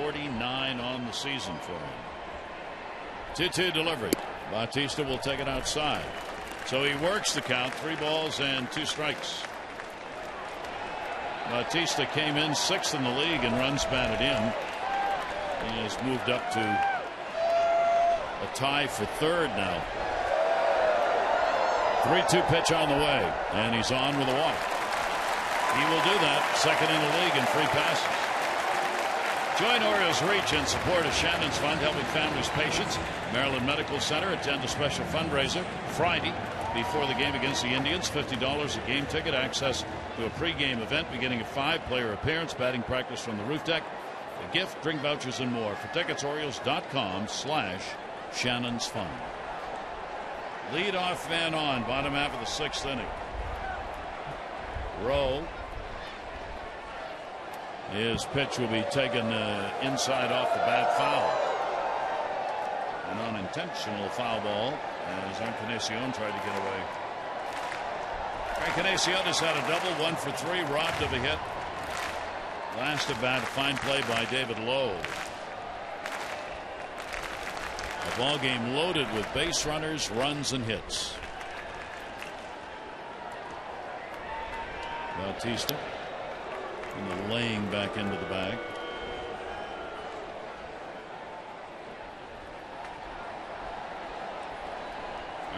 [SPEAKER 1] 49 on the season for him. 2-2 delivery. Bautista will take it outside. So he works the count, 3 balls and 2 strikes. Bautista came in 6th in the league in runs batted in. He has moved up to a tie for 3rd now. 3-2 pitch on the way, and he's on with a walk. He will do that, 2nd in the league in free passes. Join Orioles Reach in support of Shannon's Fund, helping families, patients. Maryland Medical Center. Attend a special fundraiser Friday before the game against the Indians. $50 a game ticket, access to a pregame event beginning at 5, player appearance, batting practice from the roof deck, a gift, drink vouchers, and more. For tickets, Orioles.com/Shannon's Fund. Leadoff man on, bottom half of the 6th inning. Rowe. His pitch will be taken inside off the bat, foul. An unintentional foul ball as Encarnacion tried to get away. Encarnacion has had a double, 1 for 3, robbed of a hit. Last at bat, a fine play by David Lowe. A ball game loaded with base runners, runs, and hits. Bautista laying back into the bag.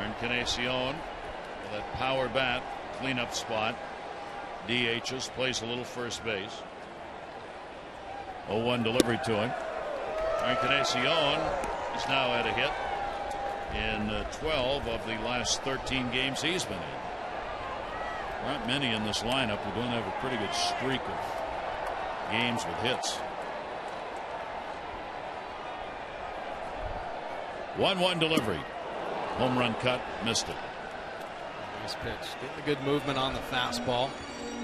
[SPEAKER 1] Encarnacion with that power bat, cleanup spot. DHs, plays a little first base. 0-1 delivery to him. Encarnacion is now at a hit in 12 of the last 13 games he's been in. There aren't many in this lineup who don't have a pretty good streak of games with hits. 1-1 delivery. Home run cut, missed it.
[SPEAKER 2] Nice pitch. Getting a good movement on the fastball.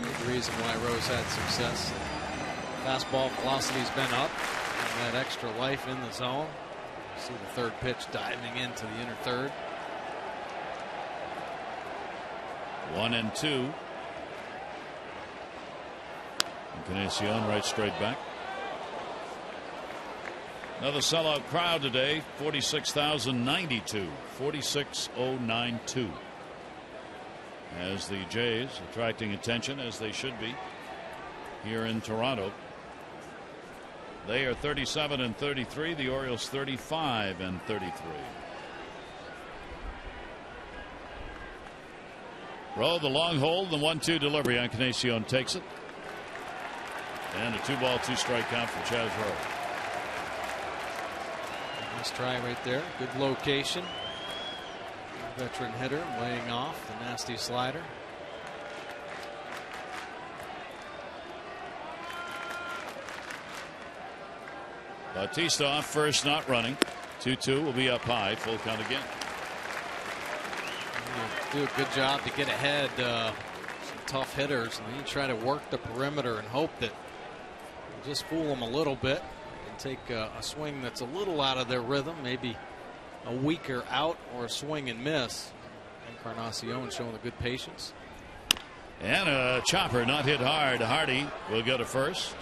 [SPEAKER 2] Good reason why Rose had success. Fastball velocity's been up. And that extra life in the zone. See the 3rd pitch diving into the inner 3rd.
[SPEAKER 1] 1-2. Encarnacion right straight back. Another sellout crowd today, 46,092, 46,092. As the Jays attracting attention, as they should be, here in Toronto. They are 37-33. The Orioles 35-33. Rowe, the long hold, the 1-2 delivery. Encarnacion takes it. And a 2-ball, 2-strike count for Chaz Rowe.
[SPEAKER 2] Nice try right there. Good location. Veteran hitter laying off the nasty slider.
[SPEAKER 1] Bautista off first, not running. 2-2 will be up high. Full count again.
[SPEAKER 2] Do a good job to get ahead some tough hitters, and then you try to work the perimeter and hope that you just fool them a little bit and take a swing that's a little out of their rhythm, maybe a weaker out or a swing and miss. Encarnacion showing the good patience.
[SPEAKER 1] And a chopper not hit hard. Hardy will go to first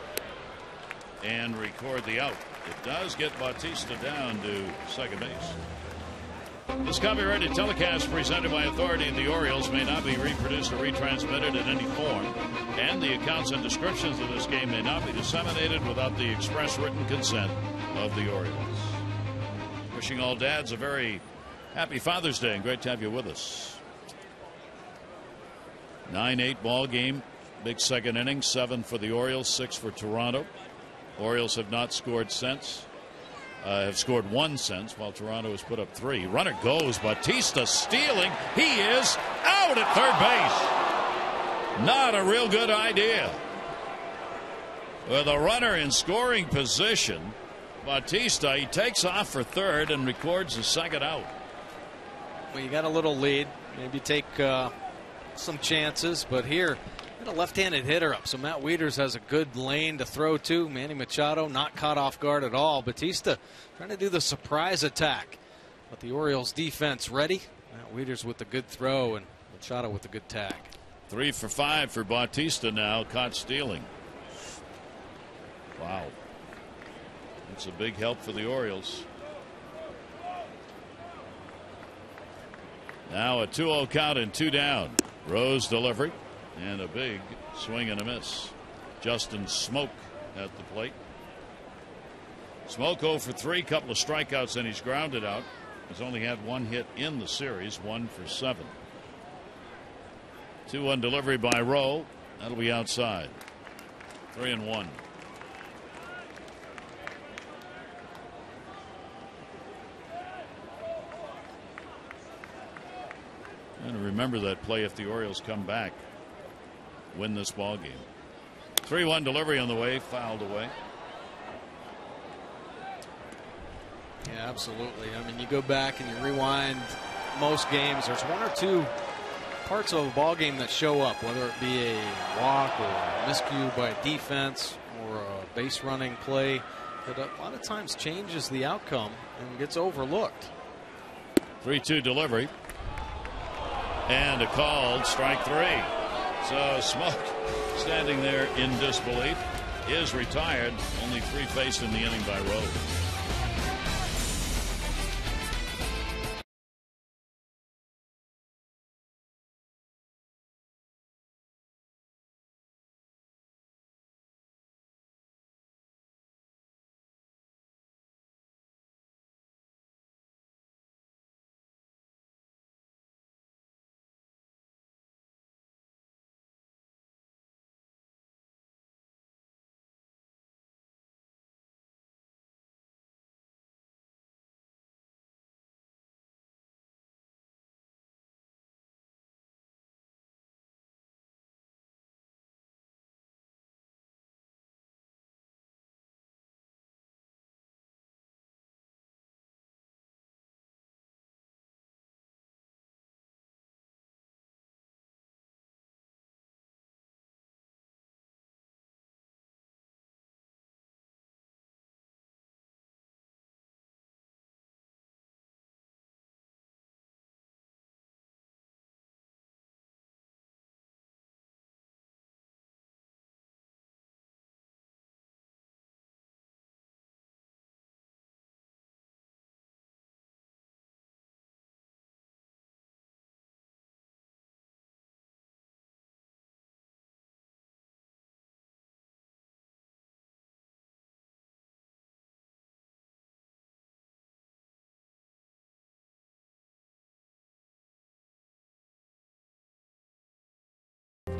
[SPEAKER 1] and record the out. It does get Bautista down to second base. This copyrighted telecast presented by authority of the Orioles may not be reproduced or retransmitted in any form, and the accounts and descriptions of this game may not be disseminated without the express written consent of the Orioles. Wishing all dads a very happy Father's Day, and great to have you with us. 9-8 ball game, big 2nd inning, 7 for the Orioles, 6 for Toronto. Orioles have not scored since. Have scored 1 since, while Toronto has put up 3. Runner goes. Bautista stealing. He is out at third base. Not a real good idea. With a runner in scoring position, Bautista, he takes off for third and records the second out.
[SPEAKER 2] Well, you got a little lead. Maybe take some chances, but here, got a left-handed hitter up, so Matt WIETERS has a good lane to throw to. Manny Machado not caught off guard at all. Bautista trying to do the surprise attack But the Orioles defense ready. Wieters with the good throw and Machado with the good tag.
[SPEAKER 1] 3 for 5 for Bautista now, caught stealing. Wow. That's a big help for the Orioles. Now a 2-0 count and 2 down. Rose delivery and a big swing and a miss. Justin SMOAK at the plate. SMOAK 0 for 3, couple of strikeouts, and he's grounded out. He's only had 1 hit in the series, 1 for 7. 2-1 delivery by Rowe. That'll be outside. 3-1. And remember that play if the Orioles come back, win this ball game. 3-1 delivery on the way, fouled away.
[SPEAKER 2] Yeah, absolutely. I mean, you go back and you rewind most games, there's 1 or 2 parts of a ball game that show up, whether it be a walk or a miscue by a defense or a base running play, that a lot of times changes the outcome and gets overlooked.
[SPEAKER 1] 3-2 delivery. And a called strike 3. So SMOAK, standing there in disbelief, is retired. Only 3 faced in the inning by Rowe.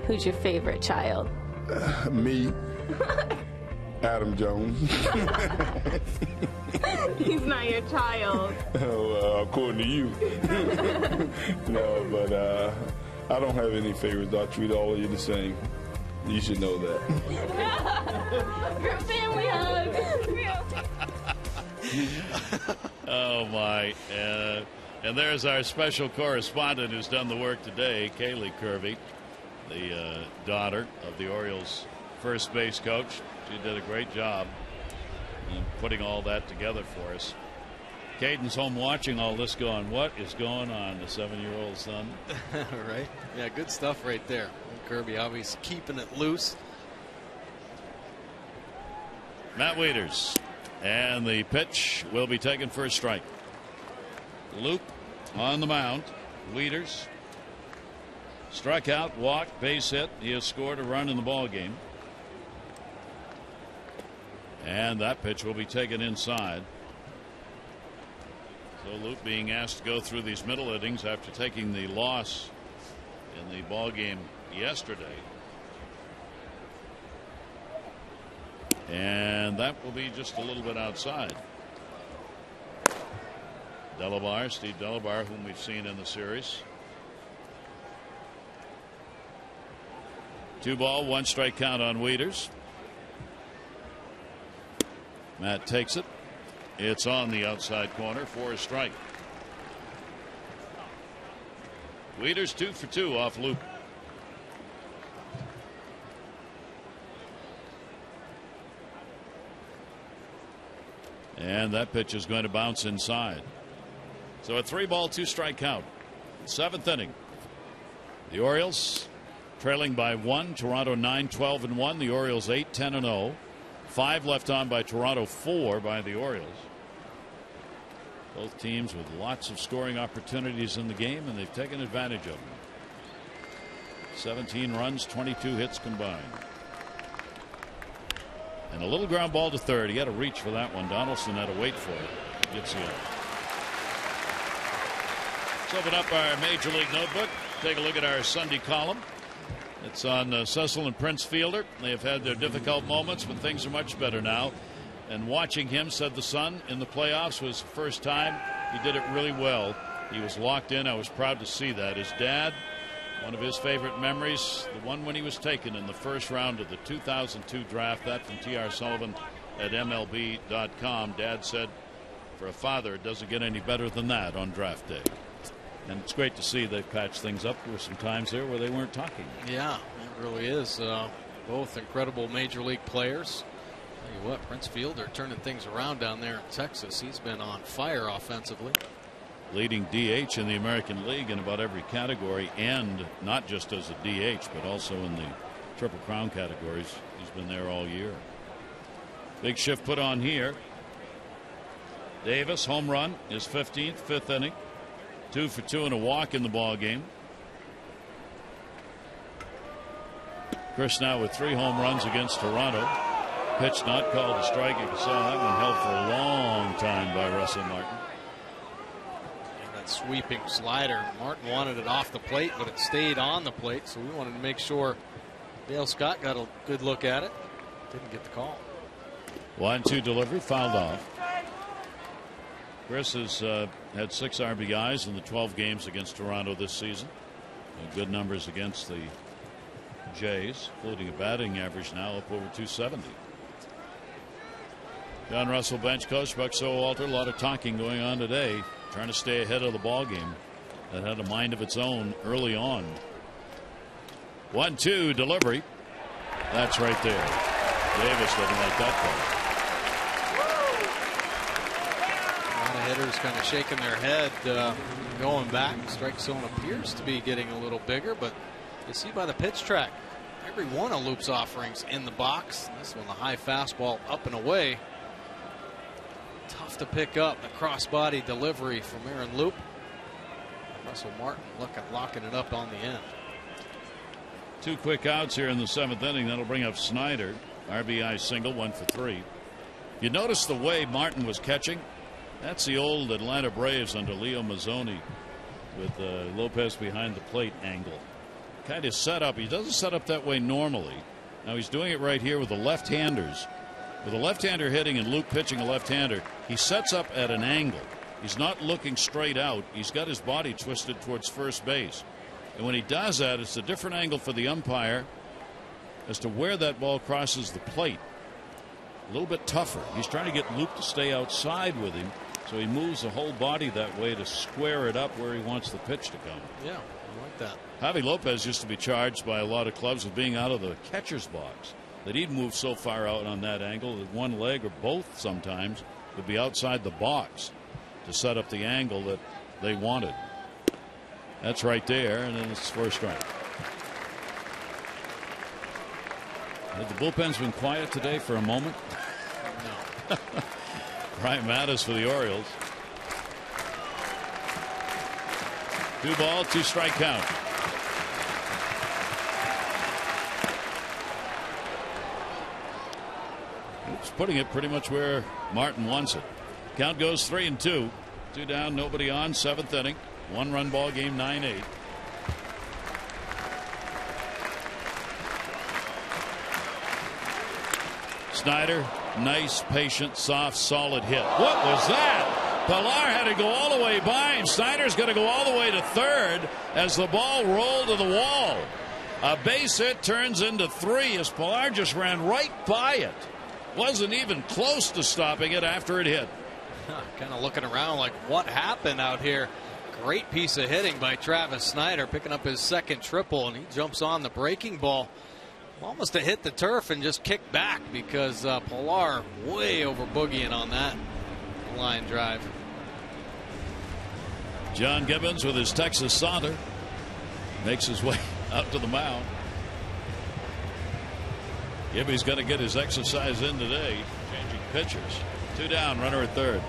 [SPEAKER 10] Who's your favorite child?
[SPEAKER 6] Me. Adam Jones.
[SPEAKER 10] He's not your child.
[SPEAKER 6] According to you. No, but I don't have any favorites. I treat all of you the same. You should know that.
[SPEAKER 10] Your family hug.
[SPEAKER 1] Oh, my. And there's our special correspondent who's done the work today, Kaylee Kirby, the daughter of the Orioles' first base coach. She did a great job in putting all that together for us. Caden's home watching all this going, what is going on, the 7-year-old son?
[SPEAKER 2] Right? Yeah, good stuff right there. Kirby obviously keeping it loose.
[SPEAKER 1] Matt Wieters. And the pitch will be taken for a strike. Luke on the mound. Wieters struck out, walked, base hit. He has scored a run in the ball game. And that pitch will be taken inside. So Luke being asked to go through these middle innings after taking the loss in the ball game yesterday. And that will be just a little bit outside. Delabar, Steve Delabar, whom we've seen in the series. 2-ball, 1-strike count on Wieters. Matt takes it. It's on the outside corner for a strike. Wieters 2 for 2 off Luke. And that pitch is going to bounce inside. So a 3-ball, 2-strike count. 7th inning. The Orioles trailing by 1. Toronto 9-12-1. The Orioles 8-10-0. 5 left on by Toronto, 4 by the Orioles. Both teams with lots of scoring opportunities in the game, and they've taken advantage of them. 17 runs, 22 hits combined. And a little ground ball to third. He had to reach for that one. Donaldson had to wait for it. Gets the out. Let's open up our Major League Notebook. Take a look at our Sunday column. It's on Cecil and Prince Fielder. They have had their difficult moments, but things are much better now. And watching him, said the son, in the playoffs was the first time. He did it really well. He was locked in. I was proud to see that. His dad, one of his favorite memories, the one when he was taken in the first round of the 2002 draft. That from T.R. Sullivan at MLB.com. Dad said, for a father, it doesn't get any better than that on draft day. And it's great to see they've patched things up. There were some times there where they weren't talking.
[SPEAKER 2] Yeah, it really is. Both incredible major league players. Tell you what, Prince Fielder turning things around down there in Texas. He's been on fire offensively.
[SPEAKER 1] Leading DH in the American League in about every category, and not just as a DH, but also in the Triple Crown categories. He's been there all year. Big shift put on here. Davis, home run, his 15th, 5th inning. 2 for 2 and a walk in the ball game. Chris now with 3 home runs against Toronto. Pitch not called a strike. You saw that one held for a long time by Russell Martin.
[SPEAKER 2] And that sweeping slider. Martin wanted it off the plate, but it stayed on the plate. So we wanted to make sure Dale Scott got a good look at it. Didn't get the call.
[SPEAKER 1] 1-2 delivery, fouled off. Chris has had 6 RBIs in the 12 games against Toronto this season. Good numbers against the Jays, including a batting average now up over 270. John Russell, bench coach. Buck Sowalter, a lot of talking going on today, trying to stay ahead of the ball game. That had a mind of its own early on. 1-2 delivery. That's right there. Davis doesn't like that call.
[SPEAKER 2] Hitters kind of shaking their head, going back. Strike zone appears to be getting a little bigger, but you see by the pitch track, every one of Loop's offerings in the box. This one, the high fastball up and away. Tough to pick up. The crossbody delivery from Aaron Loop. Russell Martin locking it up on the end.
[SPEAKER 1] 2 quick outs here in the 7th inning. That'll bring up Snyder. RBI single, 1 for 3. You notice the way Martin was catching. That's the old Atlanta Braves under Leo Mazzoni with Lopez behind the plate angle. Kind of set up. He doesn't set up that way normally. Now he's doing it right here with the left-handers. With a left-hander hitting and Luke pitching a left-hander, he sets up at an angle. He's not looking straight out. He's got his body twisted towards first base. And when he does that, it's a different angle for the umpire as to where that ball crosses the plate. A little bit tougher. He's trying to get Luke to stay outside with him. So he moves the whole body that way to square it up where he wants the pitch to come.
[SPEAKER 2] Yeah, I like that.
[SPEAKER 1] Javi Lopez used to be charged by a lot of clubs with being out of the catcher's box. That he'd move so far out on that angle that one leg or both sometimes would be outside the box to set up the angle that they wanted. That's right there, and then it's first strike. Have the bullpens been quiet today for a moment?
[SPEAKER 2] No.
[SPEAKER 1] Brian Mattis for the Orioles. 2 ball, 2 strike count. It's putting it pretty much where Martin wants it. Count goes 3-2. 2 down, nobody on. 7th inning. 1-run ball game, 9-8. Snyder, nice, patient, soft, solid hit. What was that? Pilar had to go all the way by him. Snyder's going to go all the way to third as the ball rolled to the wall. A base hit turns into 3 as Pilar just ran right by it. Wasn't even close to stopping it after it hit.
[SPEAKER 2] Kind of looking around like, what happened out here? Great piece of hitting by Travis Snyder, picking up his 2nd triple, and he jumps on the breaking ball. Almost to hit the turf and just kick back because Pilar way over boogieing on that line drive.
[SPEAKER 1] John Gibbons with his Texas saunter makes his way out to the mound. Gibby's going to get his exercise in today, changing pitchers. 2 down, runner at third.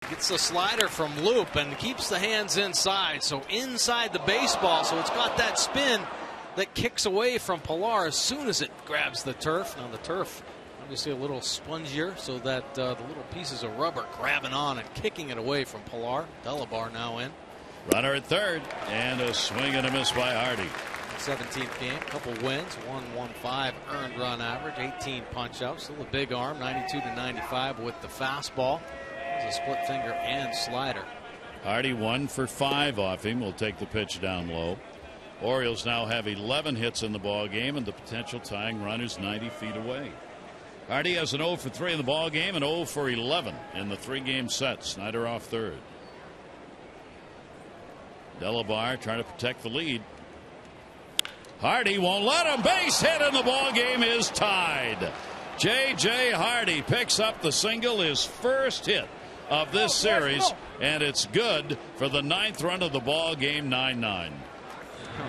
[SPEAKER 2] Gets the slider from Loop and keeps the hands inside. So inside the baseball. So it's got that spin that kicks away from Pilar as soon as it grabs the turf. Now the turf obviously a little spongier so that the little pieces of rubber grabbing on and kicking it away from Pilar. Delabar now in.
[SPEAKER 1] Runner at third and a swing and a miss by Hardy.
[SPEAKER 2] 17th game, couple wins, 1.15 earned run average, 18 punch outs, still a big arm, 92 to 95 with the fastball. A split finger and slider.
[SPEAKER 1] Hardy 1 for 5 off him. Will take the pitch down low. Orioles now have 11 hits in the ball game, and the potential tying run is 90 feet away. Hardy has an 0 for 3 in the ball game and 0 for 11 in the 3-game set. Snyder off third. Delabar trying to protect the lead. Hardy won't let him. Base hit, and the ball game is tied. J.J. Hardy picks up the single, his first hit of this series, and it's good for the 9th run of the ball game, 9-9.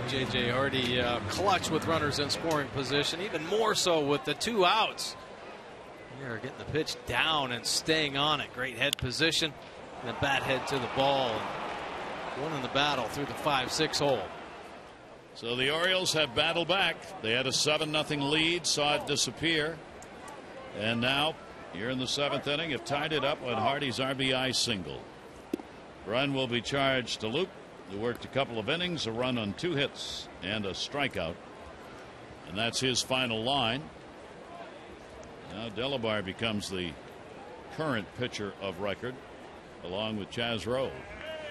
[SPEAKER 2] J.J. Hardy clutch with runners in scoring position, even more so with the 2 outs. Here getting the pitch down and staying on it. Great head position, and the bat head to the ball, and winning the battle through the 5-6 hole.
[SPEAKER 1] So the Orioles have battled back. They had a 7-0 lead, saw it disappear, and now here in the 7th inning have tied it up on Hardy's RBI single. Run will be charged to Luke, who worked a couple of innings, a run on 2 hits and a strikeout, and that's his final line. Now Delabar becomes the current pitcher of record along with Chaz Rowe.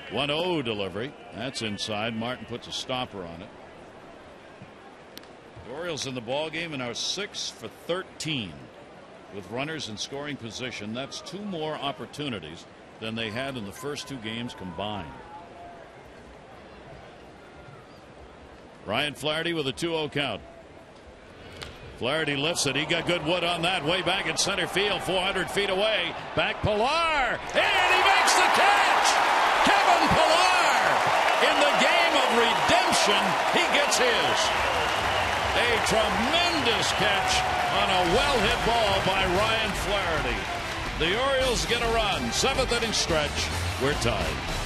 [SPEAKER 1] 1-0 delivery, that's inside. Martin puts a stopper on it. The Orioles in the ball game and are 6 for 13 with runners in scoring position. That's 2 more opportunities than they had in the first 2 games combined. Ryan Flaherty with a 2-0 count. Flaherty lifts it. He got good wood on that. Way back in center field, 400 feet away. Back Pilar, and he makes the catch. Kevin Pilar, in the game of redemption, he gets his. A tremendous catch on a well-hit ball by Ryan Flaherty. The Orioles get a run. 7th inning stretch. We're tied.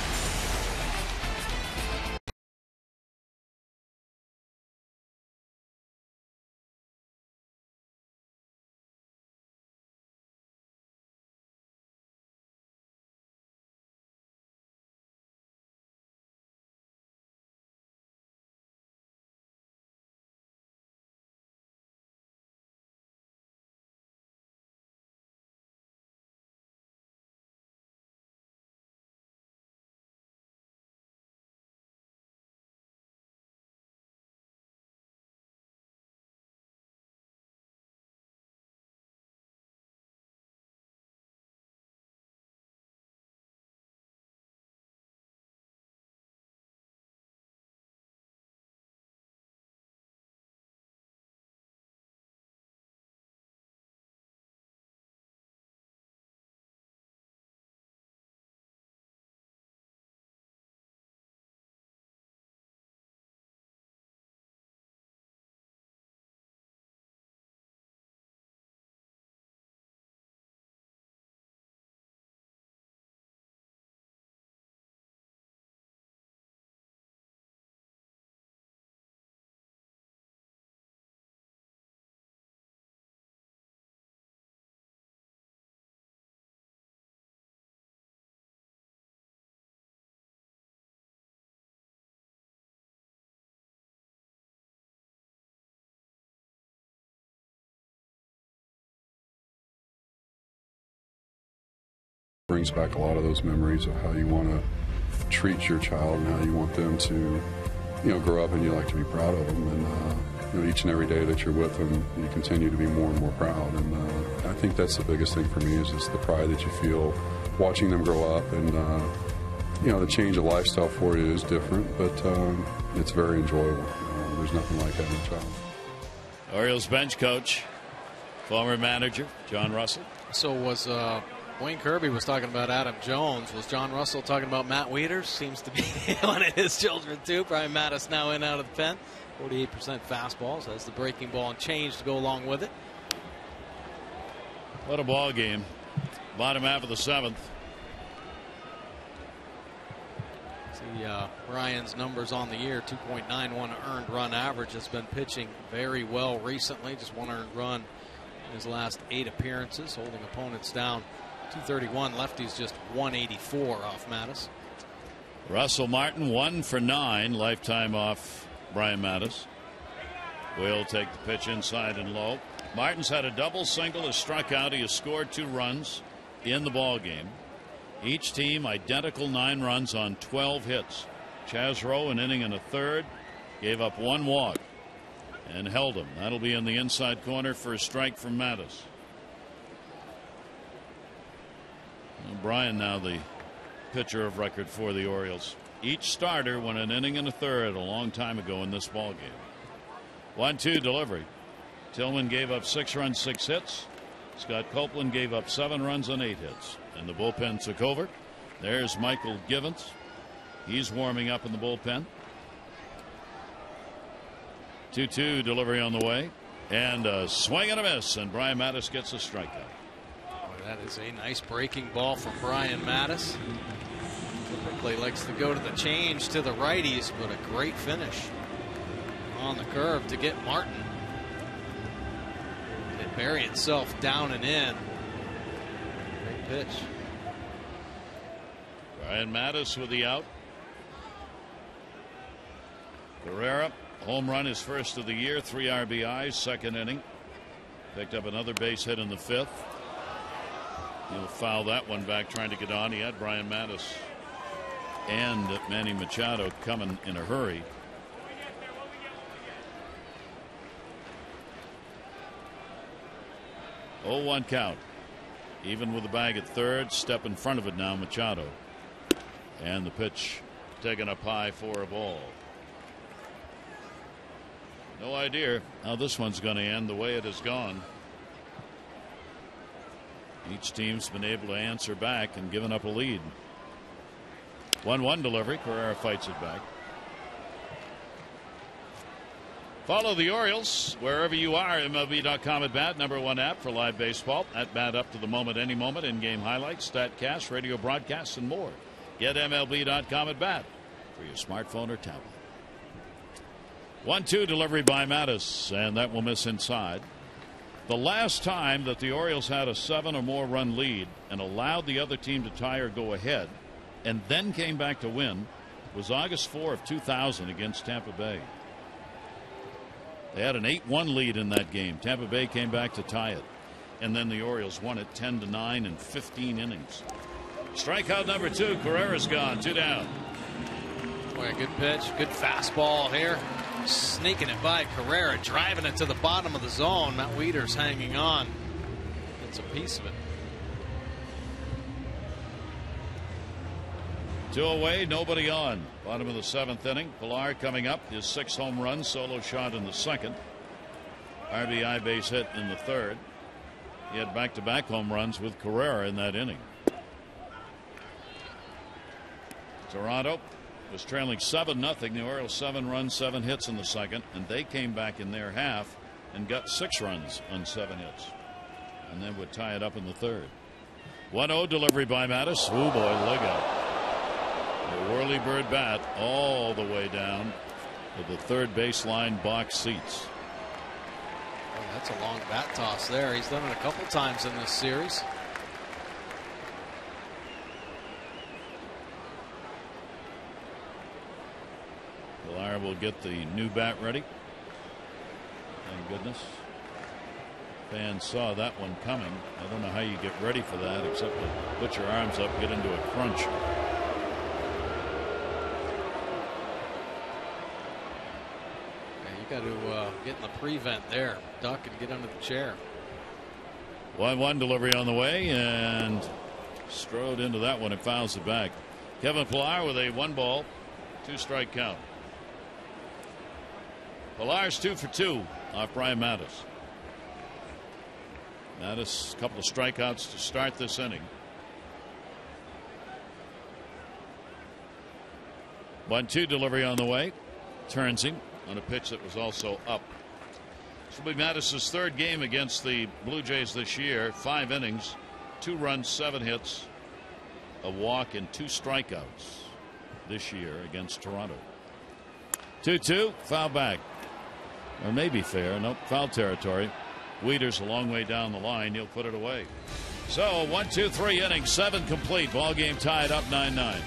[SPEAKER 3] Brings back a lot of those memories of how you want to treat your child and how you want them to, grow up, and you like to be proud of them. And each and every day that you're with them, you continue to be more and more proud. And I think that's the biggest thing for me is the pride that you feel watching them grow up. And the change of lifestyle for you is different, but it's very enjoyable. There's nothing like having a child.
[SPEAKER 1] Orioles bench coach, former manager John Russell.
[SPEAKER 2] So was Wayne Kirby was talking about Adam Jones. Was John Russell talking about Matt Wieters? Seems to be one of his children too. Brian Mattis now in out of the pen. 48% fastballs. Has the breaking ball and change to go along with it.
[SPEAKER 1] What a ball game. Bottom half of the 7th.
[SPEAKER 2] See Brian's numbers on the year. 2.91 earned run average. Has been pitching very well recently. Just 1 earned run in his last 8 appearances, holding opponents down 231. Lefties just 184 off Mattis.
[SPEAKER 1] Russell Martin 1 for 9, lifetime off Brian Mattis. Will take the pitch inside and low. Martin's had a double, single, has struck out. He has scored 2 runs in the ball game. Each team identical 9 runs on 12 hits. Chaz Rowe, an inning and a third, gave up 1 walk and held him. That'll be in the inside corner for a strike from Mattis. Well, Brian now the pitcher of record for the Orioles. Each starter won an inning and a third a long time ago in this ball game. 1-2 delivery. Tillman gave up 6 runs, 6 hits. Scott Copeland gave up 7 runs on 8 hits. And the bullpen took over. There's Michael Givens. He's warming up in the bullpen. 2-2 delivery on the way. And a swing and a miss. And Brian Mattis gets a strikeout.
[SPEAKER 2] That is a nice breaking ball from Brian Mattis. Typically likes to go to the change to the righties, but a great finish on the curve to get Martin. It bury itself down and in. Great pitch.
[SPEAKER 1] Brian Mattis with the out. Carrera, home run, his first of the year, 3 RBIs, second inning. Picked up another base hit in the 5th. He'll foul that one back trying to get on. He had Brian Mattis and Manny Machado coming in a hurry. Oh, 1 count. Even with the bag at third, step in front of it now, Machado. And the pitch taken up high for a ball. No idea how this one's going to end the way it has gone. Each team's been able to answer back and given up a lead. 1-1 delivery. Carrera fights it back. Follow the Orioles wherever you are. MLB.com at bat, #1 app for live baseball. At bat up to the moment, any moment. In-game highlights, StatCast, radio broadcasts, and more. Get MLB.com at bat for your smartphone or tablet. 1-2 delivery by Mattis, and that will miss inside. The last time that the Orioles had a 7 or more run lead and allowed the other team to tie or go ahead and then came back to win was August 4 of 2000 against Tampa Bay. They had an 8-1 lead in that game. Tampa Bay came back to tie it, and then the Orioles won it 10-9 in 15 innings. Strikeout number 2. Carrera's gone. 2 down.
[SPEAKER 2] Boy, a good pitch, good fastball here. Sneaking it by Carrera, driving it to the bottom of the zone. Matt Wieters hanging on. It's a piece of it.
[SPEAKER 1] 2 away, nobody on. Bottom of the 7th inning. Pilar coming up, his 6th home run, solo shot in the 2nd. RBI base hit in the 3rd. He had back-to-back home runs with Carrera in that inning. Toronto was trailing 7-0. The Orioles 7 runs, 7 hits in the 2nd, and they came back in their half and got 6 runs on 7 hits, and then would tie it up in the 3rd. 1-0 delivery by Mattis. Oh boy, look out. The whirly bird bat all the way down to the third baseline box seats.
[SPEAKER 2] Oh, that's a long bat toss there. He's done it a couple times in this series. Pilar
[SPEAKER 1] will get the new bat ready. Thank goodness. Fans saw that one coming. I don't know how you get ready for that except to put your arms up, get into a crunch.
[SPEAKER 2] Yeah, you got to get in the prevent there, duck and get under the chair.
[SPEAKER 1] 1-1 delivery on the way, and strode into that one and fouls it back. Kevin Pillar with a 1-ball, 2-strike count. Pillar's 2 for 2 off Brian Mattis. Mattis, a couple of strikeouts to start this inning. 1-2 delivery on the way. Turns him on a pitch that was also up. This will be Mattis' third game against the Blue Jays this year. 5 innings, 2 runs, 7 hits, a walk, and 2 strikeouts this year against Toronto. 2-2, foul back. Or maybe fair. Nope, foul territory. WIETERS a long way down the line. He'll put it away. So 1, 2, 3 innings, 7 complete. Ball game tied up 9-9.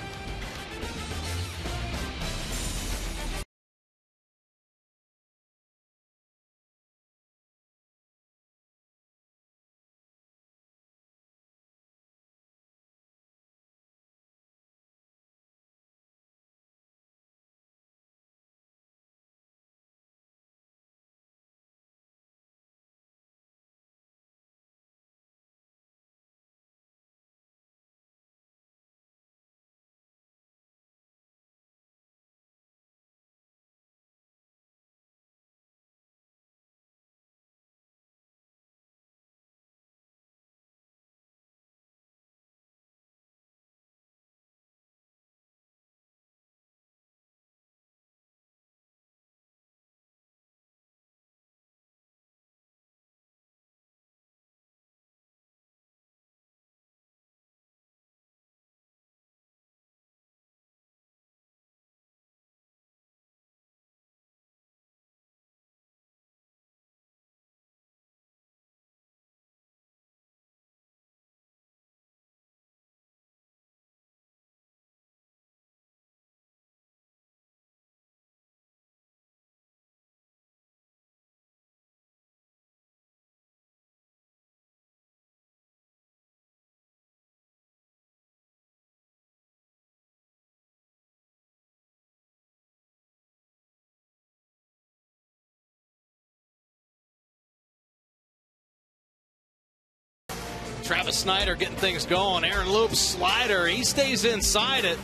[SPEAKER 2] Travis Snyder getting things going. Aaron Loop's slider. He stays inside it.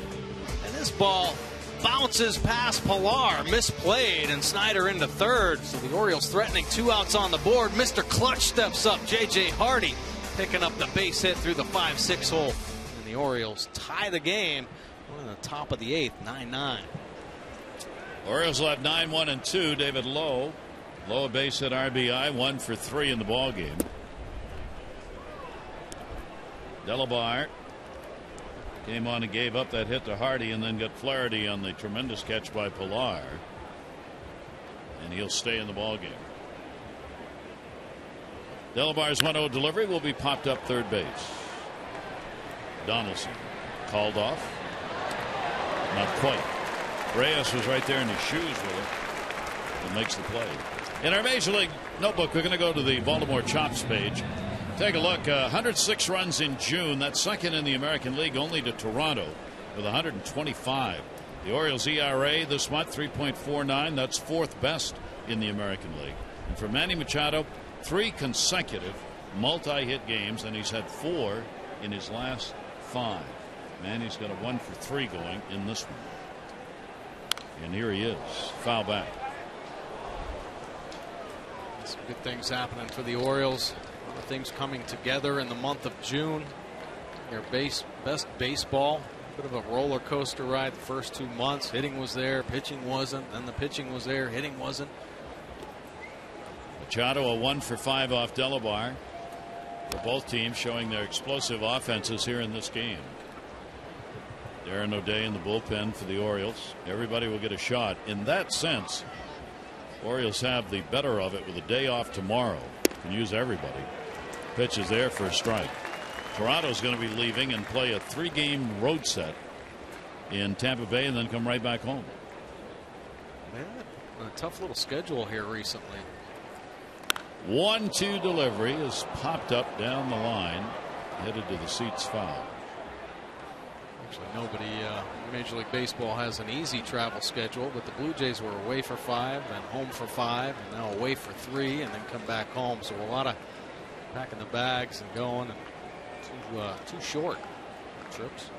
[SPEAKER 2] And this ball bounces past Pillar. Misplayed, and Snyder into third. So the Orioles threatening 2 outs on the board. Mr. Clutch steps up. J.J. Hardy picking up the base hit through the 5-6 hole. And the Orioles tie the game. We're in the top of the 8th, 9-9.
[SPEAKER 1] Orioles will have 9-1-2. David Lough. Lough a base hit RBI, 1 for 3 in the ball game. Delabar came on and gave up that hit to Hardy and then got Flaherty on the tremendous catch by Pillar. And he'll stay in the ball game. Delabar's 1-0 delivery will be popped up third base. Donaldson called off. Not quite. Reyes was right there in his shoes with it. And makes the play. In our Major League notebook, we're going to go to the Baltimore Chops page. Take a look. 106 runs in June. That's second in the American League, only to Toronto with 125. The Orioles ERA this month 3.49. That's 4th best in the American League. And for Manny Machado, 3 consecutive multi-hit games, and he's had 4 in his last 5. Manny's got a 1 for 3 going in this one. And here he is. Foul back.
[SPEAKER 2] Some good things happening for the Orioles. A lot of things coming together in the month of June. Their best baseball. Bit of a roller coaster ride the first 2 months. Hitting was there, pitching wasn't. Then the pitching was there, hitting wasn't.
[SPEAKER 1] Machado a 1 for 5 off Delabar. For both teams showing their explosive offenses here in this game. Darren O'Day in the bullpen for the Orioles. Everybody will get a shot. In that sense, Orioles have the better of it with a day off tomorrow. Can use everybody. Pitch is there for a strike. Toronto's going to be leaving and play a 3-game road set in Tampa Bay and then come right back home.
[SPEAKER 2] Man, a tough little schedule here recently.
[SPEAKER 1] 1-2 delivery is popped up down the line, headed to the seats foul.
[SPEAKER 2] Actually, nobody Major League Baseball has an easy travel schedule, but the Blue Jays were away for 5, then home for 5, and now away for 3, and then come back home. So a lot of packing the bags and going, and too short trips.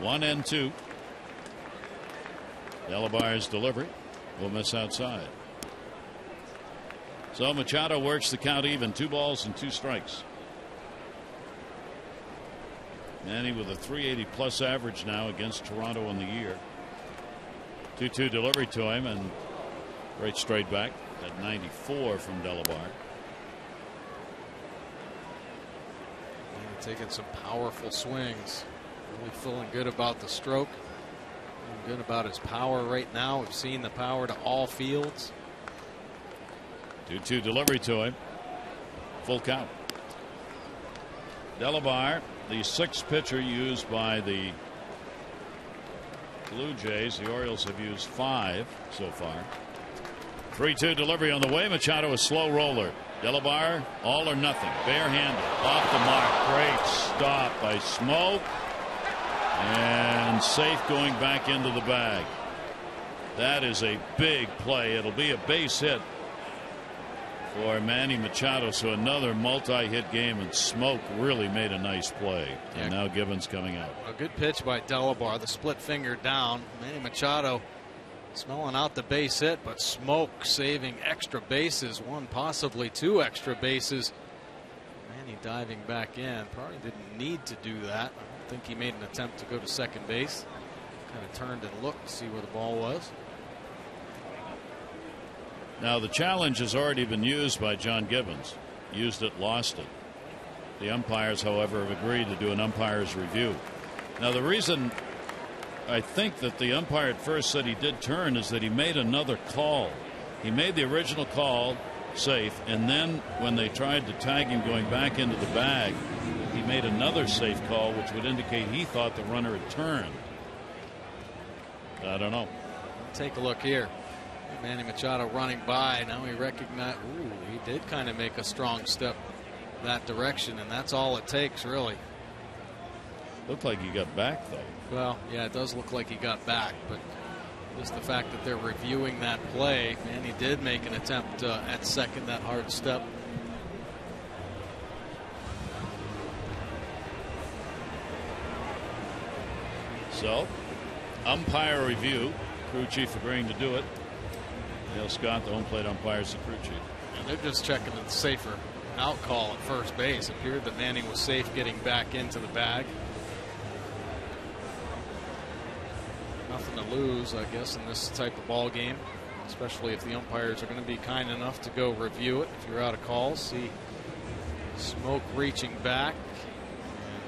[SPEAKER 1] 1-2. Delabar's delivery will miss outside. So Machado works the count even. 2 balls and 2 strikes. Manny with a 380 plus average now against Toronto in the year. 2-2 delivery to him, and right straight back at 94 from Delabar.
[SPEAKER 2] Taking some powerful swings. Really feeling good about the stroke. Feeling good about his power right now. We've seen the power to all fields.
[SPEAKER 1] 2-2 delivery to him. Full count. Delabar, the 6th pitcher used by the Blue Jays. The Orioles have used 5 so far. 3-2 delivery on the way. Machado a slow roller. Delabar, all or nothing. Barehanded. Off the mark. Great stop by SMOAK. And safe going back into the bag. That is a big play. It'll be a base hit for Manny Machado. So another multi-hit game, and SMOAK really made a nice play. Yeah. And now Gibbons coming out.
[SPEAKER 2] A good pitch by Delabar. The split finger down. Manny Machado smelling out the base hit, but SMOAK saving extra bases, 1, possibly 2 extra bases. Manny diving back in. Probably didn't need to do that. I don't think he made an attempt to go to second base. Kind of turned and looked to see where the ball was.
[SPEAKER 1] Now the challenge has already been used by John Gibbons. Used it, lost it. The umpires, however, have agreed to do an umpire's review. Now the reason I think that the umpire at first said he did turn is that he made another call. He made the original call safe, and then when they tried to tag him going back into the bag, he made another safe call, which would indicate he thought the runner had turned. I don't know.
[SPEAKER 2] Take a look here. Manny Machado running by. Now he recognized. Ooh, he did kind of make a strong step that direction, and that's all it takes, really.
[SPEAKER 1] Looked like he got back, though.
[SPEAKER 2] Well, yeah, it does look like he got back, but just the fact that they're reviewing that play, man, he did make an attempt at second, that hard step.
[SPEAKER 1] So, umpire review. Crew chief agreeing to do it. Dale Scott, the home plate umpire, is the crew chief.
[SPEAKER 2] And they're just checking the safer out call at first base. It appeared that Manning was safe getting back into the bag. Nothing to lose, I guess, in this type of ball game, especially if the umpires are going to be kind enough to go review it. If you're out of calls, see SMOAK reaching back,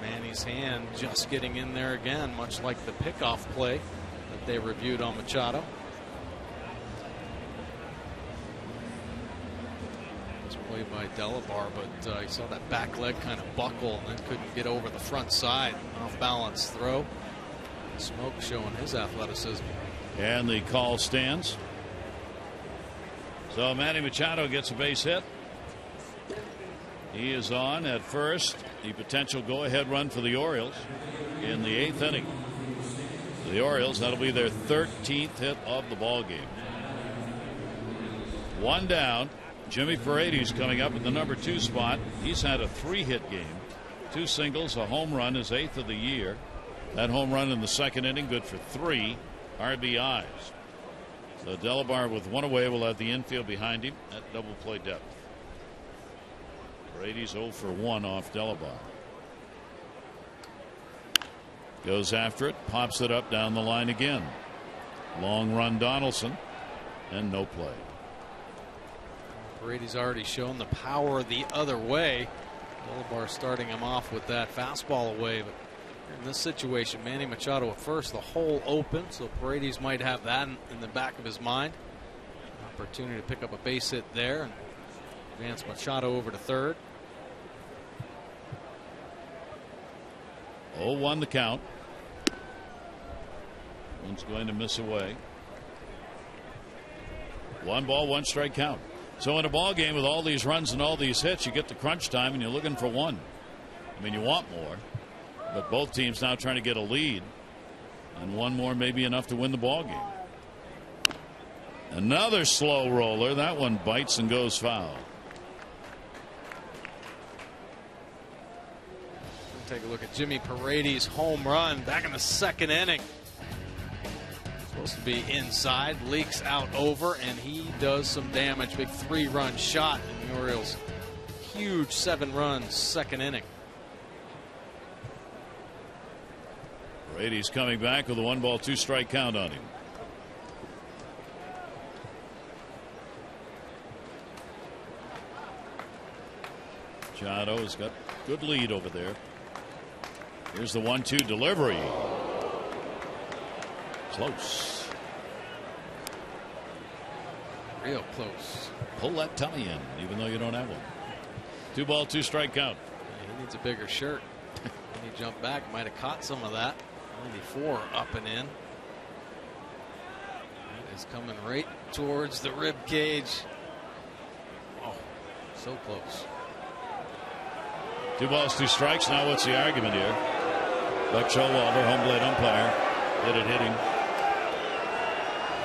[SPEAKER 2] and Manny's hand just getting in there again, much like the pickoff play that they reviewed on Machado. This play by Delabar, but he saw that back leg kind of buckle and then couldn't get over the front side. Off balance throw. SMOAK showing his athleticism.
[SPEAKER 1] And the call stands. So Manny Machado gets a base hit. He is on at first. The potential go-ahead run for the Orioles in the 8th inning. The Orioles, that'll be their 13th hit of the ball game. 1 down. Jimmy Paredes coming up in the number 2 spot. He's had a 3-hit game. 2 singles, a home run, his 8th of the year. That home run in the 2nd inning, good for 3 RBIs. So Delabar with 1 away will have the infield behind him at double play depth. Paredes 0 for 1 off Delabar. Goes after it, pops it up down the line again. Long run Donaldson, and no play.
[SPEAKER 2] Paredes already shown the power the other way. Delabar starting him off with that fastball away, but in this situation, Manny Machado at first, the hole open, so Paredes might have that in the back of his mind. Opportunity to pick up a base hit there and advance Machado over to third.
[SPEAKER 1] 0-1 the count. One's going to miss away. 1 ball, 1 strike count. So in a ball game with all these runs and all these hits, you get the crunch time and you're looking for one. I mean, you want more, but both teams now trying to get a lead, and one more may be enough to win the ball game. Another slow roller. That one bites and goes foul.
[SPEAKER 2] Take a look at Jimmy Paredes' home run back in the second inning. Supposed to be inside, leaks out over, and he does some damage. Big 3-run shot in the Orioles' huge 7-run second inning.
[SPEAKER 1] Paredes coming back with a 1-ball 2-strike count on him. Machado's got good lead over there. Here's the 1-2 delivery. Close.
[SPEAKER 2] Real close.
[SPEAKER 1] Pull that tummy in, even though you don't have one. 2-ball 2-strike count.
[SPEAKER 2] Yeah, he needs a bigger shirt. When he jumped back, might have caught some of that. 94 up and in. It is coming right towards the rib cage. Oh, so close.
[SPEAKER 1] 2 balls 2 strikes. Now what's the argument here? Buck Showalter, home plate umpire, did it hitting.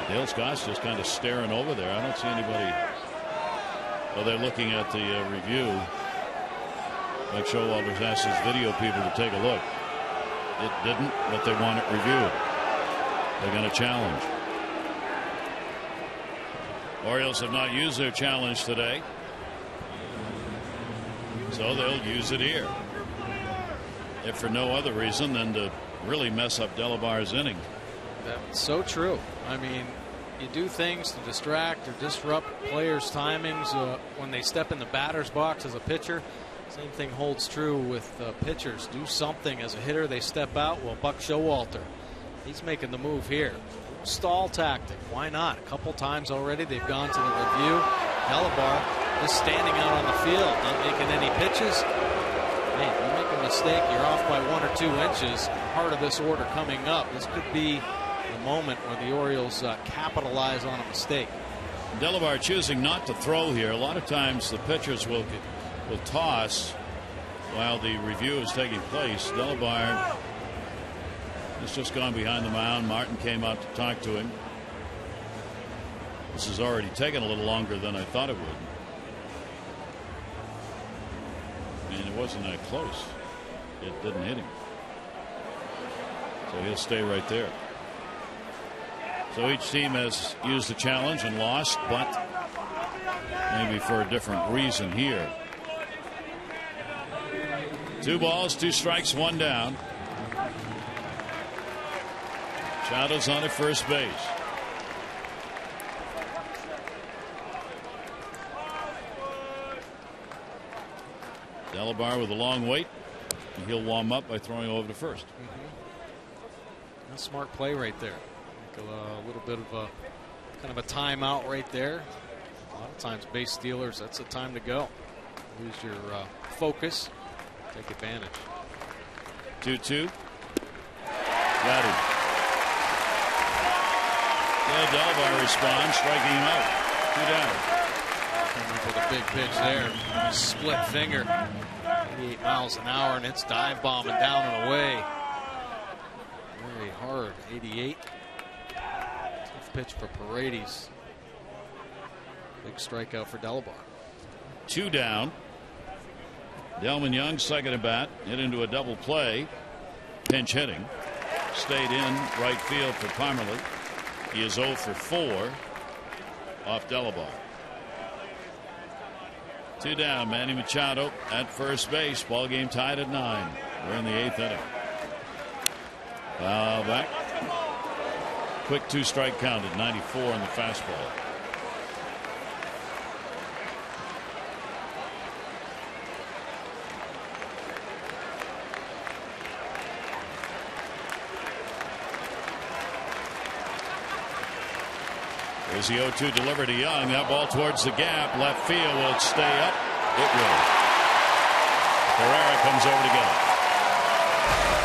[SPEAKER 1] Dale Scott's just kind of staring over there. I don't see anybody. Well, they're looking at the review. Buck Showalter's asked his video people to take a look. It didn't, but they want it reviewed. They're going to challenge. Orioles have not used their challenge today, so they'll use it here, if for no other reason than to really mess up Delabar's inning.
[SPEAKER 2] That's so true. I mean, you do things to distract or disrupt players' timings when they step in the batter's box as a pitcher. Same thing holds true with pitchers. Do something as a hitter. They step out. Well, Buck Showalter, he's making the move here. Stall tactic. Why not? A couple times already they've gone to the review. Delabar just standing out on the field, not making any pitches. Hey, you make a mistake, you're off by 1 or 2 inches. Part of this order coming up. This could be the moment where the Orioles capitalize on a mistake.
[SPEAKER 1] Delabar choosing not to throw here. A lot of times the pitchers will toss while the review is taking place. Delabar has just gone behind the mound. Martin came out to talk to him. This has already taken a little longer than I thought it would. And it wasn't that close. It didn't hit him. So he'll stay right there. So each team has used the challenge and lost, but maybe for a different reason here. 2 balls 2 strikes 1 down. Machado's on at first base. Delabar with a long wait. He'll warm up by throwing over to first.
[SPEAKER 2] That's a smart play right there. A little bit of a kind of a timeout right there. A lot of times base stealers, that's the time to go. Lose your focus. Take advantage.
[SPEAKER 1] 2-2. Got him. Yeah, Delabar responds, striking him out. 2 down.
[SPEAKER 2] Coming up with a big pitch there. Split finger. 88 miles an hour, and it's dive bombing down and away. Very hard. 88. Tough pitch for Paredes. Big strikeout for Delabar.
[SPEAKER 1] 2 down. Delman Young second at bat, hit into a double play. Pinch hitting. Stayed in right field for Pomerly. He is 0 for 4 off Delabar. 2 down. Manny Machado at first base. Ball game tied at 9. We're in the 8th inning. Foul back. Quick 2-strike count at 94 on the fastball. There's the 0-2 delivery to Young. That ball towards the gap. Left field. Will it stay up? It will. Carrera comes over to get it.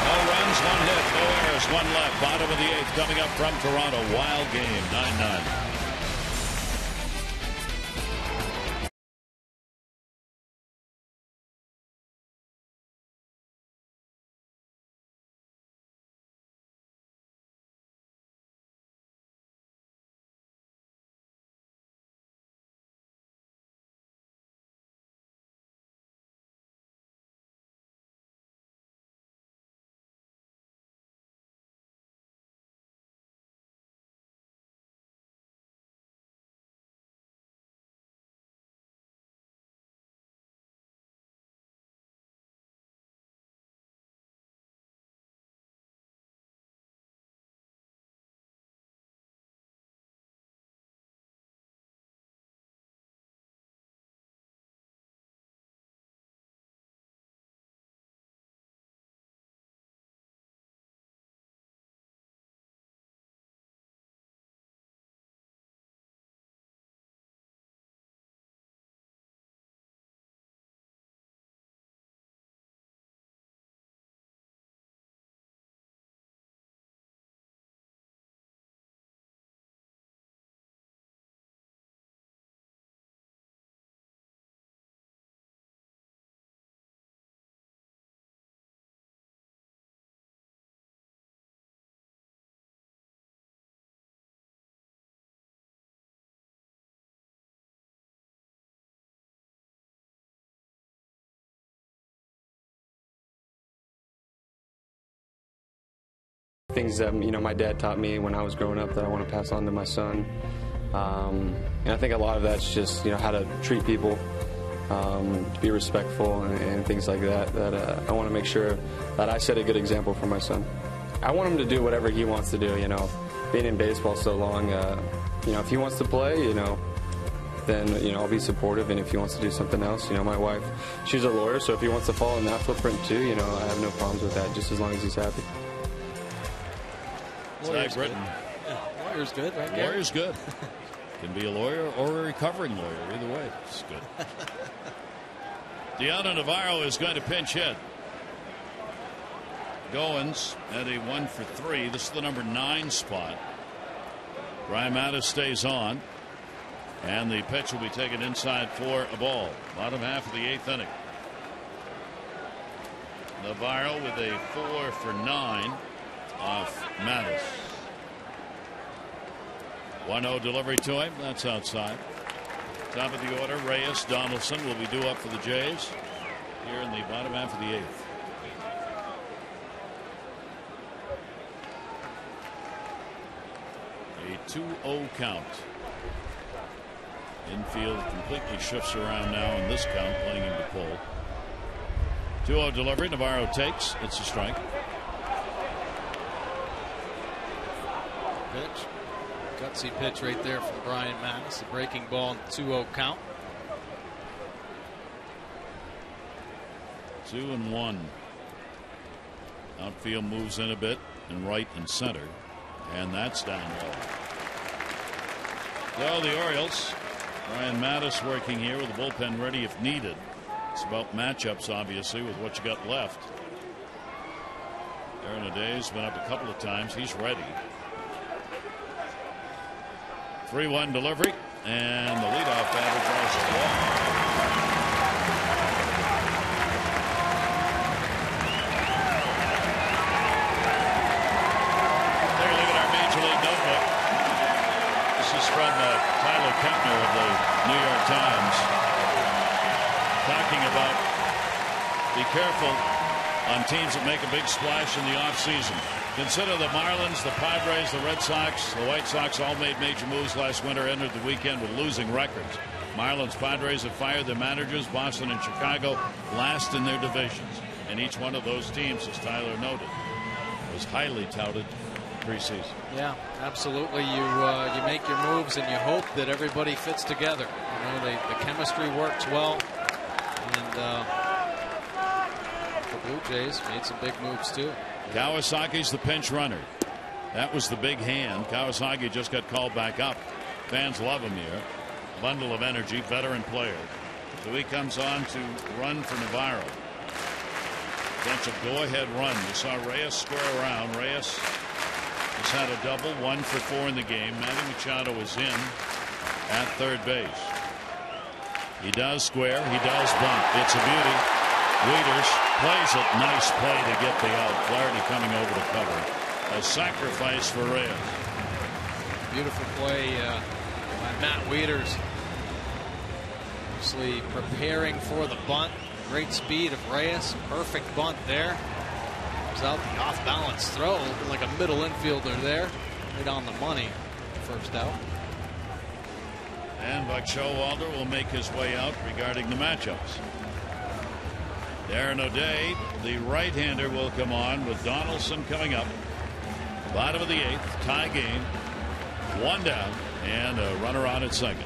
[SPEAKER 1] No runs, 1 hit, no errors, 1 left. Bottom of the 8th coming up from Toronto. Wild game, 9-9.
[SPEAKER 11] Things that my dad taught me when I was growing up that I want to pass on to my son. And I think a lot of that's just how to treat people, to be respectful and things like that. That I want to make sure that I set a good example for my son. I want him to do whatever he wants to do. Being in baseball so long, if he wants to play, then I'll be supportive. And if he wants to do something else, my wife, she's a lawyer, so if he wants to follow in that footprint too, I have no problems with that, just as long as he's happy.
[SPEAKER 1] Zach Britton.
[SPEAKER 2] Yeah, lawyer's good, right?
[SPEAKER 1] Lawyer's good. Can be a lawyer or a recovering lawyer. Either way, it's good. Deanna Navarro is going to pinch hit. Goins at a 1 for 3. This is the number 9 spot. Brian Mattis stays on. And the pitch will be taken inside for a ball. Bottom half of the 8th inning. Navarro with a 4 for 9 off Mattis. 1-0 delivery to him. That's outside. Top of the order, Reyes, Donaldson will be due up for the Jays here in the bottom half of the 8th. A 2-0 count. Infield completely shifts around now in this count, playing him to pull. 2-0 delivery. Navarro takes. It's a strike.
[SPEAKER 2] Pitch. Gutsy pitch right there from Brian Mattis. The breaking ball, 2-0 count.
[SPEAKER 1] 2-1. Outfield moves in a bit in right and center, and that's down low. So the Orioles, Brian Mattis working here with the bullpen ready if needed. It's about matchups, obviously, with what you got left. Aaron O'Day's been up a couple of times. He's ready. 3-1 delivery, and the leadoff batter draws the ball. Take a look at our Major League notebook. This is from Tyler Kempner of the New York Times, talking about be careful on teams that make a big splash in the offseason. Consider the Marlins, the Padres, the Red Sox, the White Sox all made major moves last winter, entered the weekend with losing records. Marlins, Padres have fired their managers. Boston and Chicago last in their divisions. And each one of those teams, as Tyler noted, was highly touted preseason.
[SPEAKER 2] Yeah, absolutely. You make your moves and you hope that everybody fits together. The chemistry works well. And the Blue Jays made some big moves too.
[SPEAKER 1] Kawasaki's the pinch runner. That was the big hand. Kawasaki just got called back up. Fans love him here. Bundle of energy, veteran player. So he comes on to run for Navarro. Potential go-ahead run. You saw Reyes square around. Reyes has had a double, 1 for 4 in the game. Manny Machado is in at third base. He does square. He does bunt. It's a beauty. WIETERS plays it. Nice play to get the out. Flaherty coming over to cover. A sacrifice for Reyes.
[SPEAKER 2] Beautiful play by Matt WIETERS. Obviously preparing for the bunt. Great speed of Reyes. Perfect bunt there. Comes out the off balance throw. Looking like a middle infielder there. Right on the money. First out.
[SPEAKER 1] And Buck Showalter will make his way out regarding the matchups. Aaron O'Day, the right-hander, will come on with Donaldson coming up. Bottom of the 8th, tie game. 1 down and a runner on at second.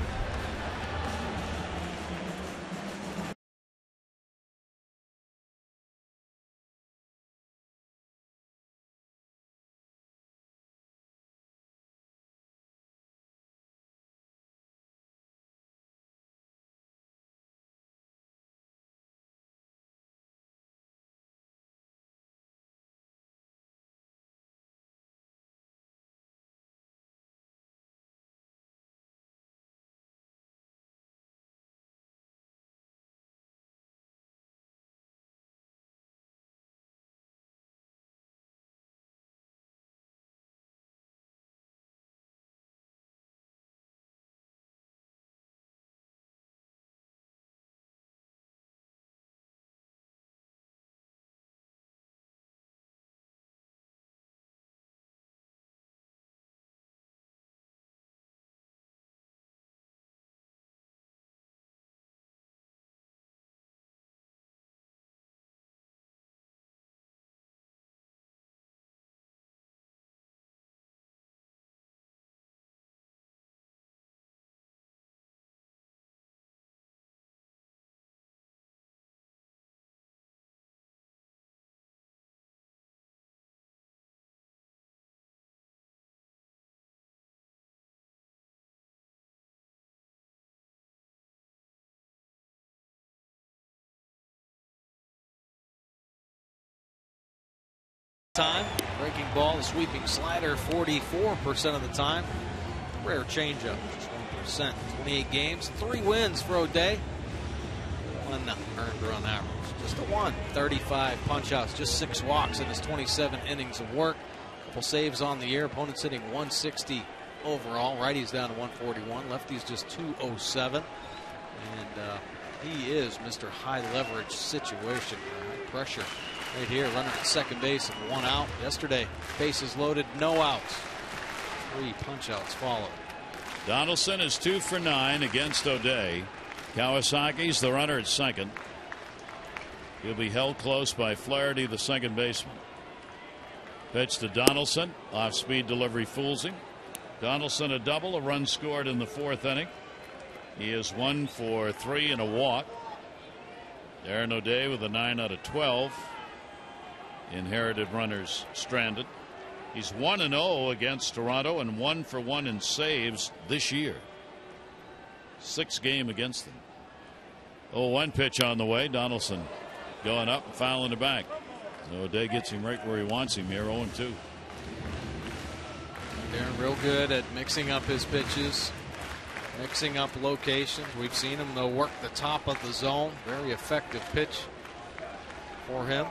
[SPEAKER 2] time. Breaking ball, the sweeping slider 44% of the time. Rare changeup, just 1%. 28 games, 3 wins for O'Day. 1 earned run average. Just a 1. 35 punch-outs, just 6 walks in his 27 innings of work. Couple saves on the year. Opponents hitting 160 overall. Righties down to 141. Lefties just 207. And he is Mr. High leverage situation. High pressure right here. Runner at second base and 1 out. Yesterday, bases loaded, no outs. 3 punch-outs followed.
[SPEAKER 1] Donaldson is 2 for 9 against O'Day. Kawasaki's the runner at second. He'll be held close by Flaherty, the second baseman. Pitch to Donaldson. Off-speed delivery fools him. Donaldson a double, a run scored in the 4th inning. He is 1 for 3 and a walk. Aaron O'Day with a 9 out of 12. Inherited runners stranded. He's 1-0 against Toronto and 1 for 1 in saves this year. 6th game against them. 0-1 pitch on the way. Donaldson going up and fouling it back. So O'Day gets him right where he wants him here. 0-2.
[SPEAKER 2] Darren real good at mixing up his pitches, mixing up locations. We've seen him though work the top of the zone. Very effective pitch for him.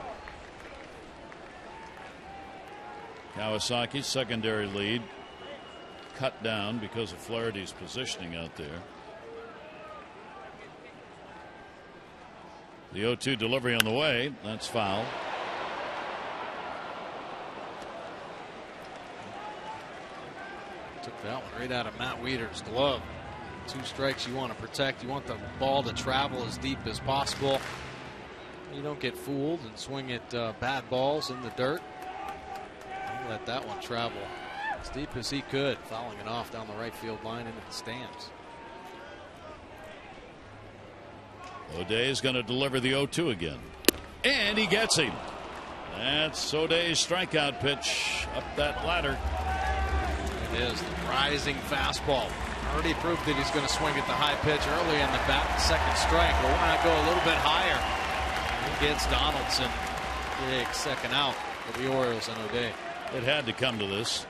[SPEAKER 1] Kawasaki's secondary lead cut down because of Flaherty's positioning out there. The 0-2 delivery on the way. That's foul.
[SPEAKER 2] Took that one right out of Matt Wieters' glove. 2 strikes you want to protect. You want the ball to travel as deep as possible. You don't get fooled and swing at bad balls in the dirt. He let that one travel as deep as he could, fouling it off down the right field line into the stands.
[SPEAKER 1] O'Day is going to deliver the 0-2 again. And he gets him. That's O'Day's strikeout pitch up that ladder.
[SPEAKER 2] It is the rising fastball. Already proved that he's going to swing at the high pitch early in the bat. Second strike, but why not go a little bit higher? He gets Donaldson. Big second out for the Orioles and O'Day.
[SPEAKER 1] It had to come to this.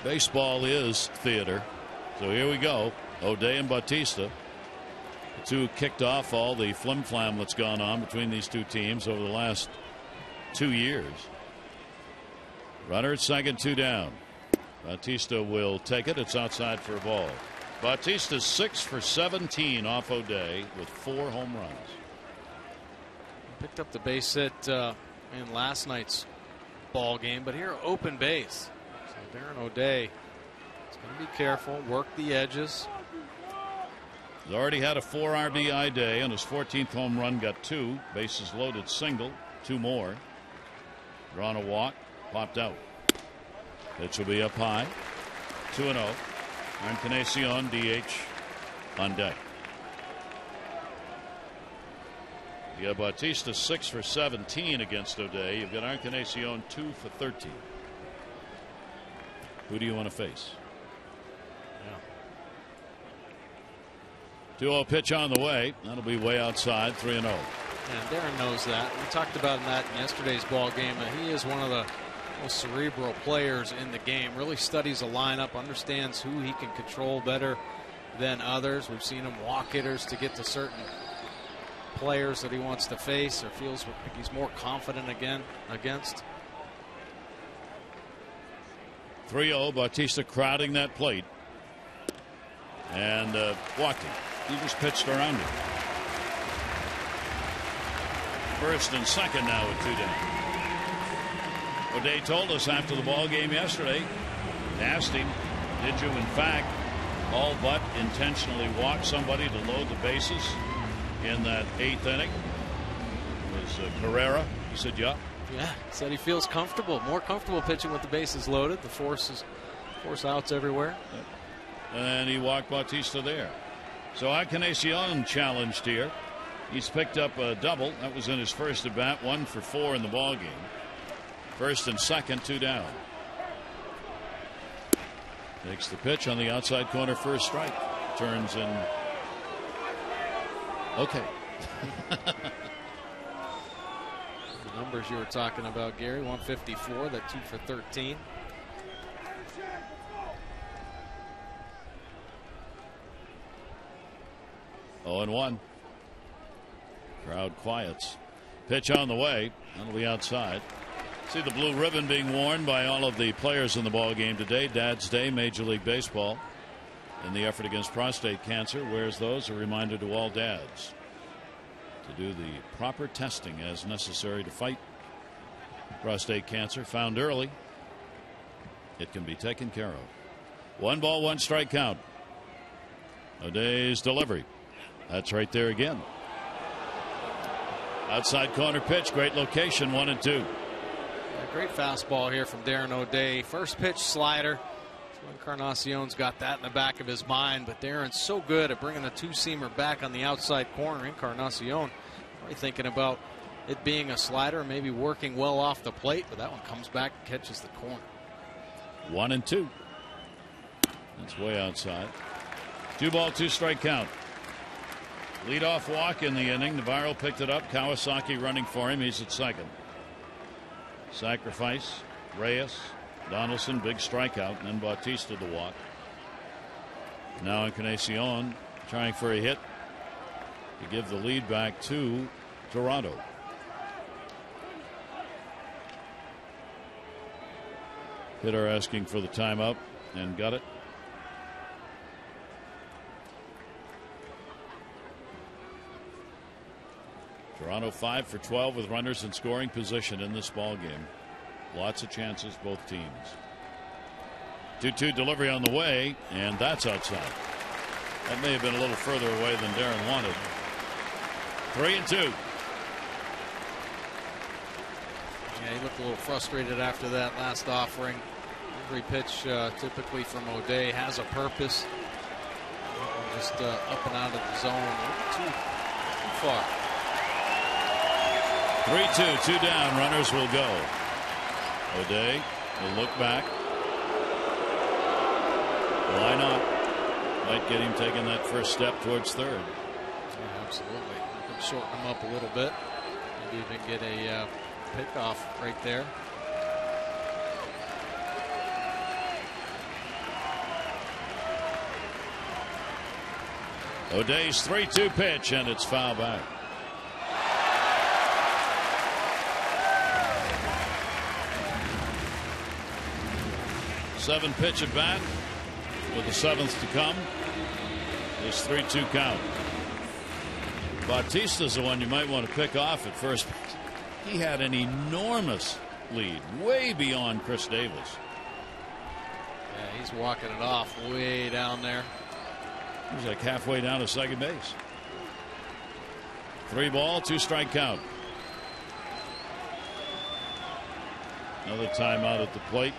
[SPEAKER 1] Baseball is theater. So here we go. O'Day and Bautista. The two kicked off all the flim-flam that's gone on between these two teams over the last 2 years. Runner at second, 2 down. Bautista will take it. It's outside for a ball. Bautista's 6 for 17 off O'Day with 4 home runs.
[SPEAKER 2] Picked up the base hit in last night's ball game, but here open base. So Darren O'Day is going to be careful, work the edges.
[SPEAKER 1] He's already had a 4 RBI day. On his 14th home run, got 2 bases loaded single, 2 more. Drawn a walk, popped out. Pitch will be up high. 2-0. Encarnacion DH on deck. You got Bautista 6 for 17 against O'Day. You've got Encarnacion 2 for 13. Who do you want to face? 2-0 pitch on the way. That'll be way outside. 3-0.
[SPEAKER 2] And Darren knows that. We talked about that in yesterday's ball game. He is one of the most cerebral players in the game. Really studies a lineup, understands who he can control better than others. We've seen him walk hitters to get to certain players that he wants to face or feels like he's more confident against.
[SPEAKER 1] 3-0. Bautista crowding that plate and walking. He was pitched around him. First and second now with 2 down. O'Day told us after the ball game yesterday, asked him, did you in fact all but intentionally walk somebody to load the bases in that 8th inning? It was Carrera. He said yeah.
[SPEAKER 2] Yeah, said he feels comfortable, more comfortable pitching with the bases loaded. The force outs everywhere.
[SPEAKER 1] Yep. And he walked Bautista there. So Encarnacion challenged here. He's picked up a double. That was in his first at bat. 1 for 4 in the ball game. First and second, 2 down. Takes the pitch on the outside corner for a strike. Turns in. Okay.
[SPEAKER 2] The numbers you were talking about, Gary, 154, that 2 for 13.
[SPEAKER 1] Oh, and 1. Crowd quiets. Pitch on the way. That'll be outside. See the blue ribbon being worn by all of the players in the ball game today. Dad's Day, Major League Baseball, in the effort against prostate cancer, wears those. A reminder to all dads to do the proper testing as necessary to fight prostate cancer. Found early, it can be taken care of. 1 ball, 1 strike count. O'Day's delivery. That's right there again. Outside corner pitch, great location, 1-2.
[SPEAKER 2] A great fastball here from Darren O'Day. First pitch slider. Encarnacion's got that in the back of his mind, but Darren's so good at bringing the two-seamer back on the outside corner. Encarnacion probably thinking about it being a slider, maybe working well off the plate, but that one comes back and catches the corner.
[SPEAKER 1] 1-2. That's way outside. 2 ball, 2 strike count. Leadoff walk in the inning. Navarro picked it up. Kawasaki running for him. He's at second. Sacrifice. Reyes. Donaldson, big strikeout, and then Bautista to walk. Now Encarnacion trying for a hit to give the lead back to Toronto. Hitter asking for the timeout and got it. Toronto 5 for 12 with runners in scoring position in this ball game. Lots of chances, both teams. 2-2 delivery on the way, and that's outside. That may have been a little further away than Darren wanted. 3-2.
[SPEAKER 2] Yeah, he looked a little frustrated after that last offering. Every pitch typically from O'Day has a purpose. Just up and out of the zone. Too far.
[SPEAKER 1] 3-2, 2 down. Runners will go. O'Day will look back. Why not? Might get him taking that first step towards third.
[SPEAKER 2] Yeah, absolutely. You can shorten him up a little bit. Maybe even get a pickoff right there.
[SPEAKER 1] O'Day's 3-2 pitch, and it's foul back. Seven pitch at bat with the 7th to come. This 3-2 count. Bautista's the one you might want to pick off at first. He had an enormous lead, way beyond Chris Davis.
[SPEAKER 2] Yeah, he's walking it off way down there.
[SPEAKER 1] He was like halfway down to second base. 3 ball, 2 strike count. Another timeout at the plate.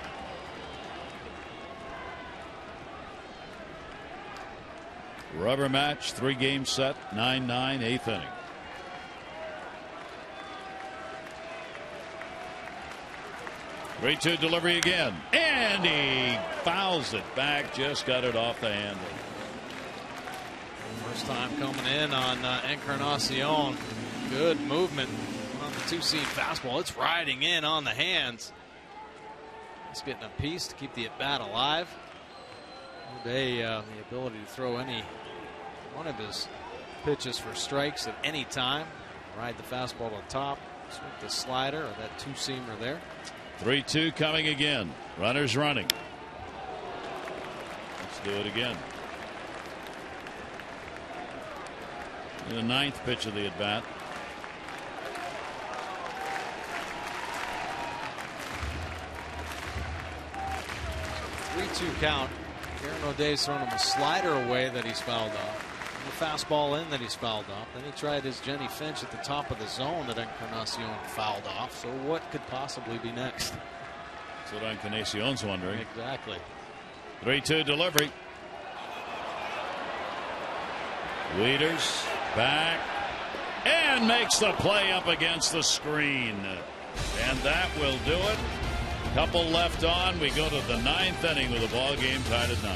[SPEAKER 1] Rubber match, 3-game set, 9-9, 8th inning. Three-two delivery again, and he fouls it back. Just got it off the handle.
[SPEAKER 2] First time coming in on Encarnacion. Good movement on the 2-seam fastball. It's riding in on the hands. It's getting a piece to keep the at bat alive. O'Day, the ability to throw any one of his pitches for strikes at any time. Ride the fastball to the top, swing the slider or that 2-seamer there.
[SPEAKER 1] 3-2 coming again. Runners running. Let's do it again. The 9th pitch of the at bat.
[SPEAKER 2] So 3-2 count. Darren O'Day's thrown him a slider away that he's fouled off. And the fastball in that he's fouled off. Then he tried his Jenny Finch at the top of the zone that Encarnacion fouled off. So what could possibly be next?
[SPEAKER 1] That's what Encarnacion's wondering.
[SPEAKER 2] Exactly.
[SPEAKER 1] 3-2 delivery. WIETERS back and makes the play up against the screen. And that will do it. Couple left on. We go to the 9th inning with a ball game tied at 9.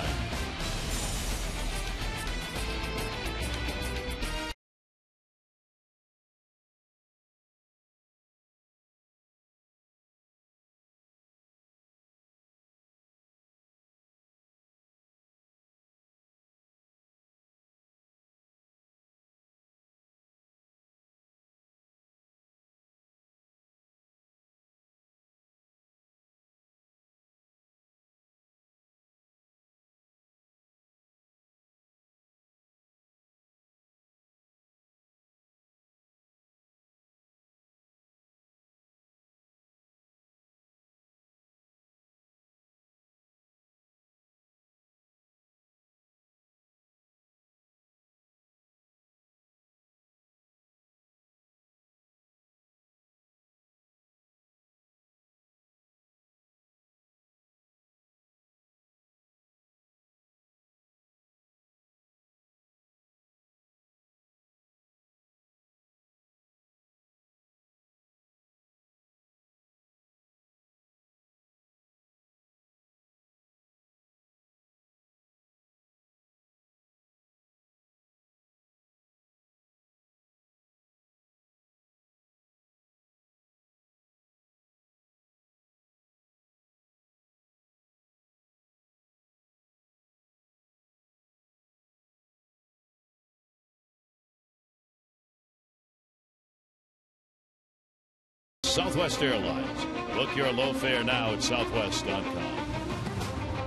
[SPEAKER 1] Southwest Airlines. Book your low fare now at southwest.com.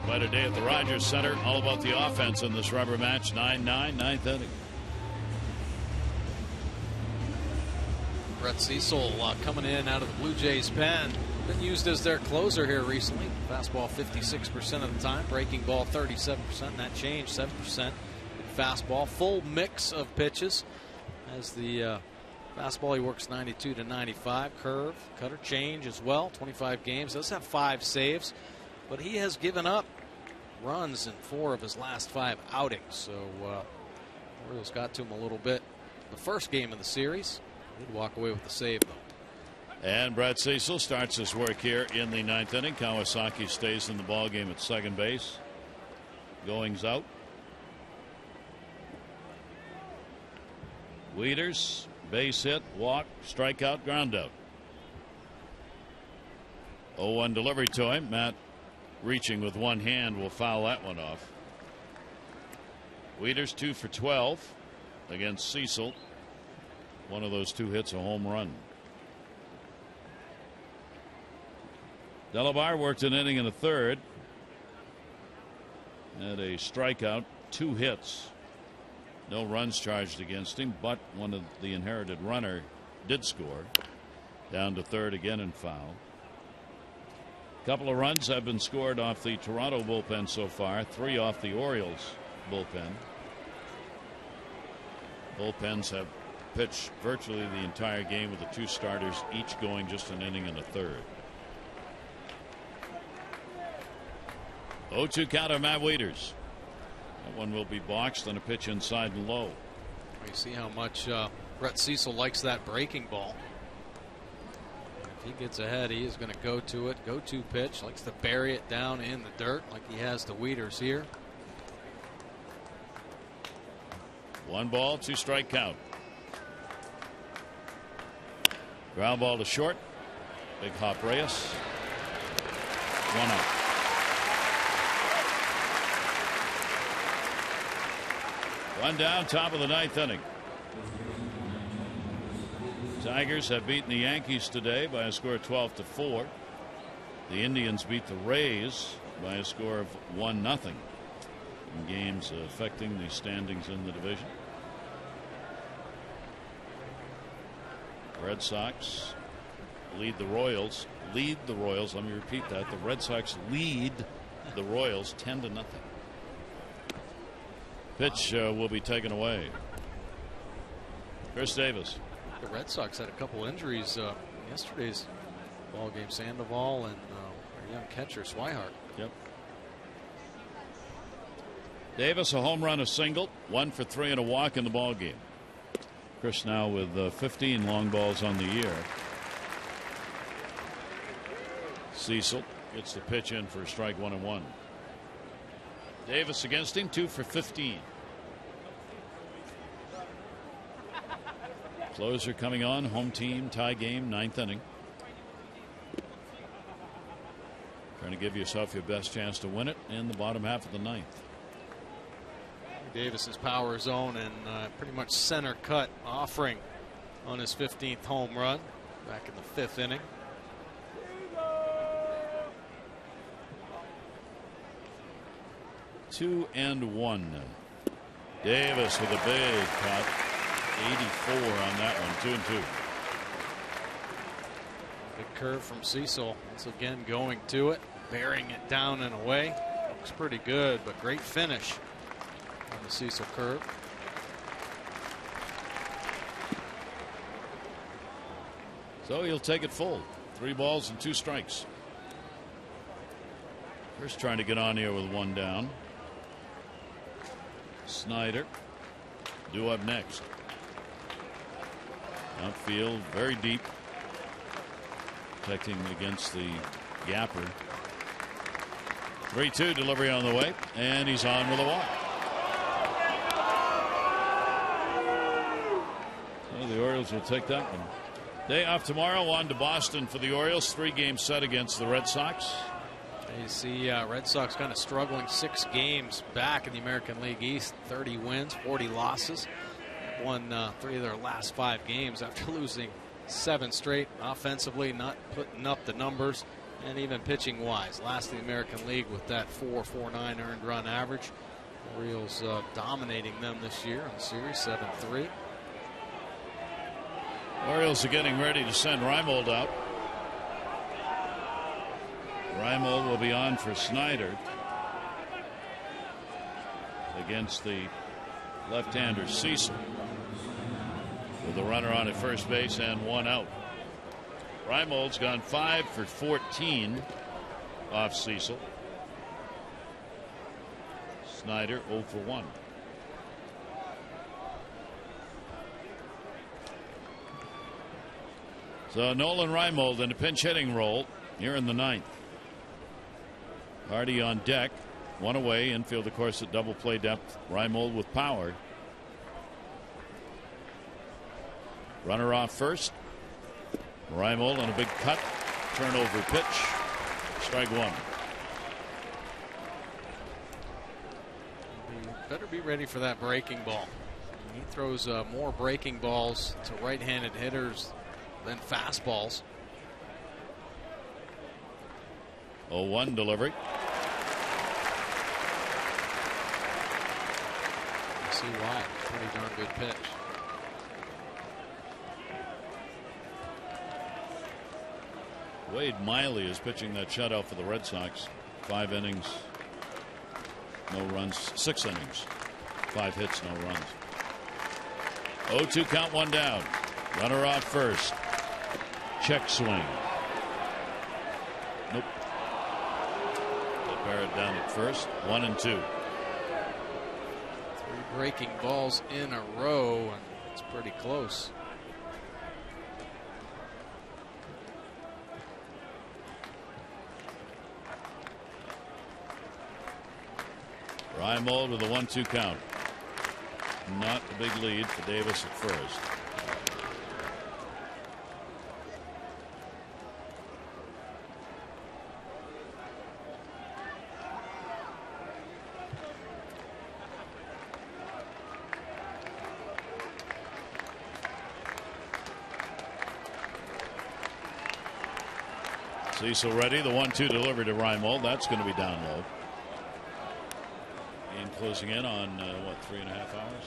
[SPEAKER 1] Quite a day at the Rogers Center. All about the offense in this rubber match. 9-9, ninth inning.
[SPEAKER 2] Brett Cecil coming in out of the Blue Jays pen. Been used as their closer here recently. Fastball 56% of the time. Breaking ball 37%. And that changed 7%. Fastball. Full mix of pitches. As the fastball, he works 92 to 95. Curve, cutter, change as well. 25 games. Does have 5 saves. But he has given up runs in 4 of his last 5 outings. So Orioles got to him a little bit the first game of the series. He'd walk away with the save, though.
[SPEAKER 1] And Brett Cecil starts his work here in the 9th inning. Kawasaki stays in the ballgame at second base. Goings out. WIETERS, base hit, walk, strikeout, ground out. 0-1 delivery to him. Matt reaching with one hand will foul that one off. WIETERS 2 for 12 against Cecil. One of those 2 hits a home run. Delabar worked an inning and a third. Had a strikeout, 2 hits. No runs charged against him, but one of the inherited runner did score. Down to third again and foul. A couple of runs have been scored off the Toronto bullpen so far. 3 off the Orioles bullpen. Bullpens have pitched virtually the entire game with the 2 starters each going just an inning and a third. 0-2 count on Matt WIETERS. That one will be boxed on a pitch inside and low.
[SPEAKER 2] You see how much Brett Cecil likes that breaking ball. If he gets ahead, he is going to go to it. Go-to pitch. Likes to bury it down in the dirt like he has the WIETERS here.
[SPEAKER 1] 1 ball, 2 strike count. Ground ball to short. Big hop Reyes. 1 out. Run down, top of the 9th inning. Tigers have beaten the Yankees today by a score of 12-4. The Indians beat the Rays by a score of 1-0 in games affecting the standings in the division. Red Sox lead the Royals. Let me repeat that. The Red Sox lead the Royals 10-0. Pitch will be taken away. Chris Davis.
[SPEAKER 2] The Red Sox had a couple injuries yesterday's ball game. Sandoval and our young catcher Swihart.
[SPEAKER 1] Yep. Davis a home run, a single, 1 for 3 and a walk in the ball game. Chris now with 15 long balls on the year. Cecil gets the pitch in for a strike 1-1. Davis against him, 2 for 15. Closer coming on, home team tie game, 9th inning. Trying to give yourself your best chance to win it in the bottom half of the 9th.
[SPEAKER 2] Davis's power zone and pretty much center cut offering on his 15th home run back in the 5th inning.
[SPEAKER 1] Two and 1. Davis with a big cut. 84 on that one. 2-2.
[SPEAKER 2] Big curve from Cecil. Once again going to it, bearing it down and away. Looks pretty good, but great finish on the Cecil curve.
[SPEAKER 1] So he'll take it full. 3 balls and 2 strikes. First trying to get on here with 1 down. Snyder due up next. Outfield very deep, protecting against the gapper. 3-2 delivery on the way, and he's on with a walk. So the Orioles will take that one. Day off tomorrow, on to Boston for the Orioles. 3-game set against the Red Sox.
[SPEAKER 2] You see Red Sox kind of struggling, 6 games back in the American League East. 30 wins, 40 losses. Won 3 of their last 5 games after losing 7 straight offensively, not putting up the numbers, and even pitching wise. Last in the American League with that 4.49 earned run average. Orioles dominating them this year in the series, 7-3.
[SPEAKER 1] Orioles are getting ready to send Reimold out. Reimold will be on for Snyder against the left-hander Cecil, with a runner on at first base and 1 out. Reimold's gone 5 for 14 off Cecil. Snyder 0 for 1. So Nolan Reimold in a pinch hitting role here in the 9th. Hardy on deck, 1 away, infield of course at double play depth. Reimold with power. Runner off first. Reimold on a big cut, turnover pitch, strike 1.
[SPEAKER 2] Better be ready for that breaking ball. He throws more breaking balls to right-handed hitters than fastballs.
[SPEAKER 1] 0-1 delivery.
[SPEAKER 2] You see why. Pretty darn good pitch.
[SPEAKER 1] Wade Miley is pitching that shutout for the Red Sox. 5 innings, no runs. 6 innings, 5 hits, no runs. 0-2 count, 1 down. Runner off first. Check swing. Nope. Barrett down at first. 1 and 2.
[SPEAKER 2] 3 breaking balls in a row, and it's pretty close.
[SPEAKER 1] Reimold with a 1-2 count. Not a big lead for Davis at first. Cecil ready. The 1-2 delivery to Reimold. That's going to be down low. Game closing in on what, 3.5 hours?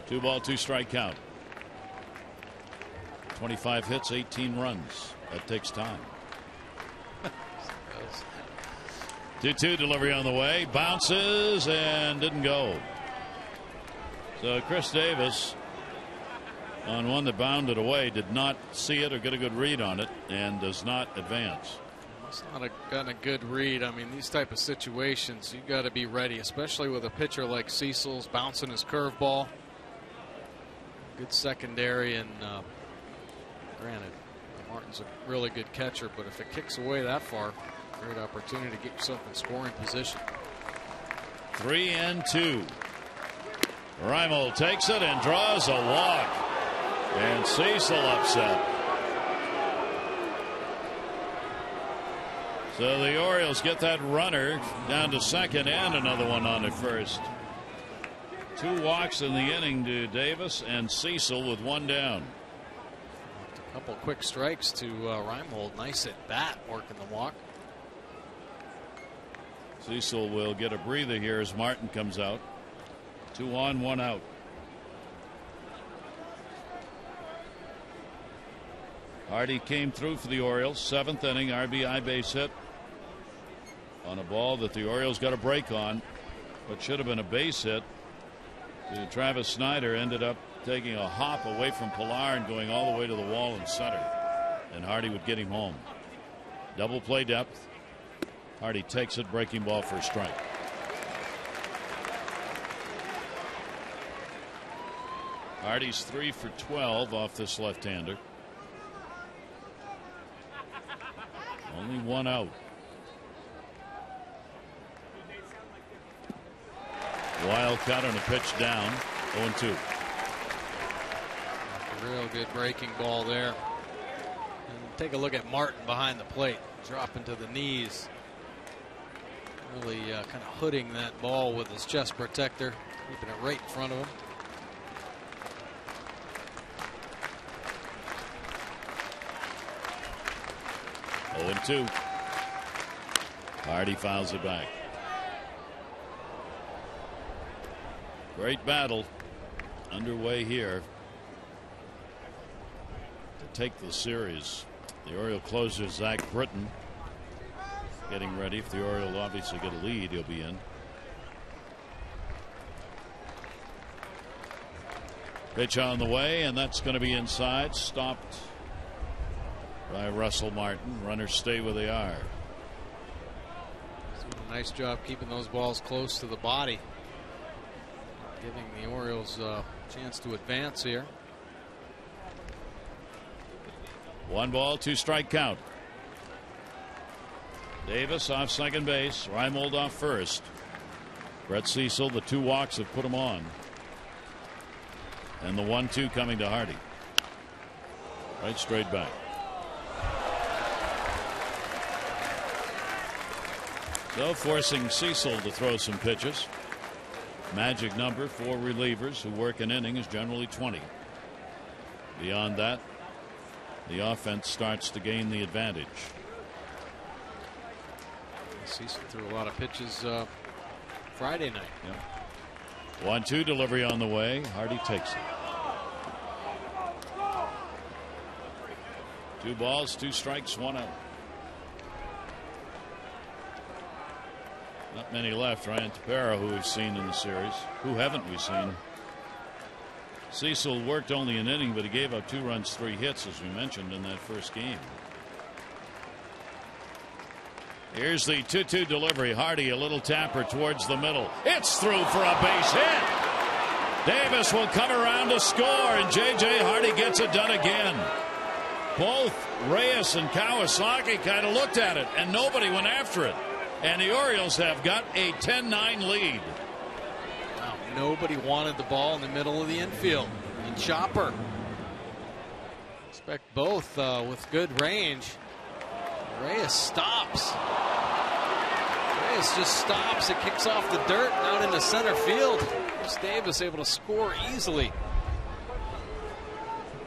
[SPEAKER 1] Two ball, 2 strike count. 25 hits, 18 runs. That takes time. 2-2 delivery on the way. Bounces and didn't go. So Chris Davis, on one that bounded away, did not see it or get a good read on it and does not advance.
[SPEAKER 2] It's not gotten a good read. I mean, these type of situations, you got to be ready, especially with a pitcher like Cecil's bouncing his curveball. Good secondary, and granted, Martin's a really good catcher, but if it kicks away that far, great opportunity to get yourself in scoring position.
[SPEAKER 1] 3-2. Reimold takes it and draws a walk, and Cecil upset. So the Orioles get that runner down to second and another one on at first. 2 walks in the inning to Davis and Cecil with 1 down.
[SPEAKER 2] A couple quick strikes to Reimold. Nice at bat, working the walk.
[SPEAKER 1] Cecil will get a breather here as Martin comes out. 2 on, 1 out. Hardy came through for the Orioles. 7th inning, RBI base hit on a ball that the Orioles got a break on, but should have been a base hit. Travis Snyder ended up taking a hop away from Pilar and going all the way to the wall in center, and Hardy would get him home. Double play depth. Hardy takes it, breaking ball for a strike. Hardy's 3 for 12 off this left-hander. Only 1 out. Wild cut on a pitch down. 0-2.
[SPEAKER 2] Real good breaking ball there. And take a look at Martin behind the plate, dropping to the knees. Really kind of hooding that ball with his chest protector. Keeping it right in front of him.
[SPEAKER 1] Oh, 2. Hardy fouls it back. Great battle underway here to take the series. The Oriole closer Zach Britton getting ready. If the Orioles obviously get a lead, he'll be in. Pitch on the way, and that's going to be inside. Stopped by Russell Martin. Runners stay where they are.
[SPEAKER 2] Nice job keeping those balls close to the body, giving the Orioles a chance to advance here.
[SPEAKER 1] 1 ball, 2 strike count. Davis off second base. Reimold off first. Brett Cecil, the 2 walks have put him on. And the 1-2 coming to Hardy. Right straight back. So forcing Cecil to throw some pitches. Magic number for relievers who work an inning is generally 20. Beyond that, the offense starts to gain the advantage.
[SPEAKER 2] Cecil threw a lot of pitches Friday night.
[SPEAKER 1] Yeah. 1-2 delivery on the way. Hardy takes it. 2 balls, 2 strikes, 1 out. Not many left. Ryan Tepera, who we've seen in the series. Who haven't we seen? Cecil worked only an inning, but he gave up 2 runs, 3 hits, as we mentioned in that first game. Here's the 2-2 delivery. Hardy, a little tapper towards the middle. It's through for a base hit. Davis will come around to score, and J.J. Hardy gets it done again. Both Reyes and Kawasaki kind of looked at it, and nobody went after it. And the Orioles have got a 10-9 lead.
[SPEAKER 2] Wow, nobody wanted the ball in the middle of the infield. And Chopper. Expect both with good range. Reyes stops. Reyes just stops. It kicks off the dirt and out into center field. Chris Davis able to score easily.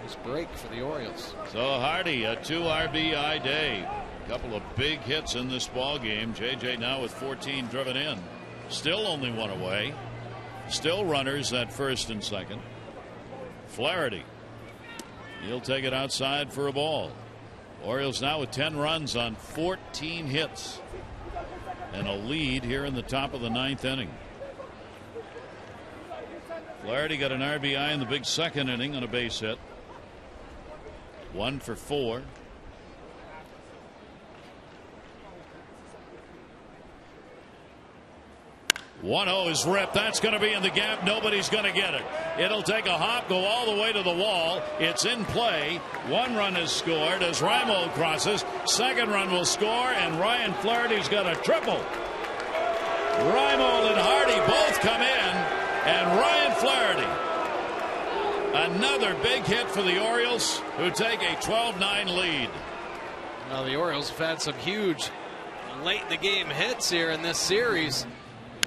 [SPEAKER 2] Nice break for the Orioles.
[SPEAKER 1] So Hardy, a 2 RBI day. A couple of big hits in this ball game. JJ now with 14 driven in. Still only 1 away. Still runners at first and second. Flaherty. He'll take it outside for a ball. Orioles now with 10 runs on 14 hits. And a lead here in the top of the 9th inning. Flaherty got an RBI in the big second inning on a base hit. 1 for 4. One 0 is ripped. That's going to be in the gap. Nobody's going to get it. It'll take a hop, go all the way to the wall. It's in play. 1 run is scored as Reimold crosses. 2nd run will score, and Ryan Flaherty's got a triple. Reimold and Hardy both come in, and Ryan Flaherty. Another big hit for the Orioles, who take a 12-9 lead.
[SPEAKER 2] Now the Orioles have had some huge late in the game hits here in this series.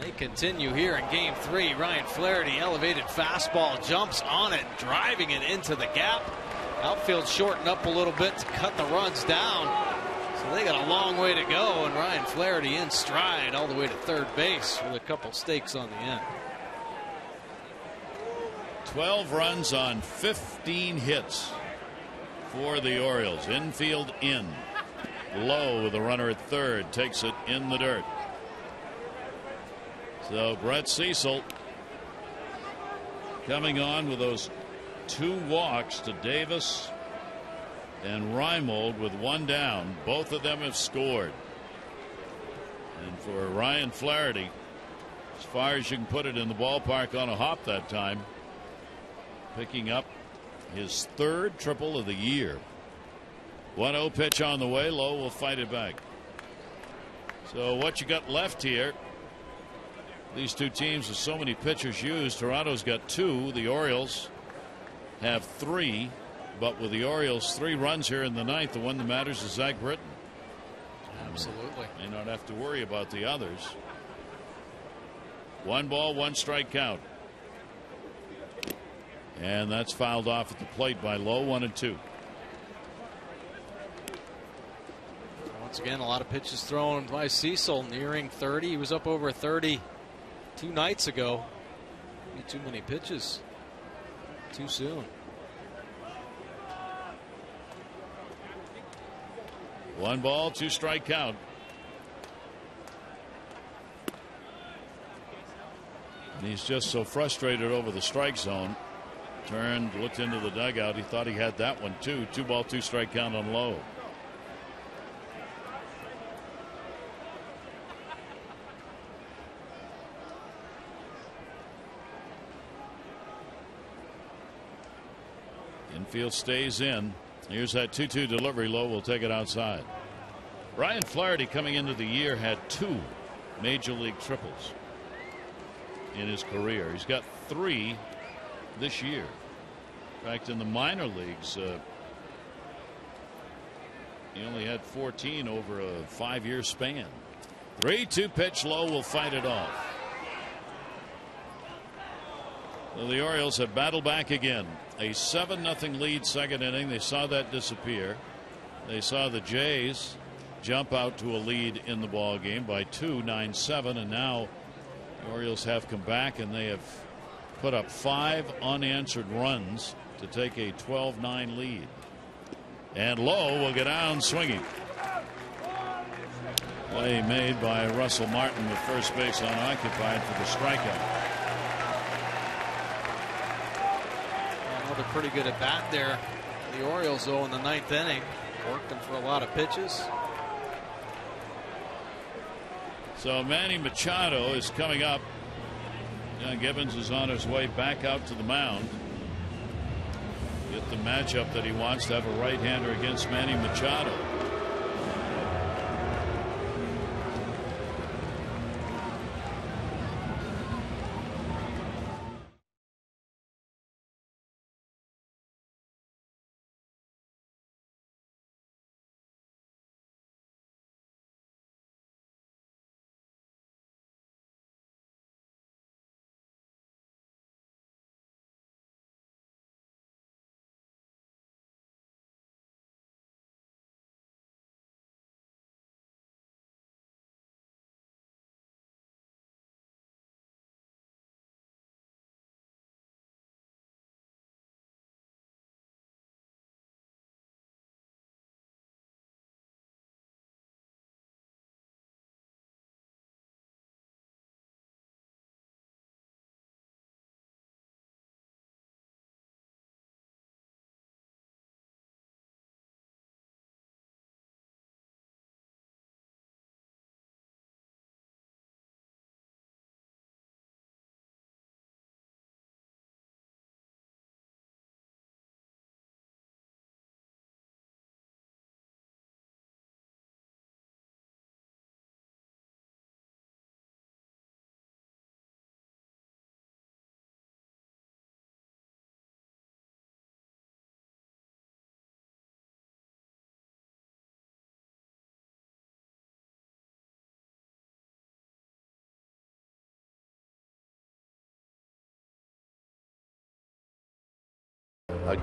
[SPEAKER 2] They continue here in game 3. Ryan Flaherty, elevated fastball, jumps on it, driving it into the gap. Outfield shortened up a little bit to cut the runs down. So they got a long way to go, and Ryan Flaherty in stride all the way to third base with a couple stakes on the end.
[SPEAKER 1] 12 runs on 15 hits for the Orioles. Infield in. Low with a runner at third, takes it in the dirt. So Brett Cecil coming on with those 2 walks to Davis and Reimold with 1 down. Both of them have scored. And for Ryan Flaherty, as far as you can put it in the ballpark on a hop that time, picking up his 3rd triple of the year. 1-0 pitch on the way. Lowe will fight it back. So what you got left here, these 2 teams with so many pitchers used. Toronto's got 2. The Orioles have 3. But with the Orioles 3 runs here in the 9th, the one that matters is Zach Britton.
[SPEAKER 2] Absolutely.
[SPEAKER 1] May not have to worry about the others. 1 ball, 1 strike count. And that's fouled off at the plate by Lowe. 1-2.
[SPEAKER 2] Once again, a lot of pitches thrown by Cecil, nearing 30. He was up over 30 2 nights ago. Too many pitches too soon.
[SPEAKER 1] 1 ball, 2 strike count. And he's just so frustrated over the strike zone. Turned, looked into the dugout. He thought he had that one too. 2 ball, 2 strike count on Lowe. Infield stays in. Here's that 2-2 delivery. Lowe will take it outside. Ryan Flaherty coming into the year had 2 major league triples in his career. He's got 3 this year. In fact, in the minor leagues, he only had 14 over a 5-year span. 3-2 pitch. Lowe will fight it off. Well, the Orioles have battled back again. A 7-0 lead second inning. They saw that disappear. They saw the Jays jump out to a lead in the ball game by 2, 9-7, and now the Orioles have come back and they have put up 5 unanswered runs to take a 12-9 lead. And Lowe will get down swinging. Play made by Russell Martin with first base unoccupied for the strikeout.
[SPEAKER 2] They're pretty good at bat there. The Orioles, though, in the 9th inning, worked them for a lot of pitches.
[SPEAKER 1] So Manny Machado is coming up. John Gibbons is on his way back out to the mound. Get the matchup that he wants to have a right-hander against Manny Machado.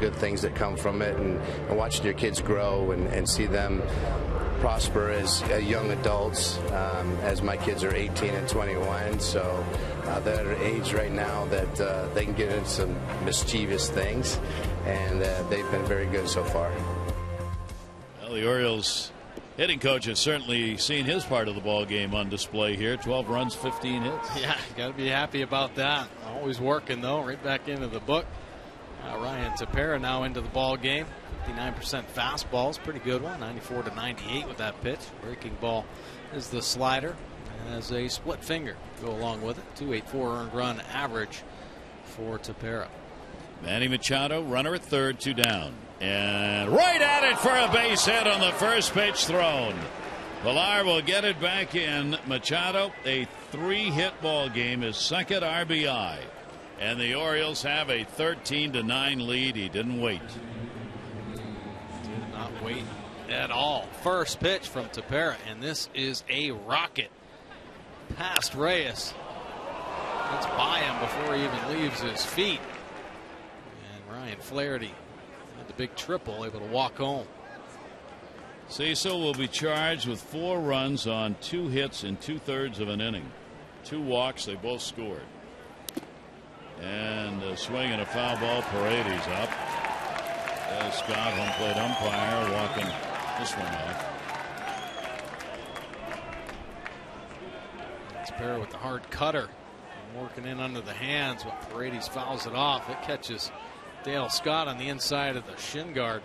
[SPEAKER 12] Good things that come from it, and watching your kids grow and see them prosper as young adults, as my kids are 18 and 21, so they're at an age right now that they can get into some mischievous things, and they've been very good so far.
[SPEAKER 1] Well, the Orioles hitting coach has certainly seen his part of the ball game on display here. 12 runs, 15 hits.
[SPEAKER 2] Yeah, you got to be happy about that. Always working, though, right back into the book. Ryan Tepera now into the ball game. 59% fastballs, pretty good one. 94-98 with that pitch. Breaking ball is the slider. Has a split finger to go along with it. 2.84 earned run average for Tepera.
[SPEAKER 1] Manny Machado, runner at third, 2 down, and right at it for a base hit on the first pitch thrown. Pilar will get it back in. Machado, a 3-hit ball game, his second RBI. And the Orioles have a 13-9 lead. He didn't wait.
[SPEAKER 2] Did not wait at all. First pitch from Tepera, and this is a rocket. Past Reyes. Gets by him before he even leaves his feet. Ryan Flaherty had the big triple, able to walk home.
[SPEAKER 1] Cecil will be charged with 4 runs on 2 hits in 2/3 of an inning. 2 walks, they both scored. And a swing and a foul ball. Paredes up. As Scott, home plate umpire, walking this one off.
[SPEAKER 2] It's Parra with the hard cutter. Working in under the hands, but Paredes fouls it off. It catches Dale Scott on the inside of the shin guard.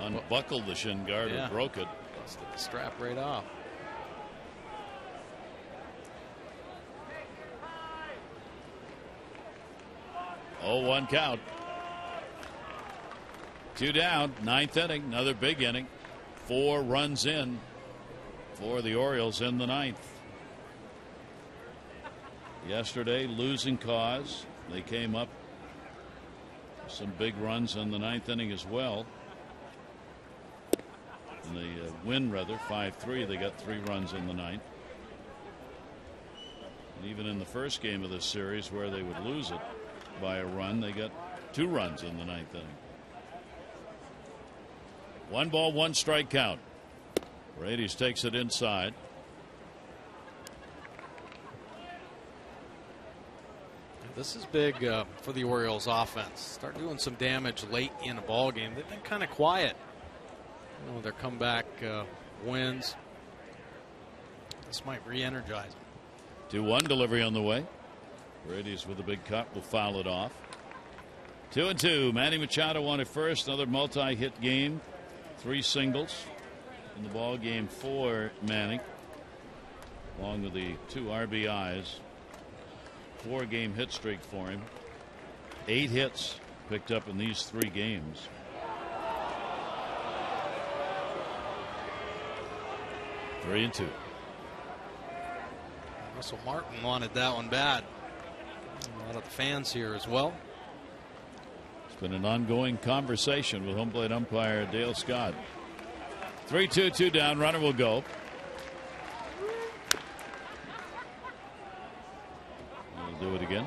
[SPEAKER 1] Unbuckled the shin guard, or broke it.
[SPEAKER 2] Busted the strap right off.
[SPEAKER 1] Oh, 1 count. 2 down, 9th inning, another big inning. 4 runs in for the Orioles in the 9th. Yesterday, losing cause. They came up with some big runs in the 9th inning as well. In the win, rather, 5-3. They got 3 runs in the 9th. And even in the first game of this series, where they would lose it by a run, they got 2 runs in the 9th inning. 1 ball, 1 strike count. Paredes takes it inside.
[SPEAKER 2] This is big for the Orioles offense. Start doing some damage late in a ball game. They've been kind of quiet. You know, their comeback wins. This might re-energize them.
[SPEAKER 1] 2-1 delivery on the way. Paredes with a big cut will foul it off. 2-2. Manny Machado on at first. Another multi-hit game. 3 singles in the ball game for Manny, along with the 2 RBIs. 4-game hit streak for him. 8 hits picked up in these 3 games. Three and 2.
[SPEAKER 2] Russell Martin wanted that one bad. A lot of the fans here as well.
[SPEAKER 1] It's been an ongoing conversation with home plate umpire Dale Scott. 3-2, 2 down. Runner will go. We'll do it again.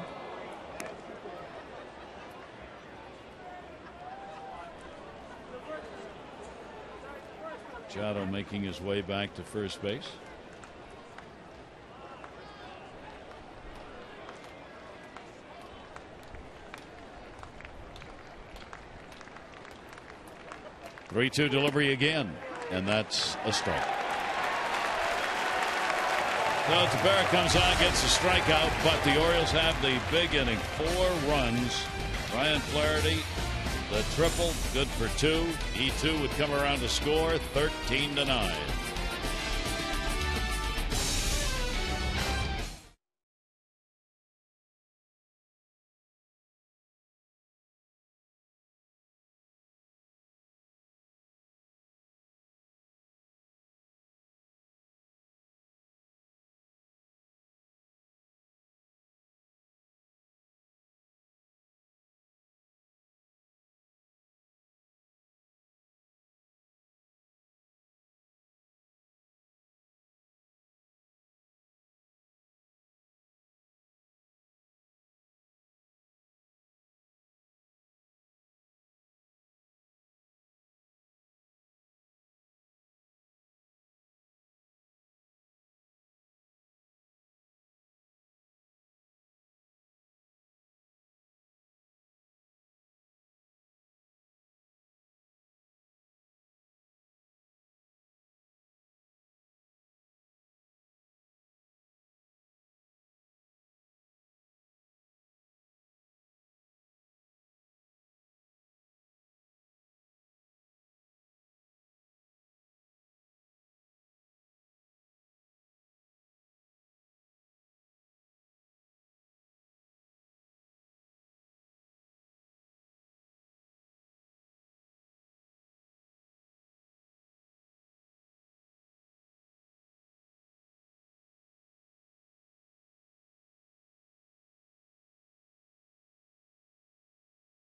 [SPEAKER 1] Machado making his way back to first base. Three-two delivery again, and that's a strike. So Tepera comes on, gets a strikeout, but the Orioles have the big inning. 4 runs. Ryan Flaherty, the triple, good for 2. E2 would come around to score 13-9.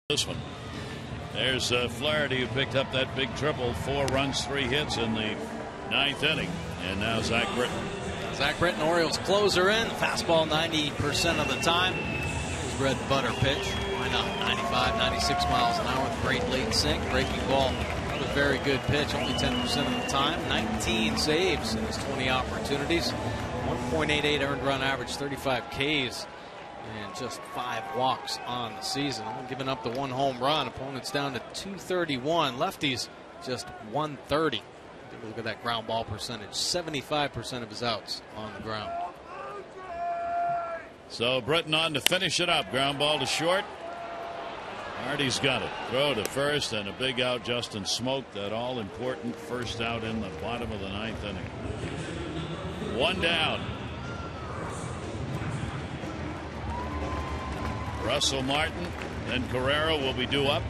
[SPEAKER 1] This one. There's Flaherty, who picked up that big triple. 4 runs, 3 hits in the 9th inning. And now Zach Britton.
[SPEAKER 2] Zach Britton, Orioles closer in. Fastball 90% of the time. His bread and butter pitch. Going up 95, 96 miles an hour. Great late sink. Breaking ball. Another very good pitch. Only 10% of the time. 19 saves in his 20 opportunities. 1.88 earned run average. 35 Ks. And just 5 walks on the season. Only giving up the 1 home run. Opponents down to 231. Lefties just 130. Take a look at that ground ball percentage. 75% of his outs on the ground.
[SPEAKER 1] So Britton on to finish it up. Ground ball to short. Hardy's got it. Throw to first and a big out. Justin SMOAK, that all important first out in the bottom of the 9th inning. 1 down. Russell Martin and Carrera will be due up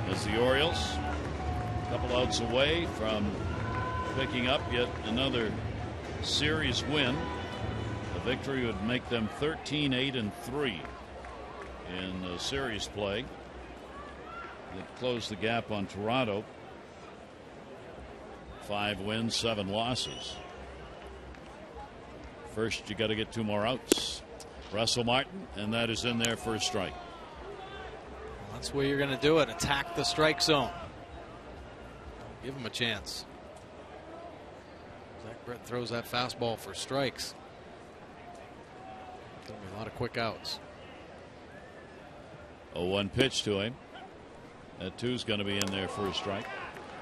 [SPEAKER 1] as the Orioles, a couple outs away from picking up yet another series win. A victory would make them 13-8-3 in the series play. They closed the gap on Toronto. 5 wins, 7 losses. First, you got to get 2 more outs. Russell Martin, and that is in there for a strike.
[SPEAKER 2] That's where you're going to do it. Attack the strike zone. Give him a chance. Zach Brett throws that fastball for strikes. There'll be a lot of quick outs.
[SPEAKER 1] 0-1 pitch to him. That 2 is going to be in there for a strike.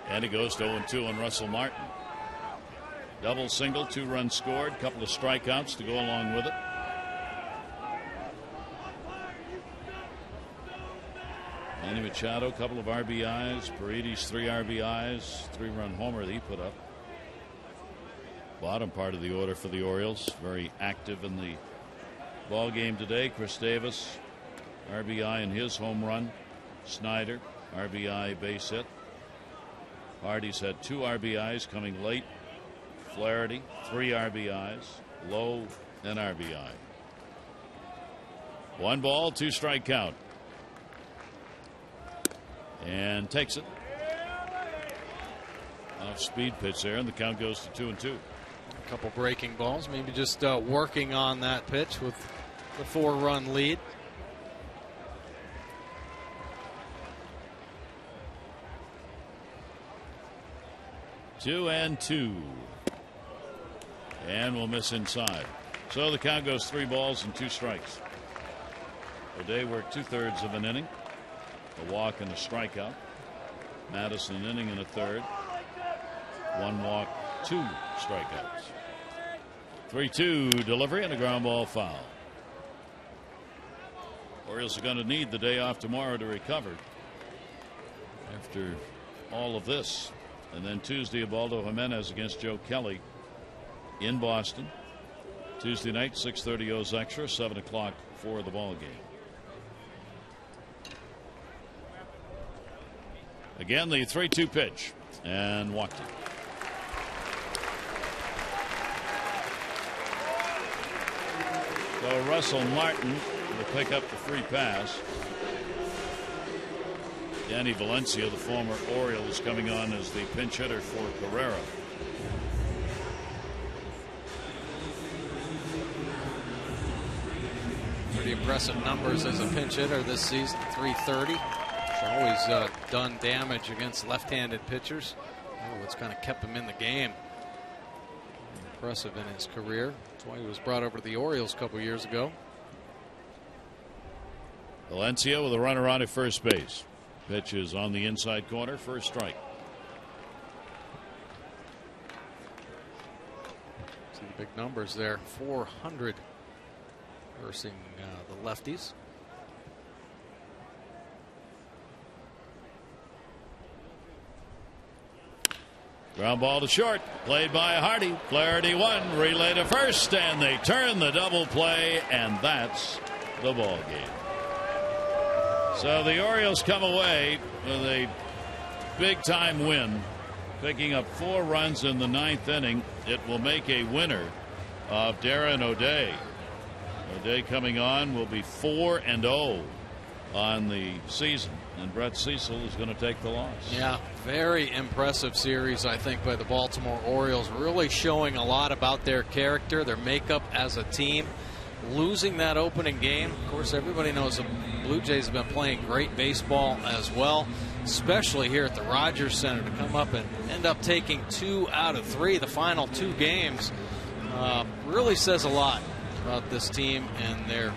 [SPEAKER 1] And he goes to 0-2 on Russell Martin. Double, single, 2 runs scored. Couple of strikeouts to go along with it. Manny Machado, couple of RBIs. Paredes, 3 RBIs. 3-run homer that he put up. Bottom part of the order for the Orioles. Very active in the ball game today. Chris Davis, RBI in his home run. Snyder, RBI base hit. Hardy's had 2 RBIs coming late. Flaherty, 3 RBIs. Lowe, an RBI. 1 ball, 2 strike count. And takes it. Off speed pitch there, and the count goes to 2-2.
[SPEAKER 2] A couple breaking balls, maybe just working on that pitch with the 4-run lead.
[SPEAKER 1] Two and 2. And we'll miss inside. So the count goes 3 balls and 2 strikes. O'Day worked 2/3 of an inning. A walk and a strikeout. Madison an inning and a third. 1 walk, 2 strikeouts. 3-2 delivery and a ground ball foul. Orioles are going to need the day off tomorrow to recover after all of this. And then Tuesday, Ubaldo Jimenez against Joe Kelly in Boston. Tuesday night, 6:30 O's Extra, 7 o'clock for the ball game. Again, the 3-2 pitch, and walked it. So Russell Martin will pick up the free pass. Danny Valencia, the former Oriole, is coming on as the pinch hitter for Carrera.
[SPEAKER 2] Pretty impressive numbers as a pinch hitter this season. .330. Always done damage against left-handed pitchers. What's kind of kept him in the game. Impressive in his career. That's why he was brought over to the Orioles a couple years ago.
[SPEAKER 1] Valencia with a runner on at first base. Pitch is on the inside corner for a strike.
[SPEAKER 2] See the big numbers there. 400 versus the lefties.
[SPEAKER 1] Ground ball to short, played by Hardy. Flaherty 1, relay to first, and they turn the double play, and that's the ball game. So the Orioles come away with a big time win, picking up 4 runs in the 9th inning. It will make a winner of Darren O'Day. O'Day coming on will be 4-0 on the season, and Brett Cecil is going to take the loss.
[SPEAKER 2] Yeah, very impressive series, I think, by the Baltimore Orioles. Really showing a lot about their character, their makeup as a team. losing that opening game. Of course, everybody knows the Blue Jays have been playing great baseball as well, especially here at the Rogers Center. To come up and end up taking 2 out of 3 the final 2 games really says a lot about this team and their